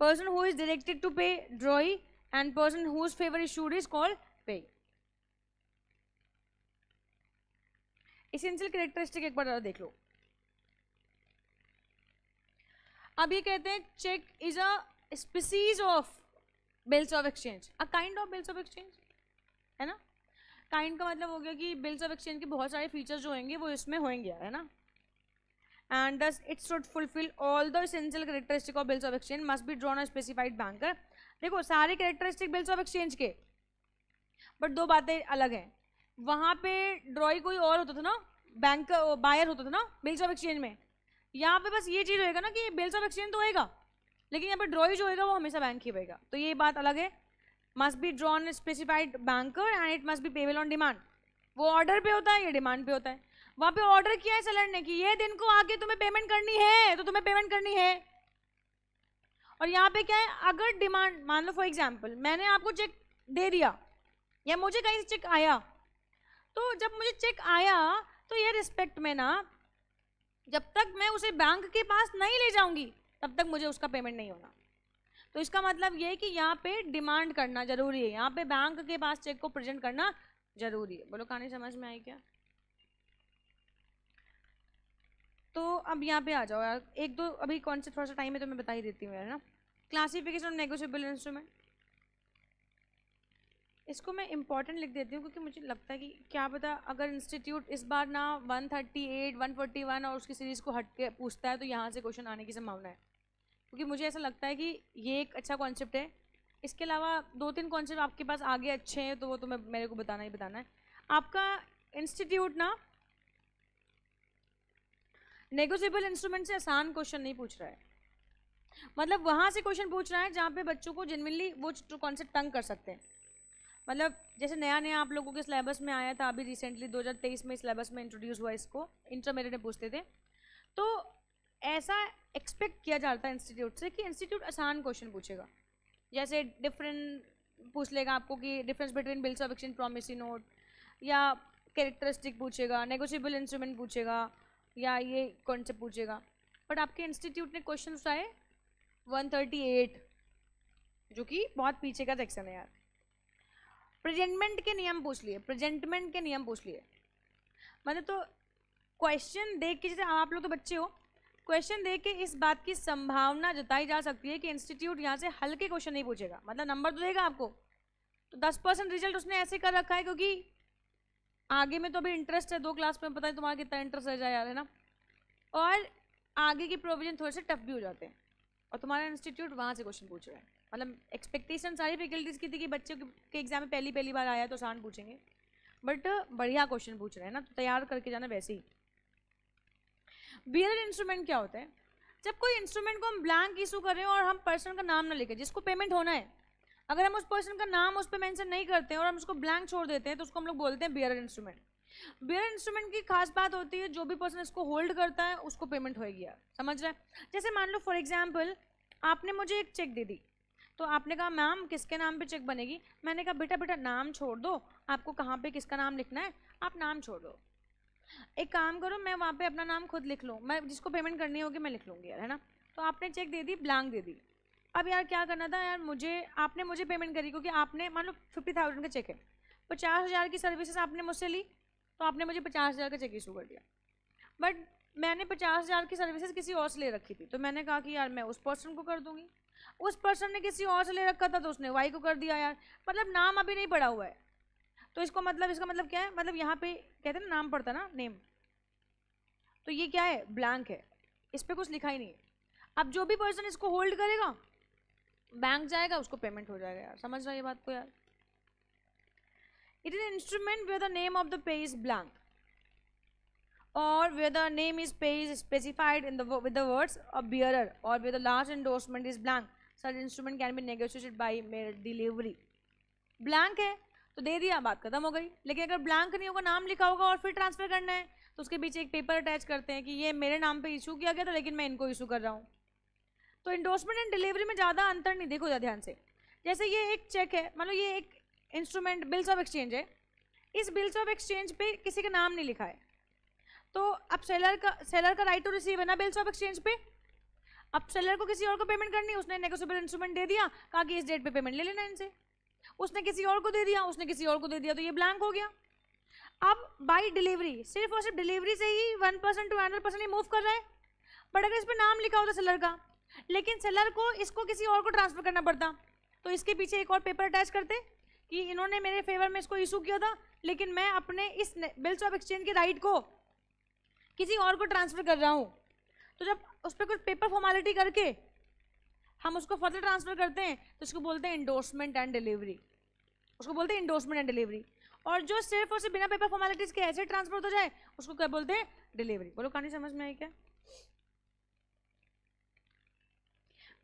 person who is directed to pay drawee, and person whose favor issued is called pay. Essential characteristic एक बार देख लो। अब ये कहते हैं check is a species of bills of exchange, a kind of bills of exchange, है ना? kind का मतलब हो गया कि bills of exchange के बहुत सारे फीचर्स जो होंगे वो इसमें होंगे, है ना? And thus it should fulfill all the essential characteristic of bills of exchange, must be drawn on a specified banker. देखो सारे characteristic bills of exchange के, बट 2 बातें अलग हैं। वहाँ पे ड्रॉई कोई और होता था ना, बैंक बायर होता था ना बिल्स ऑफ एक्सचेंज में, यहाँ पे बस ये चीज़ होएगा ना कि बिल्स ऑफ एक्सचेंज तो होएगा, लेकिन यहाँ पे ड्रॉई जो होएगा वो हमेशा बैंक ही होएगा, तो ये बात अलग है। Must be drawn specified banker and it must be payable on demand, वो ऑर्डर पे होता है, ये डिमांड पे होता है। वहां पे ऑर्डर किया है सेलर ने कि ये दिन को आके तुम्हें पेमेंट करनी है तो तुम्हें पेमेंट करनी है, और यहाँ पे क्या है, अगर डिमांड, मान लो फॉर एग्जांपल मैंने आपको चेक दे दिया या मुझे कहीं से चेक आया, तो जब मुझे चेक आया तो ये रिस्पेक्ट में ना, जब तक मैं उसे बैंक के पास नहीं ले जाऊंगी तब तक मुझे उसका पेमेंट नहीं होना। तो इसका मतलब ये है कि यहाँ पे डिमांड करना जरूरी है, यहाँ पे बैंक के पास चेक को प्रेजेंट करना जरूरी है। बोलो कहानी समझ में आई क्या? तो अब यहाँ पे आ जाओ यार, एक दो अभी कौन से थोड़ा सा टाइम है तो मैं बता ही देती हूँ यार ना। क्लासिफिकेशन ऑफ नेगोशिएबल इंस्ट्रूमेंट, इसको मैं इंपॉर्टेंट लिख देती हूँ क्योंकि मुझे लगता है कि क्या पता अगर इंस्टीट्यूट इस बार ना 138, 141 और उसकी सीरीज़ को हट के पूछता है तो यहाँ से क्वेश्चन आने की संभावना है, क्योंकि मुझे ऐसा लगता है कि ये एक अच्छा कॉन्सेप्ट है इसके अलावा 2-3 कॉन्सेप्ट आपके पास आगे अच्छे हैं तो वो तो मेरे को बताना ही बताना है। आपका इंस्टीट्यूट ना नेगोशिएबल इंस्ट्रूमेंट से आसान क्वेश्चन नहीं पूछ रहा है, मतलब वहाँ से क्वेश्चन पूछ रहा है जहाँ पे बच्चों को जेन्युइनली वो कॉन्सेप्ट तंग कर सकते हैं। मतलब जैसे नया नया आप लोगों के सिलेबस में आया था, अभी रिसेंटली 2023 में सिलेबस में इंट्रोड्यूस हुआ इसको, इंटरमीडिएट में पूछते थे, तो ऐसा एक्सपेक्ट किया जाता है इंस्टीट्यूट से कि इंस्टीट्यूट आसान क्वेश्चन पूछेगा, जैसे डिफरेंट पूछ लेगा आपको कि difference between bills of exchange promissory note, या कैरेक्टरिस्टिक पूछेगा, नेगोशिएबल इंस्ट्रूमेंट पूछेगा, या ये कॉन्सेप्ट पूछेगा। बट आपके इंस्टीट्यूट ने क्वेश्चन उठाए 138, जो कि बहुत पीछे का सेक्शन है यार। प्रेजेंटमेंट के नियम पूछ लिए, प्रेजेंटमेंट के नियम पूछ लिए, मतलब तो क्वेश्चन देख के, जैसे आप लोग तो बच्चे हो, क्वेश्चन देख के इस बात की संभावना जताई जा सकती है कि इंस्टीट्यूट यहाँ से हल्के क्वेश्चन नहीं पूछेगा, मतलब नंबर तो देगा आपको, तो 10% रिजल्ट उसने ऐसे कर रखा है क्योंकि आगे में तो अभी इंटरेस्ट है 2 क्लास में, पता है तुम्हारा कितना इंटरेस्ट रह जाए यार, है ना, और आगे की प्रोविजन थोड़े से टफ भी हो जाते हैं, और तुम्हारा इंस्टीट्यूट वहाँ से क्वेश्चन पूछ रहा है। मतलब एक्सपेक्टेशन सारी फैकल्टीज की थी कि बच्चों के एग्जाम में पहली बार आया तो आसान पूछेंगे, बट बढ़िया क्वेश्चन पूछ रहे हैं ना, तो तैयार करके जाना वैसे ही। बियरर इंस्ट्रूमेंट क्या होता है? जब कोई इंस्ट्रूमेंट को हम ब्लैंक इशू कर रहे हैं और हम पर्सन का नाम ना लिखे जिसको पेमेंट होना है, अगर हम उस पर्सन का नाम उस पर मेंशन नहीं करते हैं और हम उसको ब्लैंक छोड़ देते हैं तो उसको हम लोग बोलते हैं बियरर इंस्ट्रूमेंट। बियरर इंस्ट्रूमेंट की खास बात होती है जो भी पर्सन इसको होल्ड करता है उसको पेमेंट होएगी यार, समझ रहे हैं? जैसे मान लो फॉर एग्जाम्पल आपने मुझे एक चेक दे दी, तो आपने कहा मैम किसके नाम पे चेक बनेगी, मैंने कहा बेटा बेटा नाम छोड़ दो, आपको कहाँ पे किसका नाम लिखना है आप नाम छोड़ दो, एक काम करो मैं वहाँ पे अपना नाम खुद लिख लूँ, मैं जिसको पेमेंट करनी होगी मैं लिख लूँगी यार, है ना। तो आपने चेक दे दी, ब्लैंक दे दी। अब यार क्या करना था यार, आपने मुझे पेमेंट करी क्योंकि आपने मान लो 50,000 का चेक है, 50,000 की सर्विसेज आपने मुझसे ली, तो आपने मुझे 50,000 का चेक इशू कर दिया। बट मैंने 50,000 की सर्विसेज किसी और से ले रखी थी, तो मैंने कहा कि यार मैं उस पर्सन को कर दूंगी, उस पर्सन ने किसी और से ले रखा था तो उसने वाई को कर दिया यार, मतलब नाम अभी नहीं पड़ा हुआ है, तो इसका मतलब क्या है, मतलब यहाँ पे कहते हैं ना नाम पड़ता ना, नेम, तो ये क्या है, ब्लैंक है, इस पर कुछ लिखा ही नहीं है। अब जो भी पर्सन इसको होल्ड करेगा बैंक जाएगा उसको पेमेंट हो जाएगा यार, समझ रहा है ये बात को यार। It is instrument where the name of the pay is blank or where the name is page specified in the with the words a bearer or where the last endorsement is blank, such instrument can be negotiated by mere delivery। Blank है तो दे दिया, बात खत्म हो गई। लेकिन अगर ब्लैंक नहीं होगा, नाम लिखा होगा और फिर ट्रांसफर करना है, तो उसके पीछे एक पेपर अटैच करते हैं कि ये मेरे नाम पे इशू किया गया था लेकिन मैं इनको इशू कर रहा हूँ। तो इंडोर्समेंट एंड डिलीवरी में ज़्यादा अंतर नहीं, देखो ध्यान से, जैसे ये एक चेक है, मान लो ये एक इंस्ट्रूमेंट बिल्स ऑफ एक्सचेंज है, इस बिल्स ऑफ एक्सचेंज पे किसी का नाम नहीं लिखा है, तो अब सेलर का राइट टू रिसीव है ना बिल्स ऑफ एक्सचेंज पे। अब सेलर को किसी और को पेमेंट करनी है, उसने नेगोशिएबल इंस्ट्रूमेंट दे दिया, कहा कि इस डेट पे पेमेंट ले लेना इनसे, उसने किसी और को दे दिया, उसने किसी और को दे दिया, तो ये ब्लैंक हो गया। अब बाई डिलीवरी, सिर्फ और सिर्फ डिलीवरी से ही 1% टू 100% मूव कर रहा है, बट अगर इस पर नाम लिखा होता सेलर का, लेकिन सेलर को इसको किसी और को ट्रांसफर करना पड़ता, तो इसके पीछे एक और पेपर अटैच करते कि इन्होंने मेरे फेवर में इसको इशू किया था, लेकिन मैं अपने इस बिल्स ऑफ एक्सचेंज के राइट को किसी और को ट्रांसफर कर रहा हूँ। तो जब उस पर कुछ पेपर फॉर्मेलिटी करके हम उसको फर्दर ट्रांसफर करते हैं तो उसको बोलते हैं इंडोर्समेंट एंड डिलीवरी, उसको बोलते हैं इंडोर्समेंट एंड डिलीवरी। और जो सिर्फ और सिर्फ बिना पेपर फॉर्मेलिटीज के ऐसे ट्रांसफर हो जाए उसको क्या बोलते हैं, डिलीवरी। बोलो कहानी समझ में आई क्या?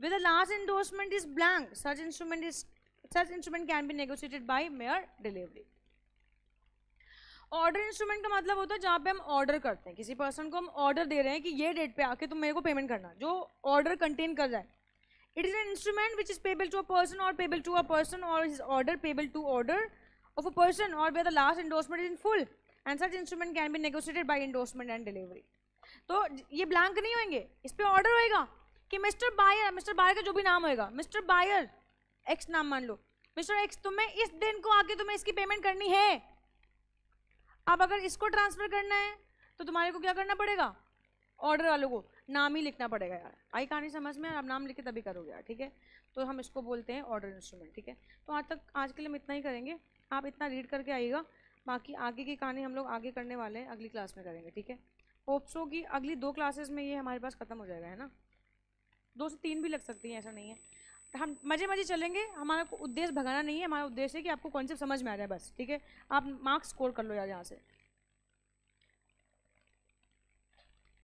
With the last endorsement is blank, such instrument can be negotiated by mere delivery। Order instrument का मतलब होता है जहाँ पे हम ऑर्डर करते हैं, किसी पर्सन को हम ऑर्डर दे रहे हैं कि ये डेट पे आके तुम मेरे को पेमेंट करना, जो ऑर्डर कंटेन कर रहा है। It is an instrument which is payable to a person or payable to a person or his order payable to order of a person or where the last endorsement is in full and such instrument can be negotiated by endorsement and delivery. तो ये ब्लैंक नहीं होंगे, इस पर ऑर्डर होएगा कि मिस्टर बायर का जो भी नाम होएगा, मिस्टर बायर एक्स नाम मान लो, मिस्टर एक्स तुम्हें इस दिन को आके तुम्हें इसकी पेमेंट करनी है। अब अगर इसको ट्रांसफर करना है तो तुम्हारे को क्या करना पड़ेगा, ऑर्डर वालों को नाम ही लिखना पड़ेगा यार। आई कहानी समझ में? आप नाम लिखे तभी करोगे यार, ठीक है। तो हम इसको बोलते हैं ऑर्डर इंस्ट्रूमेंट, ठीक है। तो आज के लिए हम इतना ही करेंगे, आप इतना रीड करके आइएगा, बाकी आगे की कहानी हम लोग आगे करने वाले हैं, अगली क्लास में करेंगे, ठीक है। होप सो कि अगली 2 क्लासेस में ये हमारे पास खत्म हो जाएगा, है ना। 2 से 3 भी लग सकती हैं, ऐसा नहीं है, हम मजे मजे चलेंगे, हमारा उद्देश्य भगाना नहीं है, हमारा उद्देश्य है कि आपको कॉन्सेप्ट समझ में आ जाए बस, ठीक है। आप मार्क्स स्कोर कर लो यार यहाँ से।